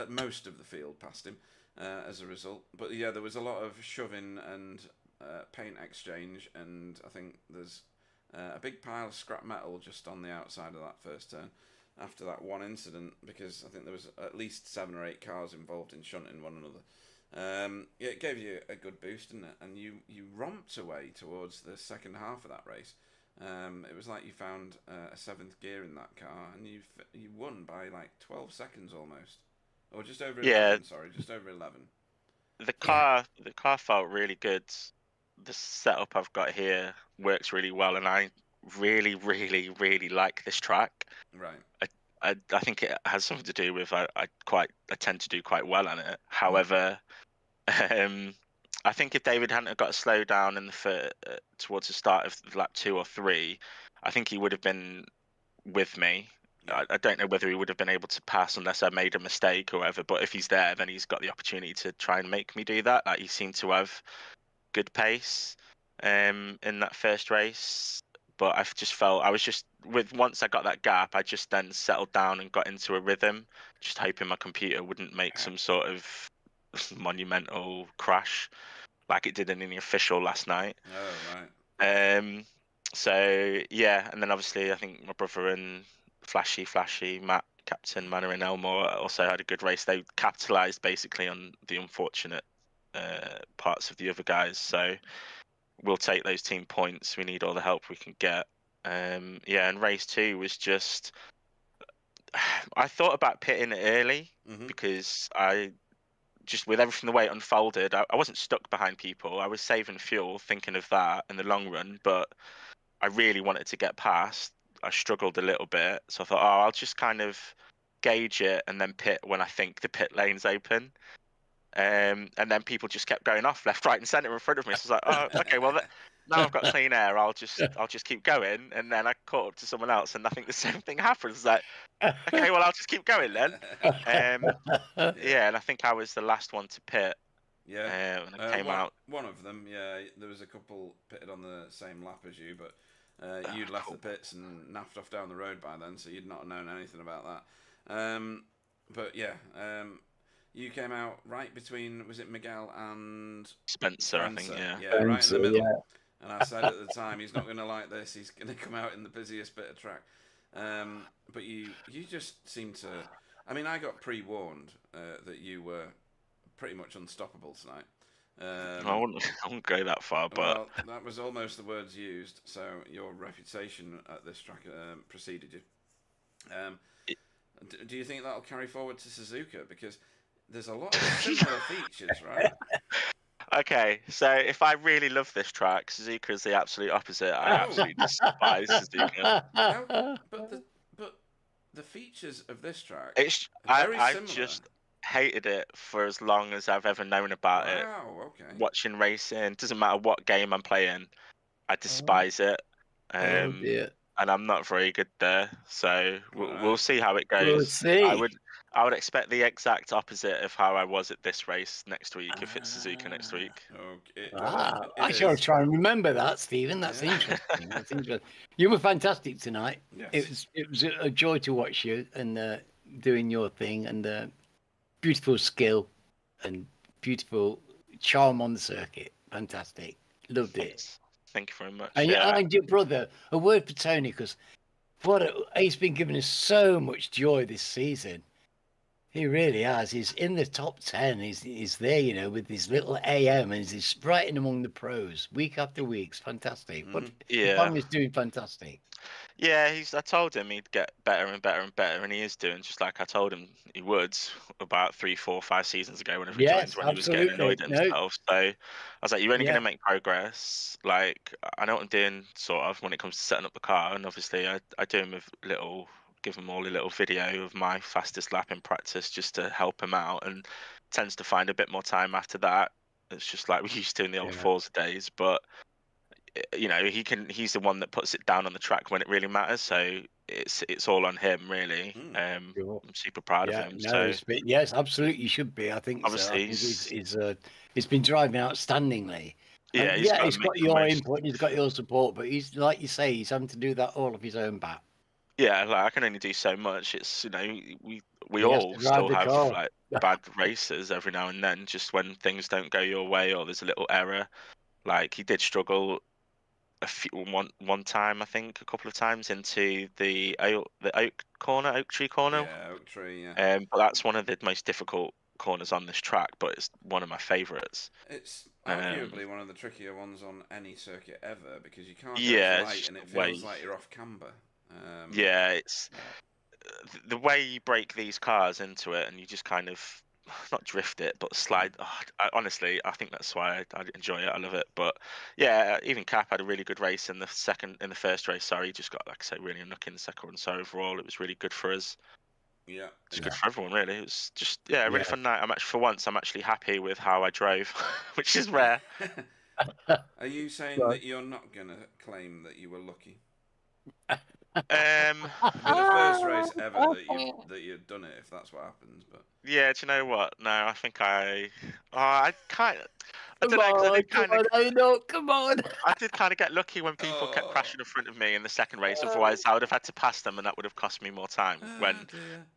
A: most of the field passed him as a result. But yeah, there was a lot of shoving and paint exchange, and I think there's a big pile of scrap metal just on the outside of that first turn after that one incident, because I think there was at least 7 or 8 cars involved in shunting one another. It gave you a good boost, didn't it? And you romped away towards the second half of that race. It was like you found a 7th gear in that car, and you won by like 12 seconds almost, or just over 11. Sorry, just over 11.
E: The car felt really good. The setup I've got here works really well, and I really, really, really like this track.
A: Right.
E: I think it has something to do with I tend to do quite well on it. However, I think if David hadn't got slowed down in towards the start of lap 2 or 3, I think he would have been with me. I don't know whether he would have been able to pass unless I made a mistake or whatever. But if he's there, then he's got the opportunity to try and make me do that. Like, he seemed to have good pace in that first race. But I've just felt once I got that gap, I just then settled down and got into a rhythm, just hoping my computer wouldn't make some sort of monumental crash like it did in the official last night.
A: Oh, right.
E: So yeah, and then obviously I think my brother and Flashy Matt, Captain Manor and Elmore also had a good race. They capitalised basically on the unfortunate parts of the other guys. So we'll take those team points. We need all the help we can get. And race 2 was just, I thought about pitting it early because I just, with everything the way it unfolded, I wasn't stuck behind people. I was saving fuel, thinking of that in the long run, but I really wanted to get past. I struggled a little bit, so I thought, I'll just kind of gauge it and then pit when I think the pit lane's open. And then people just kept going off left, right, and centre in front of me. So I was like, okay, well, now I've got clean air. I'll just keep going. And then I caught up to someone else, and I think the same thing happens. Like, okay, well, I'll just keep going then. And I think I was the last one to pit.
A: Yeah,
E: and I came out.
A: One of them, yeah. There was a couple pitted on the same lap as you, but you'd left the pits and naffed off down the road by then, so you'd not known anything about that. But yeah. You came out right between, was it Miguel and
E: Spencer? I think, yeah.
A: Yeah, right in the middle. Yeah. And I said at the time, he's not going to like this. He's going to come out in the busiest bit of track. But you just seem to... I mean, I got pre-warned that you were pretty much unstoppable tonight.
E: I wouldn't go that far, but...
A: Well, that was almost the words used, so your reputation at this track preceded you. Do you think that'll carry forward to Suzuka? Because... there's a lot of similar features, right?
E: Okay, so if I really love this track, Suzuka is the absolute opposite. I absolutely despise Suzuka.
A: But the features of this track
E: I've just hated it for as long as I've ever known about it.
A: Wow, okay.
E: Watching racing, doesn't matter what game I'm playing, I despise it. And I'm not very good there, so we'll see how it goes.
B: We'll see.
E: I would expect the exact opposite of how I was at this race next week if it's Suzuka next week.
A: Okay.
B: I shall try and remember that, Stephen. That's interesting. That's interesting. You were fantastic tonight.
A: Yes.
B: It was a joy to watch you and doing your thing and beautiful skill and beautiful charm on the circuit. Fantastic. Loved it.
E: Thank you very much.
B: And your brother, a word for Tony, because he's been giving us so much joy this season. He really has. He's in the top 10. He's there, you know, with his little AM, and he's right in among the pros week after week. It's fantastic. But the family's doing fantastic.
E: Yeah, I told him he'd get better and better and better, and he is doing just like I told him he would about 3, 4, 5 seasons ago whenever he joined, when he was getting annoyed at himself. So I was like, you're only going to make progress. Like, I know what I'm doing sort of when it comes to setting up the car, and obviously I do him give him all a little video of my fastest lap in practice just to help him out, and tends to find a bit more time after that. It's just like we used to in the old Forza days, but you know, he's the one that puts it down on the track when it really matters, so it's all on him really. I'm super proud of him.
B: Yes, absolutely, you should be. I think
E: obviously
B: he's been driving outstandingly.
E: Yeah,
B: he's got your input, he's got your support, but he's, like you say, he's having to do that all of his own back.
E: Yeah, like I can only do so much. It's, you know, we all still have like bad races every now and then, just when things don't go your way or there's a little error. Like he did struggle one time, I think, a couple of times into the oak tree corner.
A: Yeah, oak tree. Yeah.
E: But that's one of the most difficult corners on this track, but it's one of my favourites.
A: It's arguably one of the trickier ones on any circuit ever, because you can't go light and it feels like you're off camber.
E: It's the way you break these cars into it, and you just kind of not drift it, but slide. Honestly, I think that's why I enjoy it. I love it. But yeah, even Cap had a really good race in the first race. Sorry, he just got, like I say, really unlucky in the second one. So overall, it was really good for us.
A: Yeah,
E: it's good for everyone, really. It was just a really fun night. I'm actually happy with how I drove, which is rare.
A: Are you saying that you're not gonna claim that you were lucky?
E: It'll
A: be the first race ever that you've done it, if that's what happens. But
E: yeah, do you know what? No, I think I kind of. I
B: don't know. Come on.
E: I did kind of get lucky when people kept crashing in front of me in the second race. Otherwise, I would have had to pass them, and that would have cost me more time.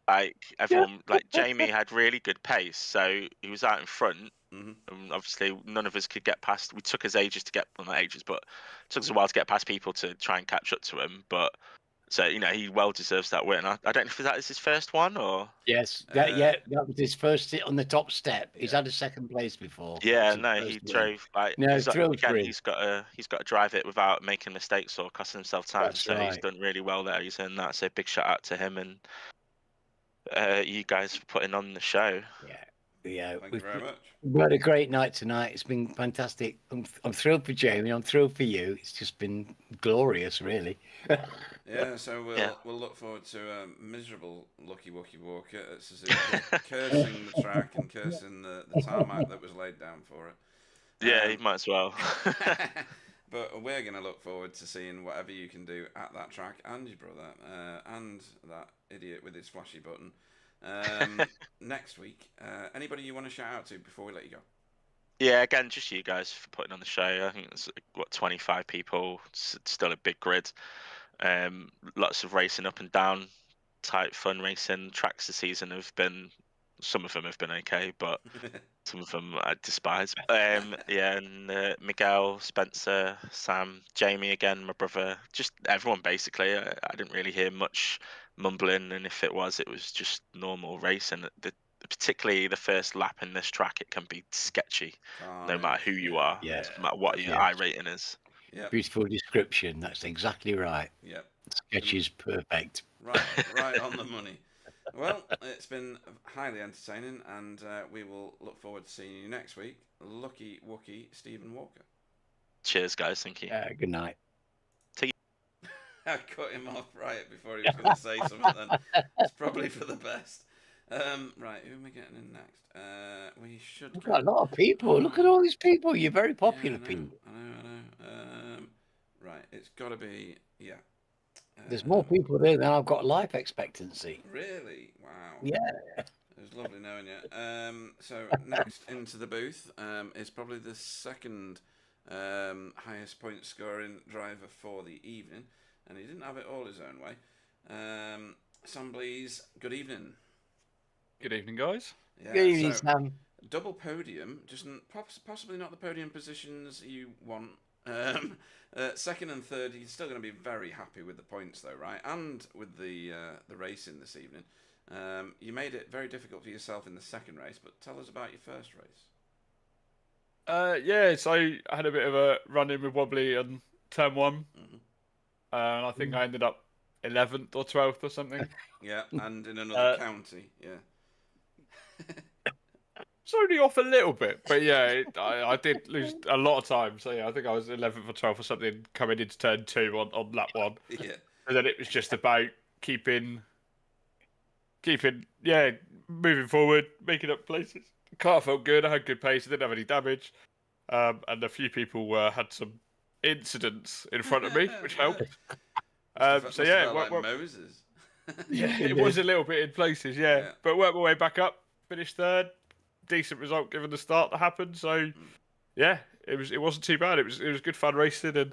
E: Like everyone, like Jamie had really good pace, so he was out in front. And obviously, none of us could get past. We took us ages to get, well, not ages, but it took us a while to get past people to try and catch up to him. But so, you know, he well deserves that win. I don't know if that is his first one or.
B: Yes, that was his first on the top step. He's had a second place before.
E: Yeah, no, he drove like. Again, he's got to drive it without making mistakes or costing himself time. He's done really well there. He's in that. So big shout out to him and you guys for putting on the show.
B: Yeah,
A: thank you very much.
B: We had a great night tonight. It's been fantastic. I'm thrilled for Jamie. I'm thrilled for you. It's just been glorious, really.
A: Yeah, so we'll look forward to a miserable Lucky Wookie Walker at Suzuka, cursing the track and cursing the tarmac that was laid down for it.
E: Yeah, you might as well.
A: But we're going to look forward to seeing whatever you can do at that track, and your brother, and that idiot with his flashy button. Next week. Anybody you want to shout out to before we let you go?
E: Yeah, again, just you guys for putting on the show. I think it's 25 people. It's still a big grid. Lots of racing up and down, type fun racing. Tracks this season some of them have been okay, but some of them I despise. And Miguel, Spencer, Sam, Jamie again, my brother, just everyone basically. I didn't really hear much mumbling, and if it was just normal racing. Particularly the first lap in this track, it can be sketchy, no matter who you are, no matter what your I rating is.
A: Yep.
B: Beautiful description. That's exactly right.
A: Yep.
B: Sketch is perfect.
A: Right on the money. Well, it's been highly entertaining, and we will look forward to seeing you next week. Lucky Wookie Stephen Walker.
E: Cheers, guys. Thank you.
B: Good night.
A: I cut him off right before he was going to say something then. It's probably for the best. Right, who am I getting in next? We should.
B: We've got a lot of people. Look at all these people. You're very popular, people.
A: I know. Right, it's got to be,
B: There's more people there than I've got life expectancy.
A: Really? Wow.
B: Yeah.
A: It was lovely knowing you. So next into the booth is probably the second highest point scoring driver for the evening, and he didn't have it all his own way. Sam Blease, good evening.
F: Good evening, guys.
A: Yeah,
B: Good evening,
A: so
B: Sam.
A: double podium, just possibly not the podium positions you want. Second and third, you're still going to be very happy with the points, though, right? And with the racing this evening. You made it very difficult for yourself in the second race, but tell us about your first race.
F: Yeah, so I had a bit of a run-in with Wobbly on turn one. And I think I ended up 11th or 12th or something.
A: Yeah, and in another county, yeah.
F: It's only off a little bit, but yeah, I did lose a lot of time. So yeah, I think I was 11th or 12th or something coming into turn 2 on lap 1.
A: Yeah.
F: And then it was just about keeping, moving forward, making up places. The car felt good. I had good pace. I didn't have any damage. And a few people had some incidents in front of me, which helped. So yeah,
A: like Moses.
F: Yeah, it was a little bit in places, yeah. But worked my way back up, finished third. Decent result given the start that happened. So yeah, it wasn't too bad. It was good fun racing and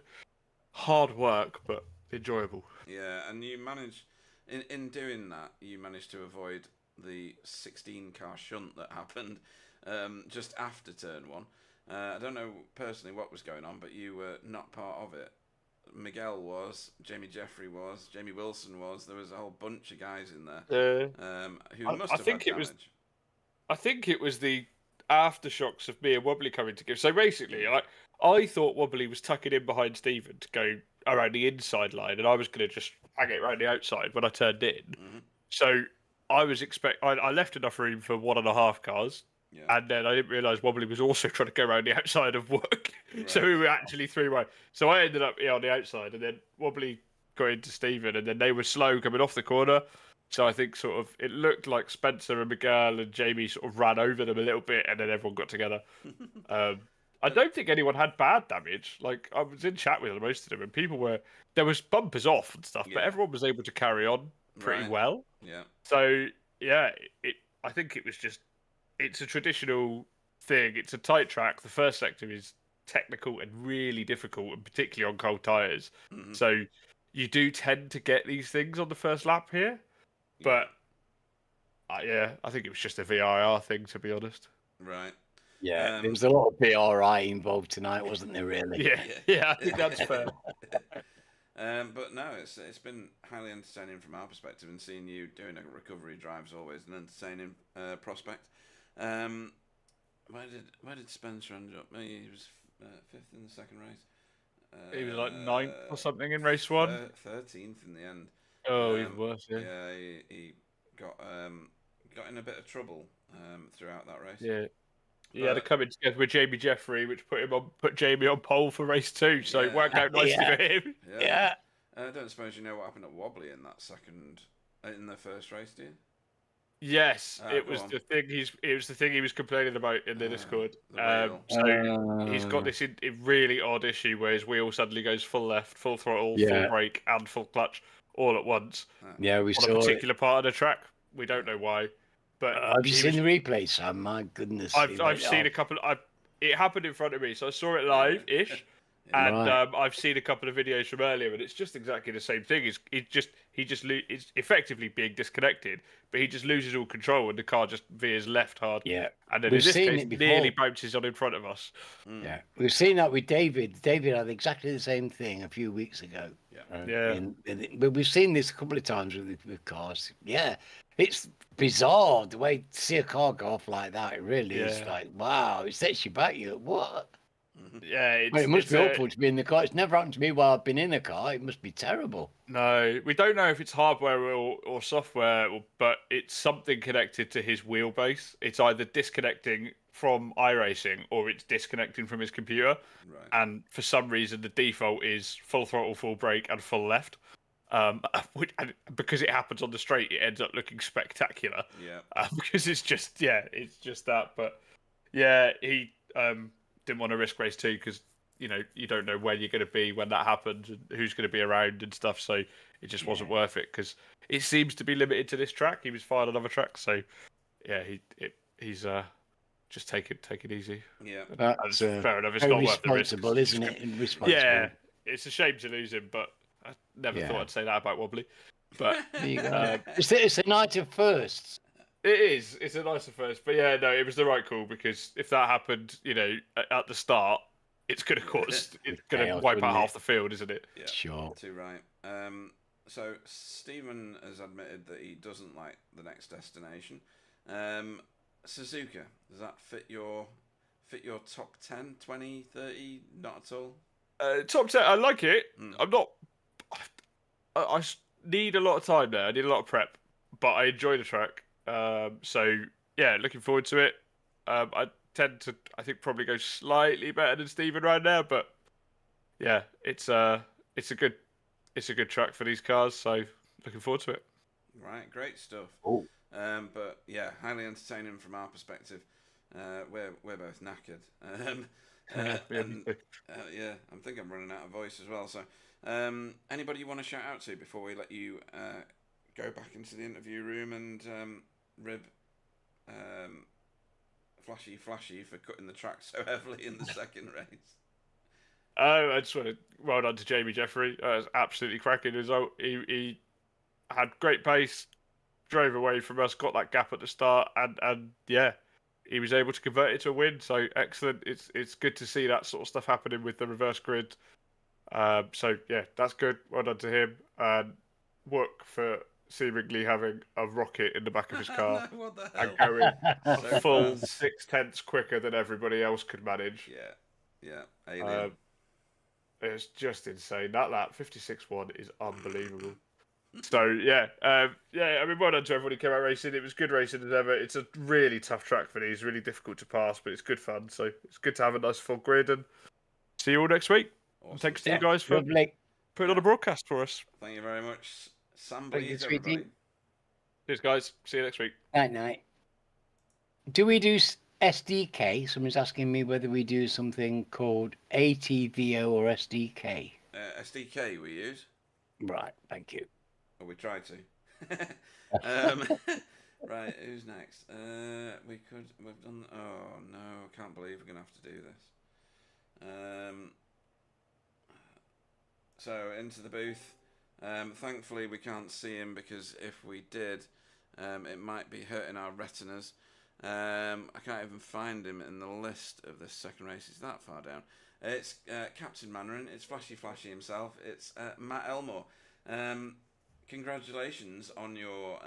F: hard work, but enjoyable.
A: Yeah, and you managed in doing that, you managed to avoid the 16-car shunt that happened just after turn 1. I don't know personally what was going on, but you were not part of it. Miguel was, Jamie Jeffrey was, Jamie Wilson was. There was a whole bunch of guys in there who must have had damage.
F: I think it was the aftershocks of me and Wobbly coming together. So basically, I thought Wobbly was tucking in behind Stephen to go around the inside line, and I was going to just hang it around the outside when I turned in. So I was I left enough room for 1.5 cars. Yeah. And then I didn't realise Wobbly was also trying to go around the outside of work. Right. So we were actually 3-way. So I ended up on the outside, and then Wobbly got into Stephen, and then they were slow coming off the corner. So I think sort of it looked like Spencer and Miguel and Jamie sort of ran over them a little bit, and then everyone got together. I don't think anyone had bad damage. Like, I was in chat with most of them, and there was bumpers off and stuff, but everyone was able to carry on pretty well.
A: Yeah.
F: So yeah, I think it was just. It's a traditional thing. It's a tight track. The first sector is technical and really difficult, and particularly on cold tyres. So you do tend to get these things on the first lap here. But I think it was just a VIR thing, to be honest.
A: Right.
B: Yeah, there was a lot of PRI involved tonight, wasn't there? Really?
F: Yeah, I think that's fair.
A: But no, it's been highly entertaining from our perspective, and seeing you doing a recovery drive is always an entertaining prospect. Where did Spencer end up? He was 5th in the second race.
F: He was like 9th or something in race 1.
A: 13th in the end.
F: Oh, even worse. Yeah.
A: Yeah, he got in a bit of trouble throughout that race.
F: Yeah. He had to come in together with Jamie Jeffrey, which put Jamie on pole for race 2. So it worked out nicely for him.
A: Yeah. I don't suppose you know what happened at Wobbly in the first race, do you?
F: Yes, it was the thing. It was the thing he was complaining about in the Discord. So he's got this really odd issue where his wheel suddenly goes full left, full throttle, full brake, and full clutch all at once.
B: Yeah, we saw
F: on a particular part of the track. We don't know why. But
B: have you seen the replay, Sam? My goodness,
F: I've seen a couple. It happened in front of me, so I saw it live-ish. And I've seen a couple of videos from earlier, and it's just exactly the same thing. He's effectively being disconnected, but he just loses all control, and the car just veers left hard.
B: Yeah,
F: and then in this case, nearly bounces on in front of us.
B: Yeah, we've seen that with David. David had exactly the same thing a few weeks ago. But we've seen this a couple of times with cars. Yeah, it's bizarre the way to see a car go off like that. It really is like, wow, it sets you back. You what?
F: Yeah,
B: it must be awful to be in the car. It's never happened to me while I've been in a car. It must be terrible.
F: No, we don't know if it's hardware or software, but it's something connected to his wheelbase. It's either disconnecting from iRacing or it's disconnecting from his computer. Right. And for some reason, the default is full throttle, full brake, and full left. And because it happens on the straight, it ends up looking spectacular. Yeah. Because it's just that. But yeah, he didn't want to risk race 2 because you know, you don't know where you're going to be when that happens and who's going to be around and stuff. So it just wasn't worth it because it seems to be limited to this track. He was fine on other tracks, so yeah, he's just take it easy.
A: Yeah,
B: that's
F: fair enough. It's
B: very
F: not worth the risk.
B: responsible, isn't it? Responsible.
F: Yeah, it's a shame to lose him, but I never thought I'd say that about Wobbly. But
B: it's a night of firsts.
F: It is. It's a nicer first, but yeah, no, it was the right call because if that happened, you know, at the start, it's going to cause, it's going to wipe out half the field, isn't it?
A: Yeah,
B: sure.
A: Too right. So Stephen has admitted that he doesn't like the next destination. Suzuka, does that fit your top 10, 20, 30? Not at all.
F: Top 10, I like it. I'm not. I need a lot of time there. I need a lot of prep, but I enjoy the track. So yeah, looking forward to it. I tend to, I think, probably go slightly better than Stephen right now, but yeah, it's a good track for these cars. So looking forward to it.
A: Right, great stuff.
B: Oh.
A: But yeah, highly entertaining from our perspective. We're both knackered. Yeah, I think I'm running out of voice as well. So, anybody you want to shout out to before we let you go back into the interview room and rib Flashy for cutting the track so heavily in the second race?
F: I just want to well done to Jamie Jeffrey. It was absolutely cracking result. He had great pace, drove away from us, got that gap at the start, and yeah, he was able to convert it to a win. So excellent. It's good to see that sort of stuff happening with the reverse grid. So yeah, that's good. Well done to him. And work for seemingly having a rocket in the back of his car
A: No, what the hell?
F: and going
A: So
F: a full
A: fast.
F: 0.6 quicker than everybody else could manage.
A: Yeah, alien.
F: It's just insane. That 56.1 is unbelievable. So yeah, I mean, well done to everybody who came out racing. It was good racing as ever. It's a really tough track for these, really difficult to pass, but it's good fun. So it's good to have a nice full grid, and see you all next week.
A: Awesome.
F: And thanks to you guys for putting on a broadcast for us.
A: Thank you very much, Sam.
B: Thank you, sweetie.
A: Everybody.
F: Cheers, guys. See you next week.
B: Night. Do we do SDK? Someone's asking me whether we do something called ATVO or SDK.
A: SDK we use.
B: Right, thank you.
A: Or we try to. Right, who's next? We've done. Oh no, I can't believe we're gonna have to do this. So into the booth. Thankfully we can't see him because if we did, it might be hurting our retinas. I can't even find him in the list of this second race. He's that far down. It's Captain Mandarin. It's Flashy himself. It's Matt Elmore. Congratulations on your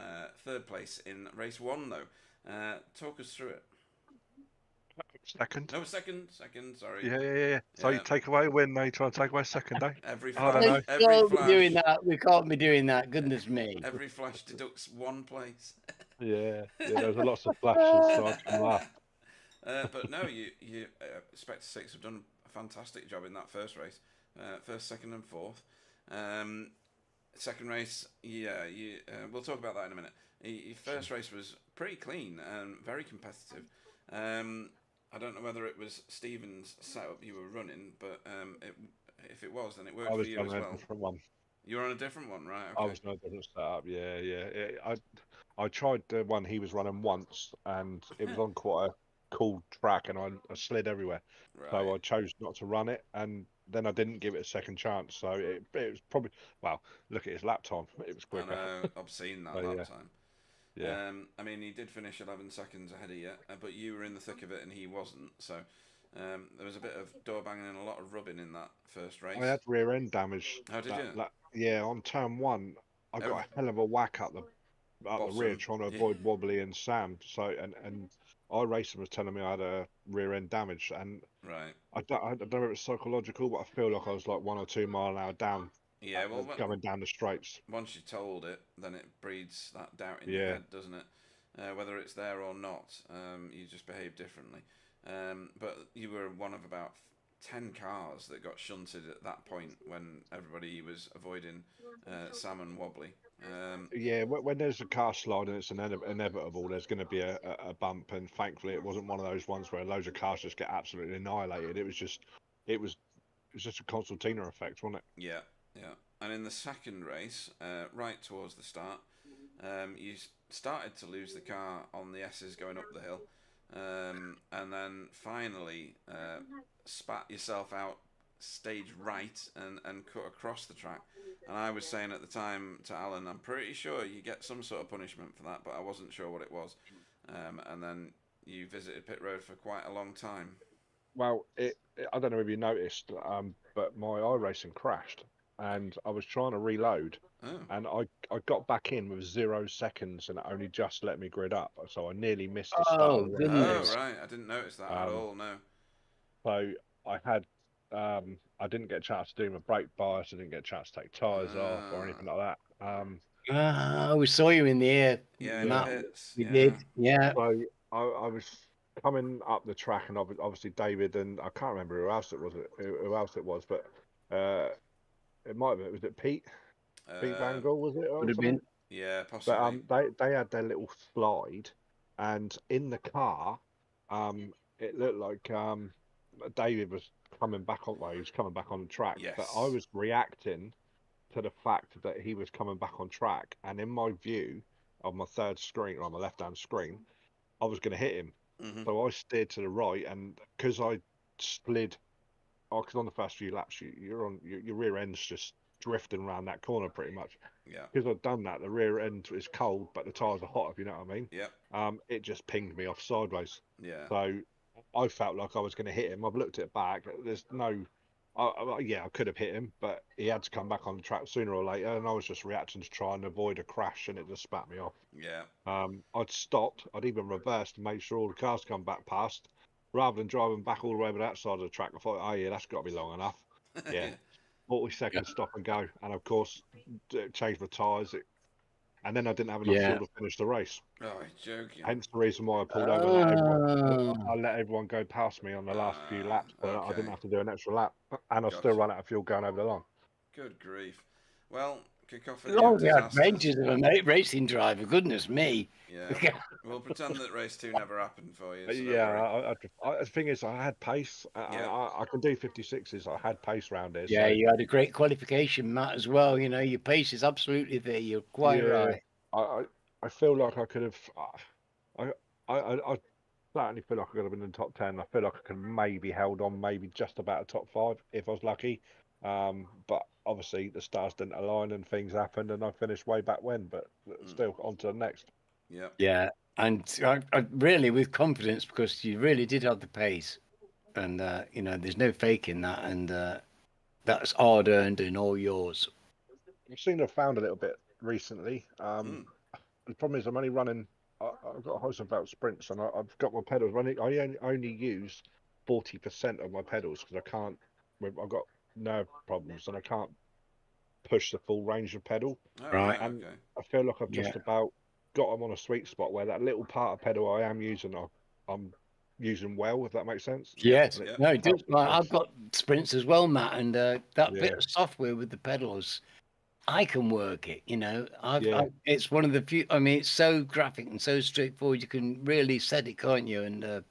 A: third place in race 1, though. Talk us through it.
G: Second.
A: No, second. Sorry.
G: Yeah. So you take away when they try and take away second, eh?
A: Every
G: I don't
A: flash.
G: know.
A: Every
B: can't
A: flash.
B: be doing that. We can't be doing that. Goodness me.
A: Every flash deducts 1 place.
G: Yeah. There's lots of flashes, so I can laugh.
A: But no, you Spectre 6 have done a fantastic job in that first race. First, second, and fourth. Second race, we'll talk about that in a minute. Your first race was pretty clean and very competitive. I don't know whether it was Stephen's setup you were running, but if it was, then it worked for you as well.
G: A different one.
A: You were on a different one, right? Okay.
G: I was on a different setup. Yeah. I tried the one he was running once, and it was on quite a cool track, and I slid everywhere.
A: Right.
G: So I chose not to run it, and then I didn't give it a second chance. So it was probably, well, look at his lap time. It was quicker.
A: I know, obscene that lap time.
G: Yeah.
A: I mean, he did finish 11 seconds ahead of you, but you were in the thick of it and he wasn't. So there was a bit of door banging and a lot of rubbing in that first race.
G: I had rear end damage.
A: How did you?
G: Yeah, on turn 1, I got a hell of a whack up the rear trying to avoid Wobbly and Sam. So and our racer was telling me I had a rear end damage, and
A: right.
G: I don't know if it's psychological, but I feel like I was like 1 or 2 mile an hour down.
A: Yeah, well,
G: going down the straights.
A: Once you're told it, then it breeds that doubt in your head, doesn't it? Whether it's there or not, you just behave differently. But you were one of about 10 cars that got shunted at that point when everybody was avoiding Sam and Wobbly.
G: Yeah, when there's a car slide and it's inevitable, there's going to be a bump, and thankfully it wasn't one of those ones where loads of cars just get absolutely annihilated. It was was just a concertina effect, wasn't it?
A: Yeah, yeah. And in the second race, right towards the start, you started to lose the car on the S's going up the hill, and then finally spat yourself out stage right and cut across the track. And I was saying at the time to Alan, I'm pretty sure you get some sort of punishment for that, but I wasn't sure what it was. And then you visited pit road for quite a long time.
G: Well, I don't know if you noticed, but my iRacing crashed, and I was trying to reload, and I got back in with 0 seconds, and it only just let me grid up, so I nearly missed the start.
B: Oh, goodness.
A: Oh, right, I didn't notice that at all. No.
G: So I had, I didn't get a chance to do my brake bias. I didn't get a chance to take tyres off or anything like that.
B: We saw you in the air.
A: Yeah,
B: Matt. We did. Yeah.
G: So I was coming up the track, and obviously David and I can't remember who else it was, but it might have been. Was it Pete? Pete Van Gogh, was it?
B: Would have been.
A: Yeah, possibly.
G: But they had their little slide, and in the car, it looked like David was coming back on. Well, he was coming back on the track.
A: Yes.
G: But I was reacting to the fact that he was coming back on track, and in my view of my third screen, or on my left-hand screen, I was going to hit him. So I steered to the right, and because I slid, because on the first few laps, your rear end's just drifting around that corner pretty much.
A: Yeah.
G: Because I've done that, the rear end is cold, but the tyres are hot, if you know what I mean.
A: Yeah.
G: It just pinged me off sideways.
A: Yeah.
G: So I felt like I was going to hit him. I've looked it back. There's no... I could have hit him, but he had to come back on the track sooner or later, and I was just reacting to try and avoid a crash, and it just spat me off.
A: Yeah.
G: I'd stopped. I'd even reversed to make sure all the cars come back past, rather than driving back all the way over that side of the track. I thought, oh yeah, that's got to be long enough. Yeah, 40 seconds stop and go, and of course, changed my tyres. And then I didn't have enough fuel to finish the race.
A: Oh, you're joking.
G: Hence the reason why I pulled over. I let everyone go past me on the last few laps, but I didn't have to do an extra lap. And I still ran out of fuel going over the line.
A: Good grief. Well, Cacophony.
B: Long adventures of a racing driver, goodness me.
A: Yeah. We'll pretend that race 2 never happened for you. So
G: the thing is, I had pace. I can do 56s. I had pace round here.
B: Yeah, so. You had a great qualification, Matt, as well. You know, your pace is absolutely there. You're quite right.
G: I feel like I could have. I certainly feel like I could have been in the top 10. I feel like I could have maybe held on, maybe just about a top 5 if I was lucky. But obviously the stars didn't align and things happened, and I finished way back when. But still, on to the next.
A: Yeah.
B: Yeah, and I really with confidence, because you really did have the pace, and you know, there's no faking that, and that's hard earned and all yours.
G: I've seen I've found a little bit recently. The problem is I'm only running. I've got a Heisenfeld sprints, and I've got my pedals running. I only use 40% of my pedals because I can't. I've got nerve problems, and I can't push the full range of pedal.
B: Right.
G: And I feel like I've just about got them on a sweet spot where that little part of pedal I am using, I'm using well, if that makes sense.
B: Yes. No, it does. I've got sprints as well, Matt, and that bit of software with the pedals, I can work it, you know. It's one of the few. I mean, it's so graphic and so straightforward. You can really set it, can't you? And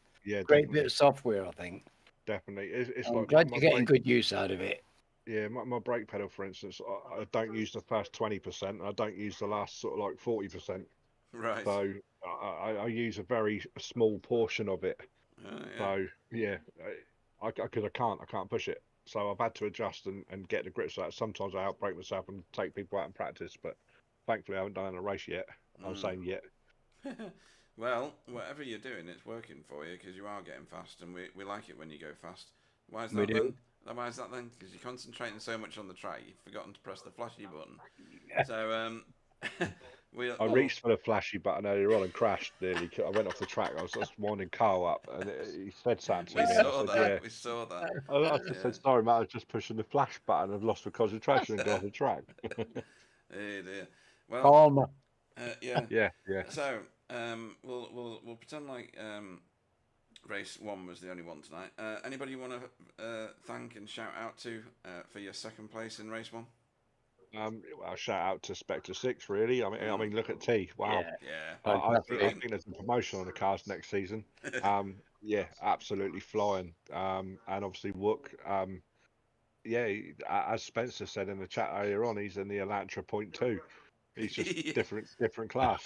B: great bit of software, I think.
G: Definitely. It's
B: I'm
G: like
B: glad you're getting good use out of it.
G: Yeah, my brake pedal, for instance, I don't use the first 20%. I don't use the last sort of like 40%.
A: Right.
G: So I use a very small portion of it. So I can't push it. So I've had to adjust and get the grips of that. Sometimes I outbrake myself and take people out in practice, but thankfully I haven't done a race yet. I'm saying yet.
A: Well, whatever you're doing, it's working for you because you are getting fast, and we like it when you go fast. Why is that then? Why is that then? Because you're concentrating so much on the track, you've forgotten to press the flashy button. So
G: I reached for the flashy button earlier on and crashed nearly. I went off the track. I was just winding Carl up, and he said something to me.
A: We saw that.
G: I just said, sorry, Matt, I was just pushing the flash button. I've lost the concentration and got off the track.
A: Oh dear. Well, yeah. So we'll pretend like race 1 was the only one tonight. Anybody you want to thank and shout out to for your second place in race 1?
G: Well, shout out to Spectre 6, really. I mean, look at T. Wow.
A: Yeah.
G: I think there's a promotion on the cars next season. Absolutely flying. And obviously Wook. as Spencer said in the chat earlier on, he's in the Elantra 0.2. He's just different class.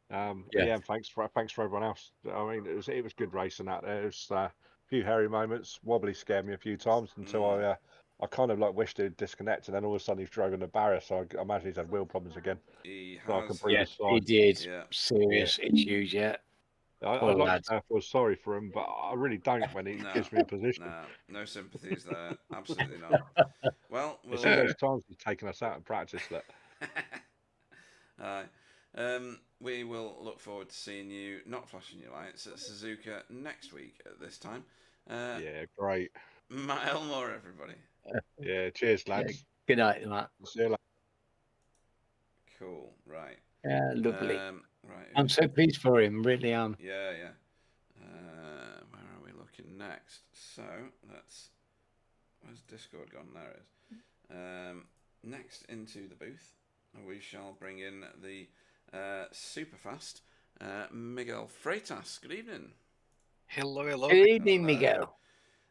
G: Thanks for everyone else. I mean, it was good racing out there. It was a few hairy moments. Wobbly scared me a few times until I kind of like wished he'd disconnect, and then all of a sudden he's driving the barrier. So I imagine he's had wheel problems again.
A: He
B: did. Serious issues. Yeah.
G: I'd like to feel sorry for him, but I really don't when he gives me a position.
A: No sympathies there. Absolutely not. Well,
G: it's all those times he's taken us out in practice that.
A: We will look forward to seeing you not flashing your lights at Suzuka next week at this time.
G: Yeah, great.
A: Matt Elmore, everybody.
G: Yeah, cheers, lads.
B: Yeah. Good night, Matt.
G: See you later.
A: Cool, right.
B: Yeah, lovely.
A: Right.
B: I'm so pleased for him, really am.
A: Yeah. Where are we looking next? So where's Discord gone? There it is. Next into the booth, we shall bring in the super fast Miguel Freitas. Good evening.
H: Hello.
B: Good evening, Miguel.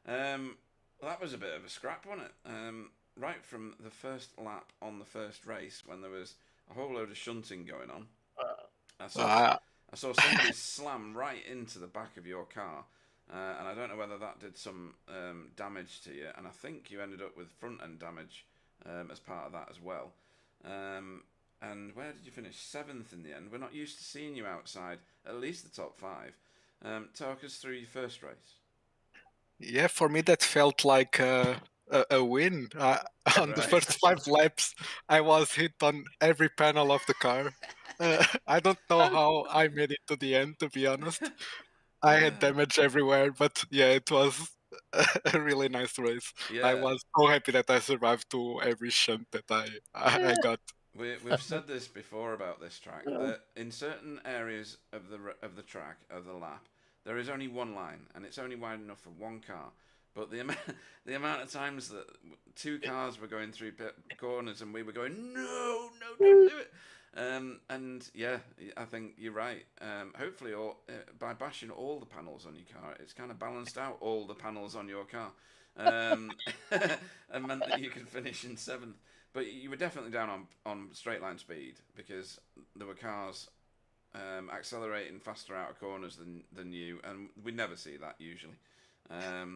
A: Well, that was a bit of a scrap, wasn't it? Right from the first lap on the first race, when there was a whole load of shunting going on, I saw somebody slam right into the back of your car, and I don't know whether that did some damage to you, and I think you ended up with front-end damage as part of that as well. And where did you finish? 7th in the end. We're not used to seeing you outside at least the top 5. Talk us through your first race.
H: Yeah, for me that felt like a win. On the first 5 laps, I was hit on every panel of the car. I don't know how I made it to the end, to be honest. I had damage everywhere, but yeah, it was a really nice race.
A: Yeah.
H: I was so happy that I survived to every shunt that I got.
A: We've said this before about this track, that in certain areas of the track, of the lap, there is only one line, and it's only wide enough for one car. But the amount of times that 2 cars were going through corners and we were going, no, don't do it. And yeah, I think you're right. Hopefully, by bashing all the panels on your car, it's kind of balanced out all the panels on your car, and meant that you could finish in 7th. But you were definitely down on straight line speed, because there were cars accelerating faster out of corners than you, and we never see that usually. I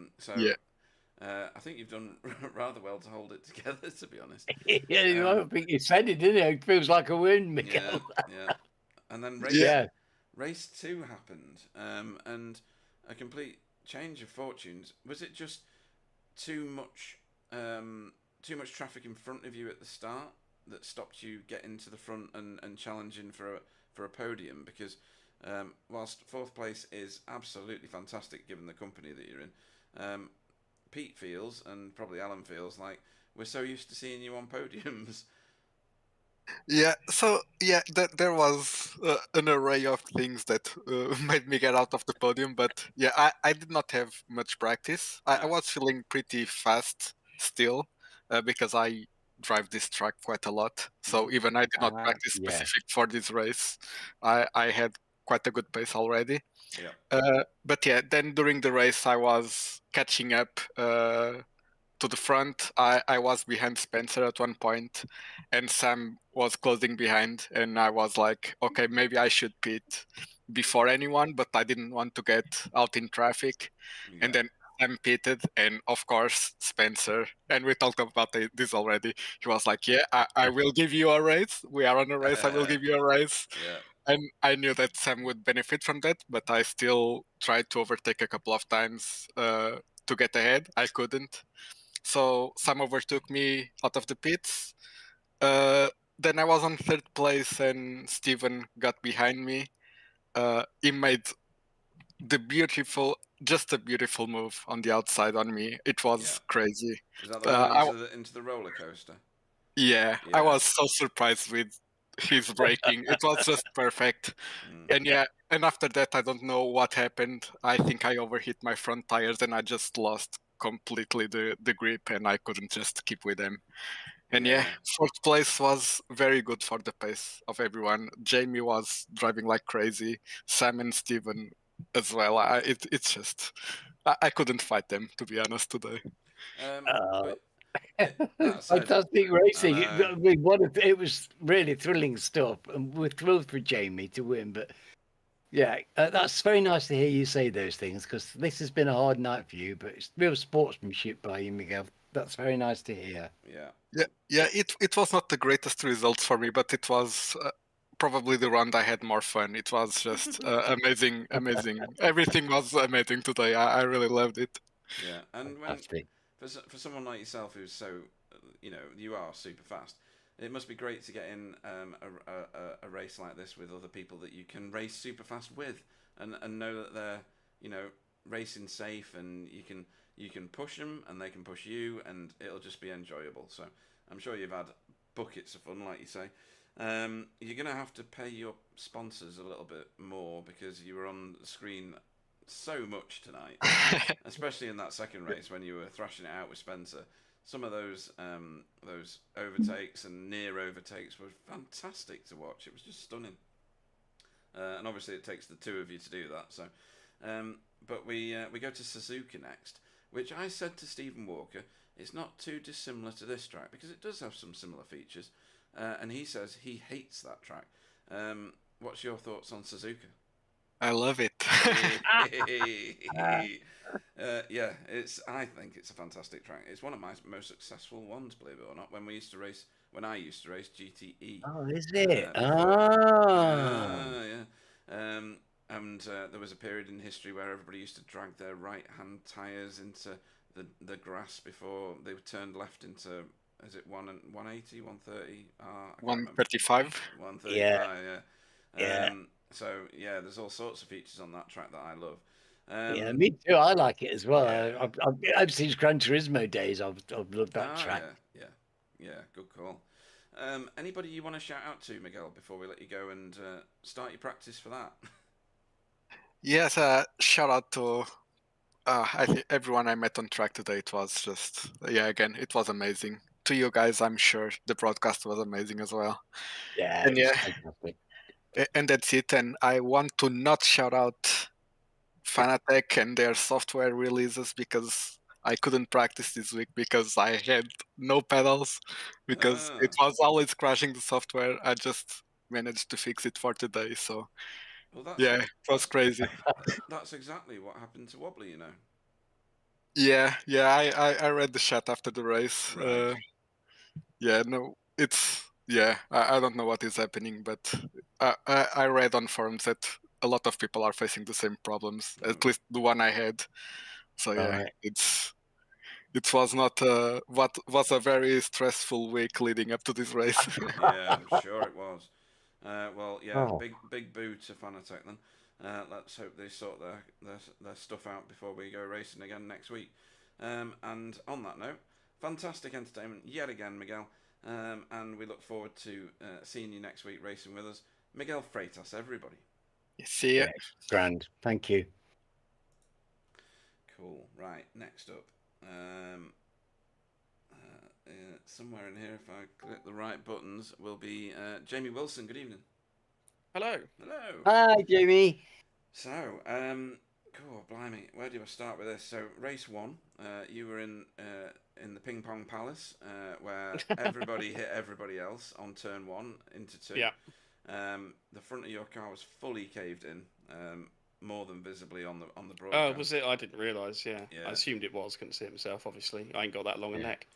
A: think you've done rather well to hold it together, to be honest.
B: I think you said it, didn't it? It feels like a win, Miguel.
A: Yeah. And then race 2 happened, and a complete change of fortunes. Was it just too much traffic in front of you at the start that stopped you getting to the front and challenging for a podium? Because whilst 4th place is absolutely fantastic given the company that you're in, Pete feels, and probably Alan feels, like we're so used to seeing you on podiums.
H: Yeah, so there was an array of things that made me get out of the podium, but yeah, I did not have much practice. I was feeling pretty fast still, because I drive this track quite a lot. So even I did not practice specific for this race, I had quite a good pace already.
A: Yeah.
H: But yeah, then during the race I was catching up to the front. I was behind Spencer at one point, and Sam was closing behind, and I was like, okay, maybe I should pit before anyone, but I didn't want to get out in traffic. Yeah. And then Sam pitted, and of course Spencer, and we talked about this already, he was like, yeah, I will give you a race. We are on a race, I will give you a race.
A: Yeah.
H: And I knew that Sam would benefit from that, but I still tried to overtake a couple of times to get ahead. I couldn't. So Sam overtook me out of the pits. Then I was on 3rd place, and Steven got behind me. He made just a beautiful move on the outside on me. It was crazy.
A: Is that the one into the roller coaster?
H: Yeah, I was so surprised with his braking. It was just perfect. And and after that, I don't know what happened. I think I overhit my front tires, and I just lost completely the grip, and I couldn't just keep with them. And 4th place was very good for the pace of everyone. Jamie was driving like crazy. Sam and Steven as well. It's just I couldn't fight them, to be honest, today.
B: Fantastic racing. It was really thrilling stuff, and we're thrilled for Jamie to win. But yeah, that's very nice to hear you say those things, because this has been a hard night for you. But it's real sportsmanship by you, Miguel. That's very nice to hear.
H: Yeah. It was not the greatest results for me, but it was probably the round I had more fun. It was just amazing. Everything was amazing today. I really loved it.
A: Yeah, and when for someone like yourself who's so, you are super fast, it must be great to get in a race like this with other people that you can race super fast with, and know that they're racing safe, and you can push them and they can push you, and it'll just be enjoyable. So I'm sure you've had buckets of fun, like you say. You're gonna have to pay your sponsors a little bit more, because you were on the screen so much tonight, especially in that second race when you were thrashing it out with Spencer. Some of those overtakes and near overtakes were fantastic to watch. It was just stunning, and obviously it takes the two of you to do that. So, but we go to Suzuka next, which I said to Stephen Walker, it's not too dissimilar to this track, because it does have some similar features, and he says he hates that track. What's your thoughts on Suzuka?
H: I love it.
A: Yeah, I think it's a fantastic track. It's one of my most successful ones, believe it or not. When I used to race GTE.
B: Oh, is it?
A: Yeah. And there was a period in history where everybody used to drag their right-hand tyres into the grass before they turned left into, is it 180, 130?
H: 135.
A: 135, yeah. So yeah, there's all sorts of features on that track that I love.
B: Yeah, me too. I like it as well. Yeah. I've seen Gran Turismo days. I've loved that track.
A: Yeah, good call. Anybody you want to shout out to, Miguel, before we let you go and start your practice for that?
H: Yes, shout out to I think everyone I met on track today. It was just again, it was amazing. To you guys, I'm sure the broadcast was amazing as well.
B: Yeah, and fantastic.
H: And that's it. And I want to not shout out Fanatec and their software releases, because I couldn't practice this week because I had no pedals, because it was always crashing the software. I just managed to fix it for today. So it was crazy.
A: That's exactly what happened to Wobbly,
H: Yeah, I read the chat after the race.
A: Right.
H: I don't know what is happening, but I read on forums that a lot of people are facing the same problems, at least the one I had. So it was not what was a very stressful week leading up to this race.
A: Yeah, I'm sure it was. Big boo to Fanatec then. Let's hope they sort their stuff out before we go racing again next week. And on that note, fantastic entertainment yet again, Miguel. And we look forward to seeing you next week racing with us. Miguel Freitas, everybody.
H: See ya.
B: Yeah, grand. Thank you.
A: Cool. Right, next up. Somewhere in here, if I click the right buttons, will be Jamie Wilson. Good evening.
I: Hello.
B: Hi, Jamie.
A: So, cool, blimey, where do I start with this? So, race 1, you were in the Ping Pong Palace, where everybody hit everybody else on turn 1 into 2.
I: Yeah.
A: The front of your car was fully caved in, more than visibly on the broadcast.
I: Oh, was it? I didn't realise. Yeah. I assumed it was. Couldn't see it myself. Obviously, I ain't got that long a neck.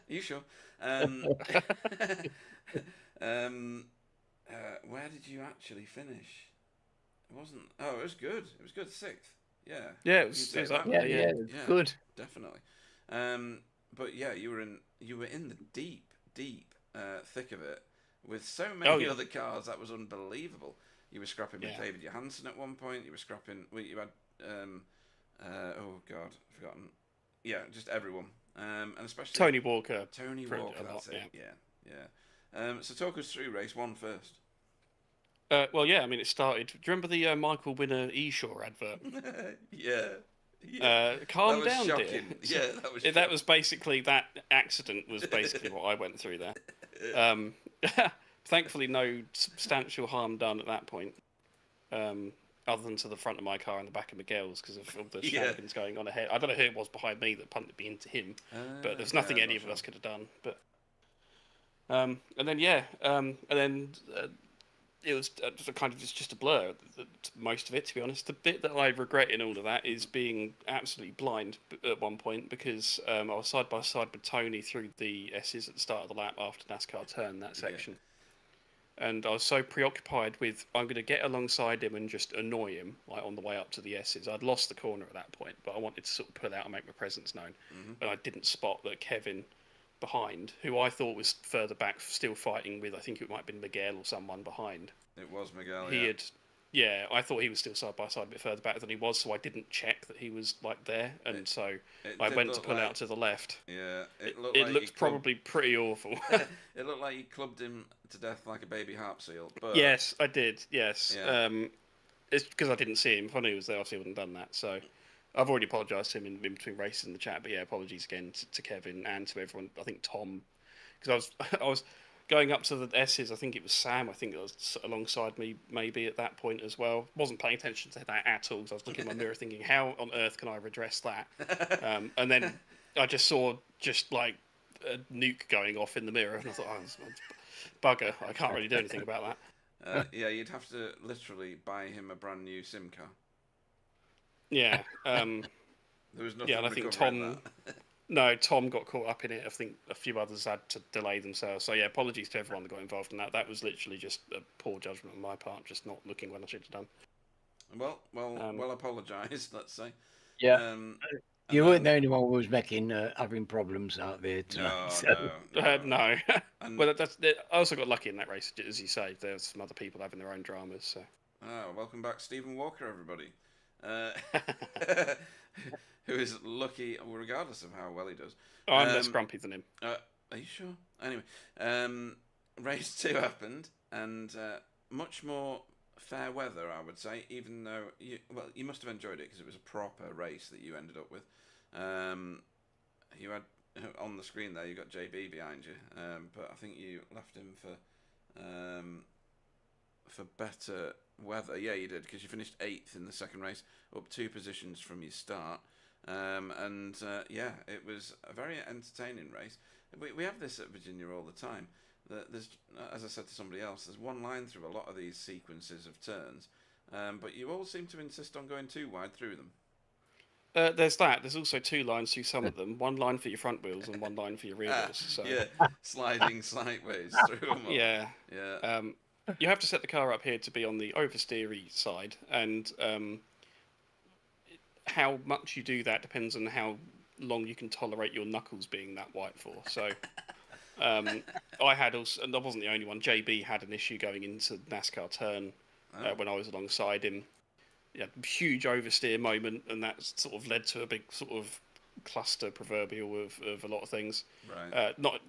A: You sure? Where did you actually finish? It wasn't. Oh, it was good. It was good. 6th. Yeah.
I: Yeah, it was up there.
B: Yeah, good.
A: Definitely. But yeah, you were in the deep thick of it with so many other cars. That was unbelievable. You were scrapping with David Johansson at one point. You were scrapping. You had. Oh God, I've forgotten. Yeah, just everyone. And especially
I: Tony Walker.
A: That's it. Yeah. So talk us through race 1 first.
I: Well, yeah. I mean, it started. Do you remember the Michael Winner eShore advert?
A: Yeah.
I: Calm down,
A: shocking.
I: dear.
A: Yeah, that was.
I: That was basically that accident. Was basically what I went through there. Thankfully, no substantial harm done at that point. other than to the front of my car and the back of Miguel's because of all the shenanigans going on ahead. I don't know who it was behind me that punted me into him, but there's nothing any of us could have done. But and then it was kind of just a blur, most of it, to be honest. The bit that I regret in all of that is being absolutely blind at one point because I was side by side with Tony through the S's at the start of the lap after NASCAR turn, that section. And I was so preoccupied with, I'm going to get alongside him and just annoy him like on the way up to the S's. I'd lost the corner at that point, but I wanted to sort of pull out and make my presence known. And I didn't spot that Kevin behind, who I thought was further back, still fighting with, I think it might have been Miguel or someone behind.
A: It was Miguel,
I: I thought he was still side by side a bit further back than he was, so I didn't check that he was like there, and so I went to pull out to the left.
A: Yeah, it
I: looked probably pretty awful.
A: It looked like you clubbed him to death like a baby harp seal. But...
I: Yes, I did. Yes,
A: yeah.
I: It's because I didn't see him. If I knew he was there, obviously I wouldn't have done that. So I've already apologised to him in between races in the chat. But yeah, apologies again to Kevin and to everyone. I think Tom, because I was going up to the S's. I think it was Sam. I think it was alongside me maybe at that point as well. Wasn't paying attention to that at all. Because I was looking in my mirror thinking, how on earth can I redress that? And then I just saw like a nuke going off in the mirror, and I thought, oh, bugger! I can't really do anything about that.
A: Yeah, you'd have to literally buy him a brand new SIM card.
I: Yeah.
A: There was nothing.
I: Yeah, and I think Tom. No, Tom got caught up in it. I think a few others had to delay themselves. So yeah, apologies to everyone that got involved in that. That was literally just a poor judgment on my part, just not looking when I should have done.
A: Well, apologise. Let's say.
B: Yeah. You weren't the only one who was having problems out there tonight.
I: No. Well, I also got lucky in that race, as you say. There's some other people having their own dramas. So.
A: Welcome back, Stephen Walker, everybody. Who is lucky, regardless of how well he does.
I: Oh, I'm less grumpy than him.
A: Are you sure? Anyway, race 2 happened, and much more fair weather, I would say. Even though you must have enjoyed it because it was a proper race that you ended up with. You had on the screen there, you got JB behind you, but I think you left him for better weather. Yeah, you did, because you finished 8th in the second race, up 2 positions from your start. Yeah, it was a very entertaining race. We have this at Virginia all the time. There's, as I said to somebody else, there's one line through a lot of these sequences of turns, but you all seem to insist on going too wide through them.
I: There's that. There's also 2 lines through some of them. One line for your front wheels and one line for your rear wheels. So.
A: Yeah, sliding sideways through them all.
I: Yeah. You have to set the car up here to be on the oversteery side, and how much you do that depends on how long you can tolerate your knuckles being that white for. So I had also, and I wasn't the only one. JB had an issue going into NASCAR turn when I was alongside him. Yeah, huge oversteer moment, and that sort of led to a big sort of cluster proverbial of a lot of things.
A: Right.
I: Not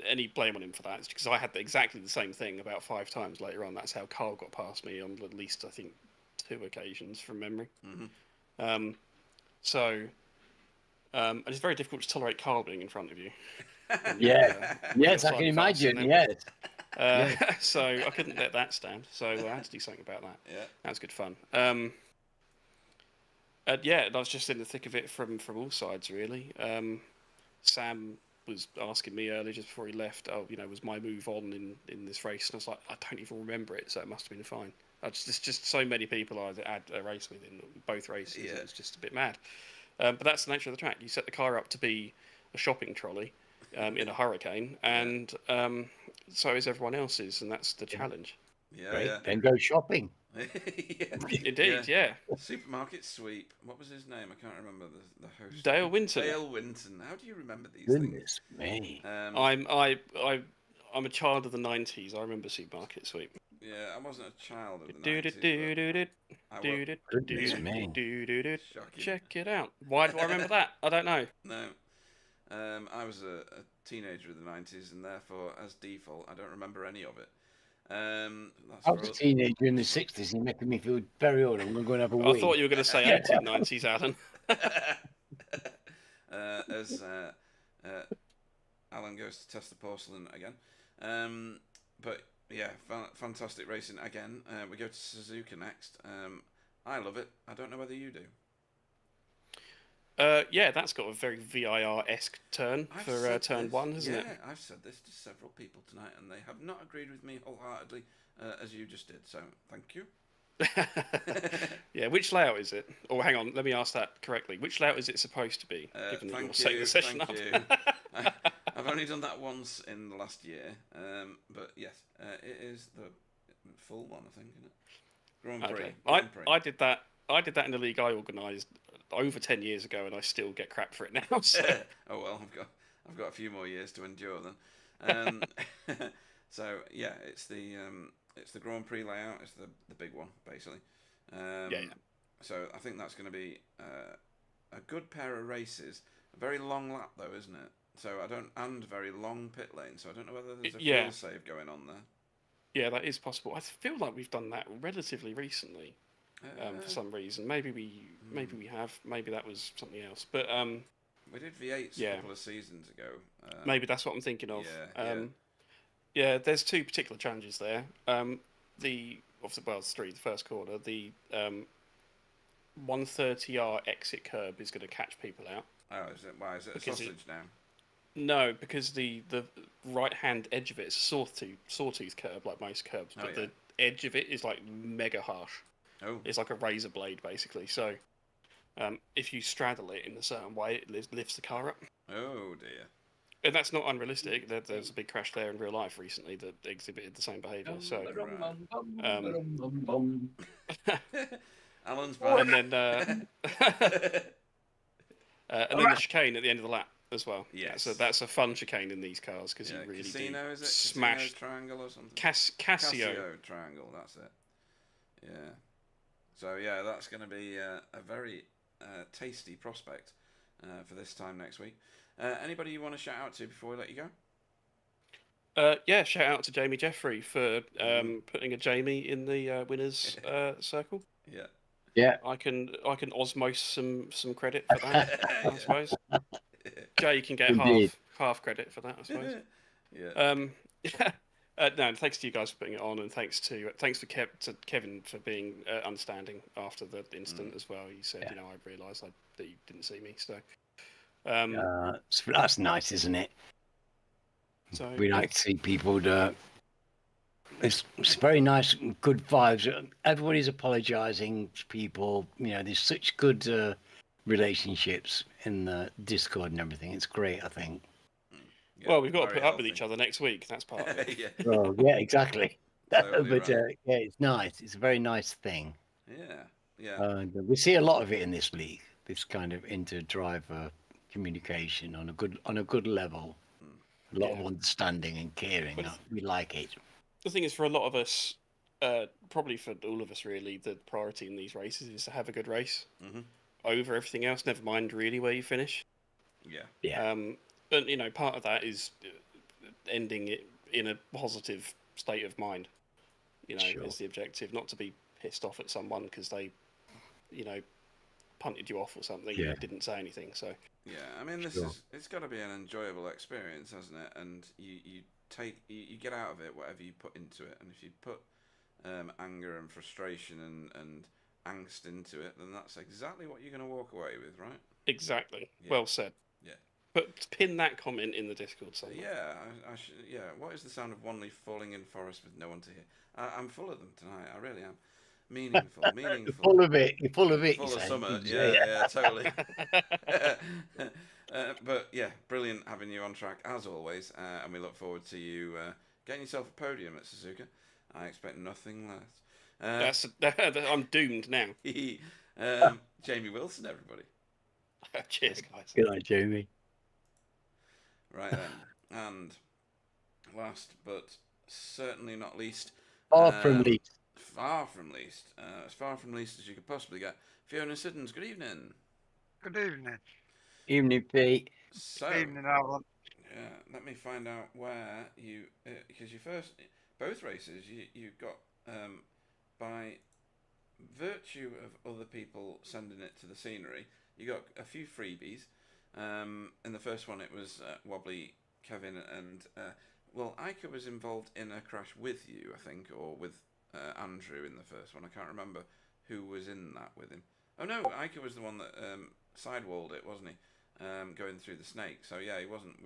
I: any blame on him for that. It's because I had exactly the same thing about 5 times later on. That's how Carl got past me on at least, I think, 2 occasions from memory.
A: Mm-hmm.
I: And it's very difficult to tolerate Carl being in front of you.
B: Yes, I can imagine. Yes.
I: So I couldn't let that stand. So I had to do something about that.
A: Yeah,
I: that was good fun. I was just in the thick of it from all sides, really. Sam was asking me earlier, just before he left, was my move on in this race? And I was like, I don't even remember it, so it must have been fine. There's just so many people I had a race with in both races. Yeah. It was just a bit mad. But that's the nature of the track. You set the car up to be a shopping trolley in a hurricane, and so is everyone else's, and that's the challenge.
A: Yeah.
B: Then go shopping.
I: Indeed, yeah.
A: Supermarket sweep. What was his name? I can't remember the host.
I: Dale Winton.
A: Dale Winton. How do you remember these
B: Goodness
A: things?
B: Me.
I: I'm a child of the 90s. I remember Supermarket Sweep.
A: Yeah, I wasn't a child of the 90s.
I: Check it out. Why do I remember that? I don't know.
A: No. I was a teenager in the 90s, and therefore, as default, I don't remember any of it.
B: I was a teenager in the 60s, and you're making me feel very old. I'm going to go and have a wee.
I: I thought you were going to say 1890s, Alan.
A: As Alan goes to test the porcelain again. But Yeah, fantastic racing again. We go to Suzuka next. I love it. I don't know whether you do.
I: Yeah, that's got a very VIR-esque turn for turn 1, hasn't it?
A: Yeah, I've said this to several people tonight, and they have not agreed with me wholeheartedly, as you just did. So, thank you.
I: Yeah, which layout is it? Or hang on, let me ask that correctly. Which layout is it supposed to be? Given that you're setting the session up.
A: Thank you. I've only done that once in the last year, but yes, it is the full one, I think, isn't it? Grand Prix.
I: Okay.
A: Grand Prix.
I: I did that. I did that in the league I organised over 10 years ago, and I still get crap for it now. So.
A: Oh well, I've got a few more years to endure then. So yeah, it's the Grand Prix layout. It's the big one basically.
I: Yeah.
A: So I think that's going to be a good pair of races. A very long lap though, isn't it? So and very long pit lane. So I don't know whether there's a fuel save going on there.
I: Yeah, that is possible. I feel like we've done that relatively recently, for some reason. Maybe we have. Maybe that was something else. But
A: we did V8s a couple of seasons ago.
I: Maybe that's what I'm thinking of.
A: Yeah.
I: There's two particular challenges there. It's three. The first corner, the 130R exit curb is going to catch people out.
A: Oh, is it? Why is it a sausage now?
I: No, because the right-hand edge of it is a sawtooth curb, like most curbs, but the edge of it is like mega harsh.
A: Oh.
I: It's like a razor blade, basically. So, if you straddle it in a certain way, it lifts the car up.
A: Oh dear.
I: And that's not unrealistic. There's a big crash there in real life recently that exhibited the same behaviour. So,
A: Alan's back.
I: And then the chicane at the end of the lap as well.
A: Yes.
I: So that's a fun chicane in these cars because you really
A: Casino, is it?
I: smash
A: Casino triangle or something.
I: Casio
A: triangle. That's it. Yeah. So yeah, that's going to be a very tasty prospect for this time next week. Anybody you want to shout out to before we let you
I: go? Yeah, shout out to Jamie Jeffrey for putting a Jamie in the winners circle.
A: Yeah.
B: Yeah.
I: I can osmose some credit for that, I suppose. Jay can get half credit for that, I suppose.
A: Yeah.
I: No, thanks to you guys for putting it on, and thanks for Kevin for being understanding after the incident as well. He said, I realised that you didn't see me, so.
B: That's nice, isn't it?
I: So
B: we like to see people. It's very nice, good vibes. Everybody's apologising to people. There's such good relationships in the Discord and everything. It's great, I think.
I: Yeah, well, we've got to put up with each other next week. That's part of it.
B: Well, yeah, exactly.
A: Totally
B: but it's nice. It's a very nice thing.
A: Yeah.
B: We see a lot of it in this league. This kind of inter-driver communication on a good level. A lot of understanding and caring. We like it.
I: The thing is, for a lot of us, probably for all of us, really, the priority in these races is to have a good race over everything else. Never mind really where you finish.
A: Yeah.
I: But part of that is ending it in a positive state of mind. Is the objective, not to be pissed off at someone because they, punted you off or something.
B: Yeah.
I: And didn't say anything. So.
A: Yeah, I mean, it's got to be an enjoyable experience, hasn't it? And you get out of it whatever you put into it, and if you put anger and frustration and angst into it, then that's exactly what you're going to walk away with, right?
I: Exactly.
A: Yeah.
I: Well said.
A: Yeah.
I: But pin that comment in the Discord somewhere.
A: Yeah, I should. Yeah. What is the sound of one leaf falling in forest with no one to hear? I'm full of them tonight. I really am. Meaningful.
B: You're full of it. You're full of it.
A: Full of summer. Yeah, totally. But yeah, brilliant having you on track as always, and we look forward to you getting yourself a podium at Suzuka. I expect nothing less.
I: I'm doomed now.
A: Jamie Wilson, everybody.
I: Cheers, guys.
B: Good night, Jamie.
A: Right then, and last but certainly not least,
B: far from least,
A: as far from least as you could possibly get, Fiona Siddons. Good evening.
J: Good evening.
B: Evening, Pete.
A: So,
J: evening, Alan.
A: Yeah, let me find out where you, because both races you got by virtue of other people sending it to the scenery, you got a few freebies. In the first one, it was Wobbly, Kevin, and Well, Iker was involved in a crash with you, I think, or with Andrew in the first one. I can't remember who was in that with him. Oh no, Iker was the one that sidewalled it, wasn't he? Going through the snake. So yeah, he wasn't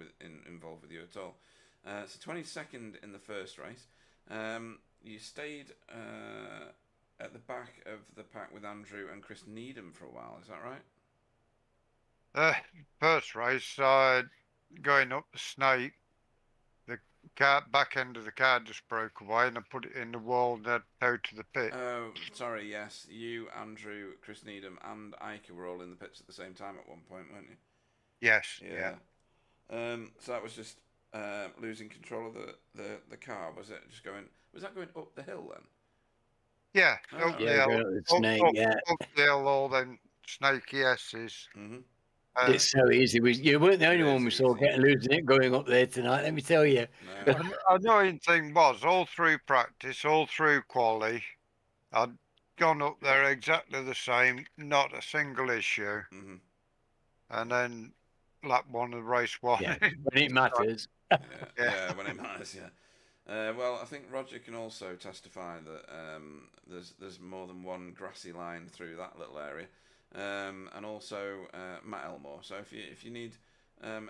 A: involved with you at all. So 22nd in the first race. You stayed at the back of the pack with Andrew and Chris Needham for a while. Is that right?
J: First race, going up the snake, the back end of the car just broke away, and I put it in the wall and then towed to the pit.
A: Oh, sorry. Yes, you, Andrew, Chris Needham, and Iker were all in the pits at the same time at one point, weren't you?
J: Yes. Yeah.
A: So that was just losing control of the car. Was it just going? Was that going up the hill then?
J: Yeah.
A: Oh,
J: Up the hill.
B: The snake,
J: Up the hill, all them snaky S's.
B: It's so easy. You weren't the only one we saw losing it going up there tonight, let me tell you.
A: No.
J: Annoying thing was, all through practice, all through quali, I'd gone up there exactly the same, not a single issue. And then lap one of race one.
B: Yeah, when it matters.
A: Yeah, when it matters, yeah. Well, I think Roger can also testify that there's more than one grassy line through that little area. And also Matt Elmore. So if you need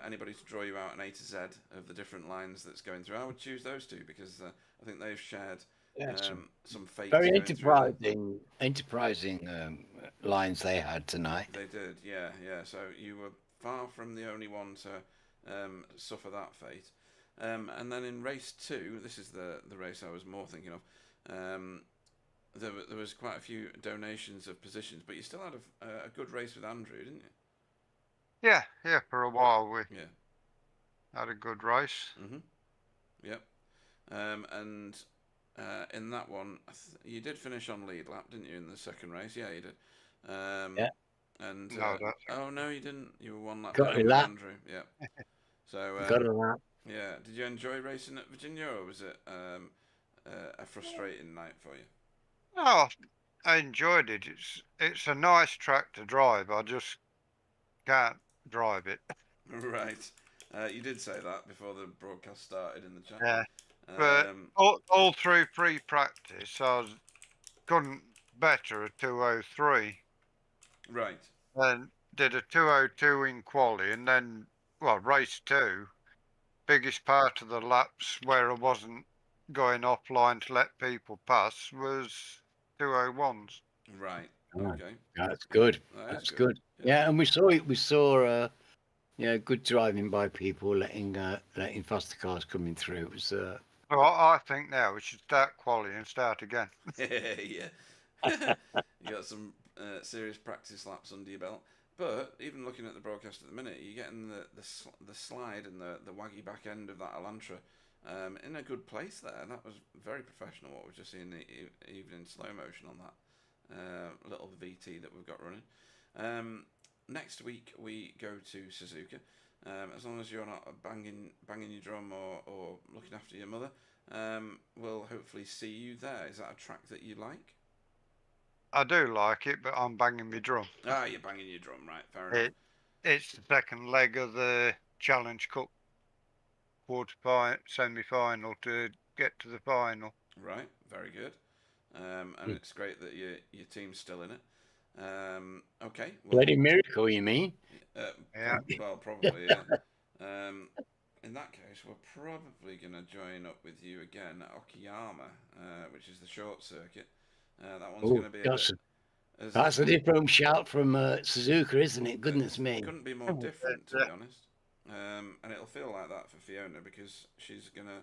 A: anybody to draw you out an A to Z of the different lines that's going through, I would choose those two because I think they've shared some fate.
B: Very enterprising lines they had tonight.
A: They did, yeah. So you were far from the only one to suffer that fate. And then in race 2, this is the race I was more thinking of. There was quite a few donations of positions, but you still had a good race with Andrew, didn't you?
J: Yeah. For a while we had a good race.
A: Yep. And in that one, you did finish on lead lap, didn't you? In the second race, yeah, you did.
B: Yeah.
A: And
J: no,
A: no, you didn't. You were one lap
B: got
A: down with Andrew. Yeah. So
B: got a lap.
A: Yeah. Did you enjoy racing at Virginia, or was it a frustrating night for you?
J: Oh, I enjoyed it. It's a nice track to drive. I just can't drive it.
A: Right. You did say that before the broadcast started in the chat.
J: Yeah. But all through pre-practice, I couldn't better a 2:03.
A: Right.
J: And did a 2:02 in quali, and then race 2, biggest part of the laps where I wasn't going offline to let people pass was 2:01s.
A: Right. Okay.
B: That's good. That's good. Yeah, and we saw it. We saw good driving by people letting faster cars coming through. It was.
J: Well, I think now we should start quali and start again.
A: Yeah. You got some serious practice laps under your belt. But even looking at the broadcast at the minute, you're getting the slide and the waggy back end of that Elantra in a good place there. That was very professional, what we've just seen even in slow motion on that little VT that we've got running. Next week we go to Suzuka. As long as you're not banging your drum or looking after your mother, we'll hopefully see you there. Is that a track that you like?
J: I do like it, but I'm banging my drum.
A: Ah, you're banging your drum, right? Fair enough.
J: It's the second leg of the Challenge Cup semi-final to get to the final.
A: Right, very good. And it's great that your team's still in it. Okay. Well,
B: Bloody miracle, you mean?
J: Yeah.
A: Well, probably, yeah. In that case, we're probably going to join up with you again at Okayama, which is the short circuit. That one's going to be
B: that's a different shout from Suzuka, isn't it? Goodness me.
A: Couldn't be more different, to be honest. And it'll feel like that for Fiona because she's going to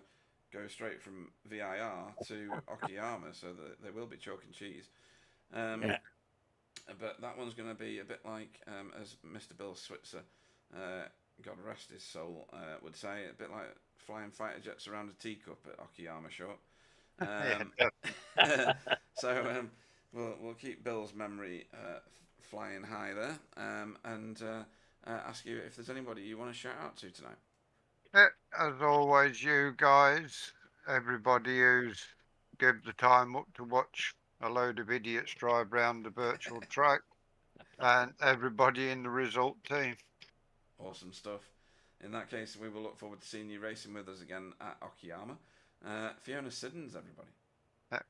A: go straight from VIR to Okayama, so that there will be chalk and cheese. But that one's going to be a bit like, as Mr. Bill Switzer, God rest his soul, would say, a bit like flying fighter jets around a teacup at Okayama Short. So we'll keep Bill's memory flying high there, and ask you if there's anybody you want to shout out to tonight.
J: As always, you guys, everybody who's give the time up to watch a load of idiots drive round the virtual track, and everybody in the result team.
A: Awesome stuff. in that case, we will look forward to seeing you racing with us again at Okayama. Fiona Siddons, everybody.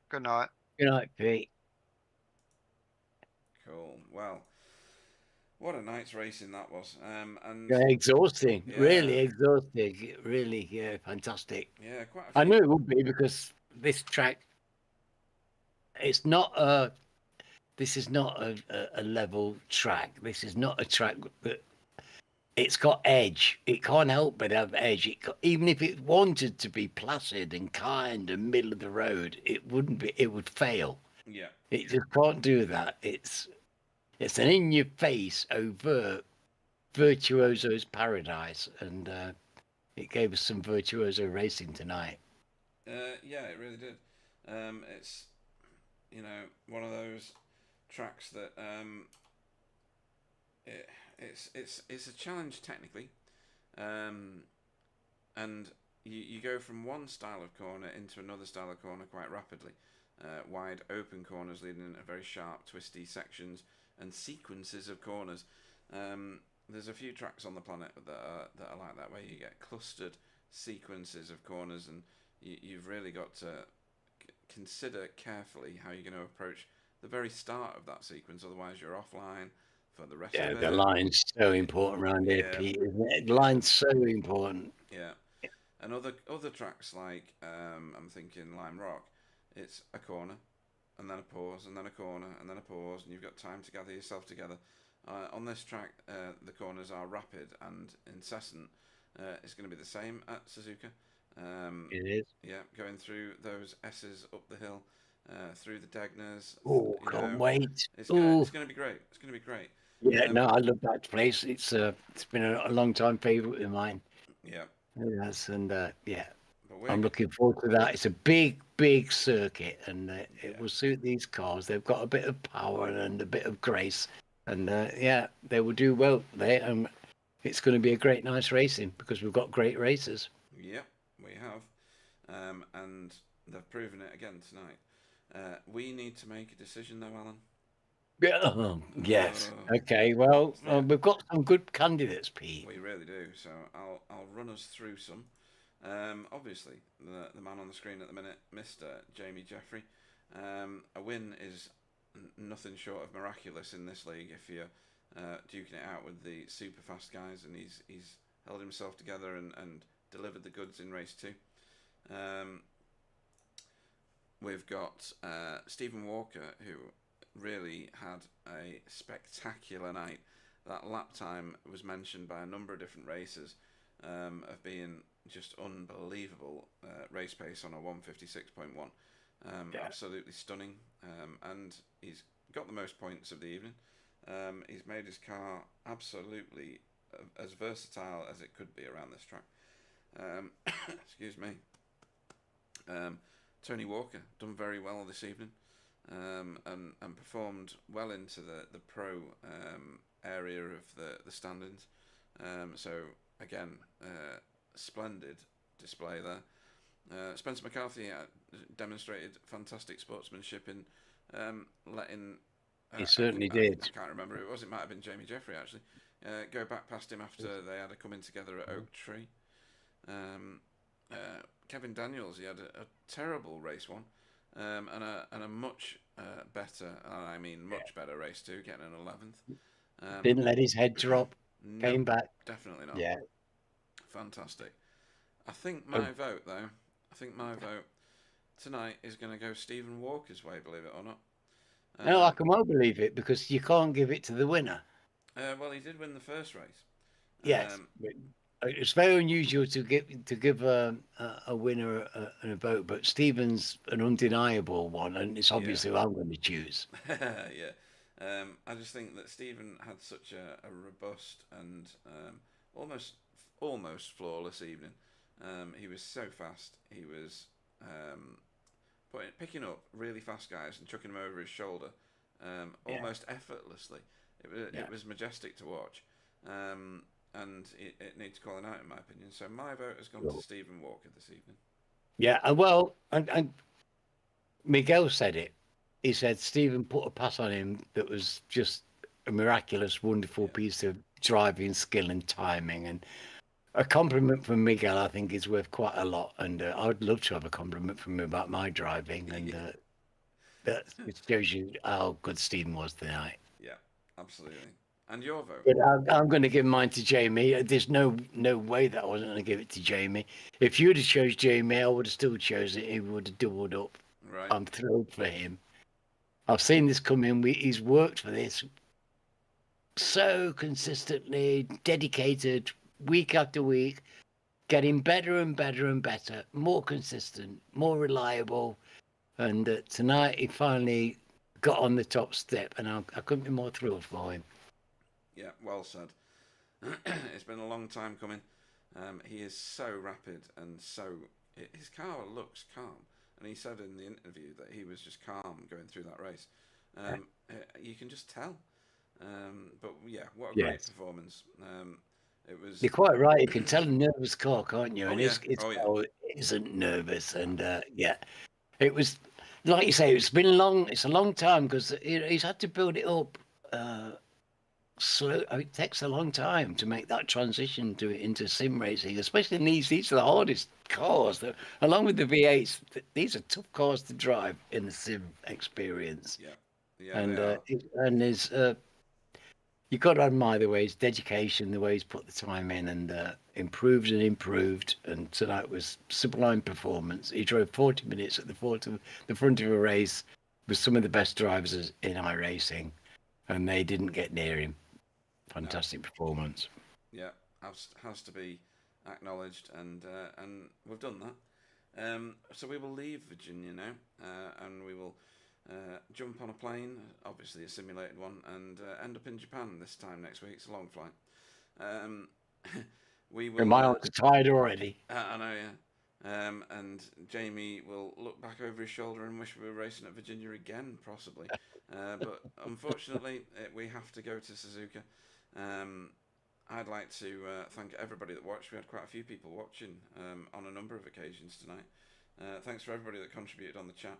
J: Good night.
B: Good night, Pete.
A: Cool. Well, what a night's racing that was. And
B: exhausting. Really exhausting. Really, fantastic.
A: Yeah, quite a few.
B: I knew it would be because this track, it's not a. This is not a level track. This is not a track that. It's got edge. It can't help but have edge. Even if it wanted to be placid and kind and middle of the road, it wouldn't be. It would fail.
A: Yeah.
B: It just can't do that. It's an in-your-face, overt virtuoso's paradise, and it gave us some virtuoso racing tonight.
A: Yeah, it really did. It's one of those tracks that it's a challenge technically, and you go from one style of corner into another style of corner quite rapidly. Wide open corners leading into very sharp, twisty sections and sequences of corners. There's a few tracks on the planet that are like that, where you get clustered sequences of corners, and you've really got to consider carefully how you're going to approach the very start of that sequence. Otherwise, you're offline for the rest of it.
B: Yeah, the line's so important around here, Pete. Isn't it? The line's so important.
A: Yeah, and other tracks like I'm thinking Lime Rock, it's a corner, and then a pause, and then a corner, and then a pause, and you've got time to gather yourself together. On this track, the corners are rapid and incessant. It's going to be the same at Suzuka.
B: It is.
A: Yeah, going through those S's up the hill, through the Degners.
B: Oh, can't wait.
A: It's going to be great. It's going to be great.
B: Yeah, no, I love that place. It's been a long time favourite of mine.
A: Yeah.
B: Yes, and I'm looking forward to that. It's a big circuit, and it will suit these cars. They've got a bit of power and a bit of grace, and they will do well there. It's going to be a great, nice racing because we've got great racers.
A: Yep, we have, and they've proven it again tonight. We need to make a decision, though, Alan.
B: Yeah. Yes. Okay. Well, we've got some good candidates, Pete.
A: We really do. So I'll run us through some. Obviously, the man on the screen at the minute, Mr. Jamie Jeffrey. A win is nothing short of miraculous in this league if you're duking it out with the super fast guys, and he's held himself together and delivered the goods in race 2. We've got Stephen Walker, who really had a spectacular night. That lap time was mentioned by a number of different racers of being just unbelievable race pace on a 156.1. Absolutely stunning, and he's got the most points of the evening. He's made his car absolutely as versatile as it could be around this track. Excuse me. Tony Walker done very well this evening, and performed well into the pro area of the standings. So again, splendid display there. Spencer McCarthy demonstrated fantastic sportsmanship in letting.
B: He certainly did.
A: I can't remember who it was. It might have been Jamie Jeffrey actually. Go back past him after they had a coming together at Oak Tree. Kevin Daniels, he had a terrible race 1, and a much better, much better race 2, getting an 11th.
B: Didn't let his head drop. Came back.
A: Definitely not.
B: Yeah.
A: Fantastic. I think my vote tonight is going to go Stephen Walker's way, believe it or not.
B: No, I can well believe it because you can't give it to the winner.
A: Well, he did win the first race.
B: Yes. It's very unusual to give a winner a vote, but Stephen's an undeniable one, and it's obviously who I'm going to choose.
A: Yeah. I just think that Stephen had such a robust and almost flawless evening. He was so fast. He was picking up really fast guys and chucking them over his shoulder almost effortlessly. It was majestic to watch. And it needs calling out, in my opinion. So my vote has gone to Stephen Walker this evening.
B: Yeah, well, and Miguel said it. He said Stephen put a pass on him that was just a miraculous, wonderful piece of driving skill and timing. And A compliment from Miguel, I think, is worth quite a lot, and I'd love to have a compliment from him about my driving, and that it shows you how good Stephen was tonight.
A: Yeah, absolutely. And your vote?
B: But I'm going to give mine to Jamie. There's no way that I wasn't going to give it to Jamie. If you'd have chose Jamie, I would have still chosen it. He would have doubled up.
A: Right.
B: I'm thrilled for him. I've seen this come in. He's worked for this so consistently, dedicated, week after week, getting better and better and better, more consistent, more reliable. And tonight he finally got on the top step, and I couldn't be more thrilled for him.
A: Yeah, well said. It's been a long time coming. He is so rapid and his car looks calm. And he said in the interview that he was just calm going through that race. You can just tell. But yeah, what a great performance. It was.
B: You're quite right. You can tell a nervous car, can't you?
A: Oh,
B: And
A: yeah.
B: it isn't nervous. And it was, like you say, it's been long. It's a long time because he's had to build it up. Slow. It takes a long time to make that transition into sim racing, especially in these are the hardest cars. Along with the V8s, these are tough cars to drive in the sim experience.
A: Yeah,
B: and there's you've got to admire the way his dedication, the way he's put the time in, and improved and improved. And tonight was sublime performance. He drove 40 minutes at the front of a race with some of the best drivers in iRacing, and they didn't get near him. Fantastic performance.
A: Yeah, has to be acknowledged, and we've done that. So we will leave Virginia now, and we will jump on a plane, obviously a simulated one, and end up in Japan this time next week. It's a long flight. We will.
B: My arms are tired already.
A: I know, yeah. And Jamie will look back over his shoulder and wish we were racing at Virginia again, possibly. But unfortunately, we have to go to Suzuka. I'd like to thank everybody that watched. We had quite a few people watching on a number of occasions tonight. Thanks for everybody that contributed on the chat.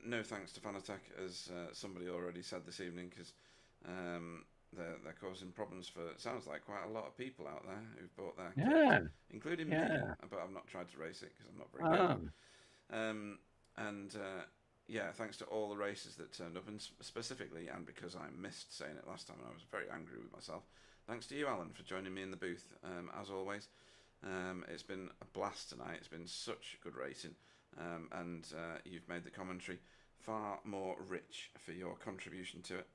A: No thanks to Fanatec, as somebody already said this evening, because they're causing problems for, it sounds like, quite a lot of people out there who've bought their kit, including me, but I've not tried to race it because I'm not very good. Yeah, thanks to all the racers that turned up, and specifically, and because I missed saying it last time and I was very angry with myself, thanks to you, Alan, for joining me in the booth, as always. It's been a blast tonight. It's been such good racing, and you've made the commentary far more rich for your contribution to it.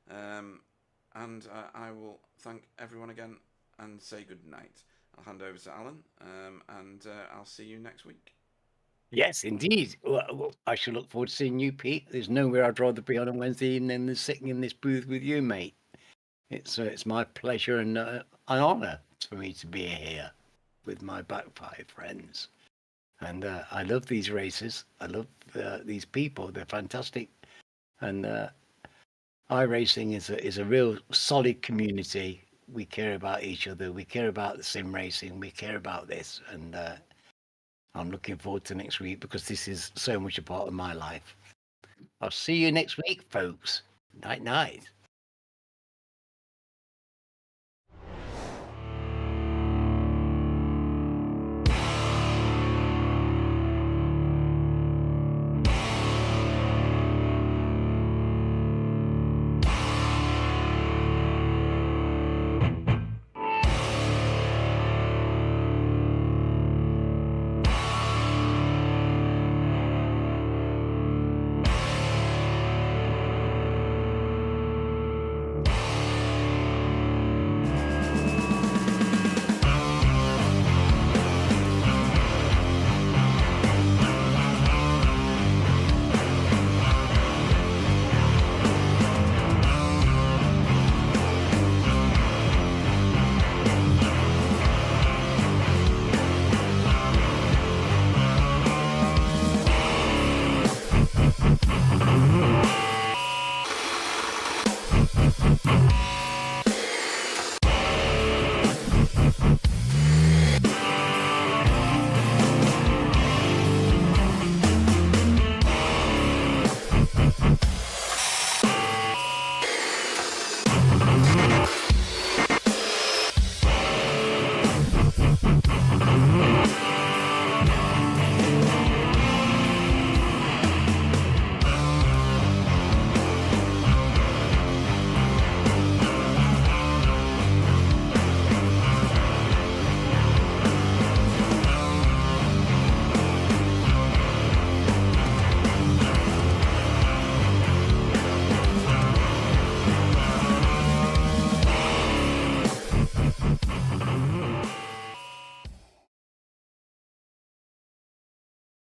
A: And I will thank everyone again and say good night. I'll hand over to Alan, and I'll see you next week.
B: Yes, indeed. Well, I shall look forward to seeing you, Pete. There's nowhere I'd rather be on a Wednesday evening than sitting in this booth with you, mate. It's my pleasure and an honour for me to be here with my Backfire friends. And I love these races. I love these people. They're fantastic. And iRacing is a real solid community. We care about each other. We care about the sim racing. We care about this. And I'm looking forward to next week because this is so much a part of my life. I'll see you next week, folks. Night, night.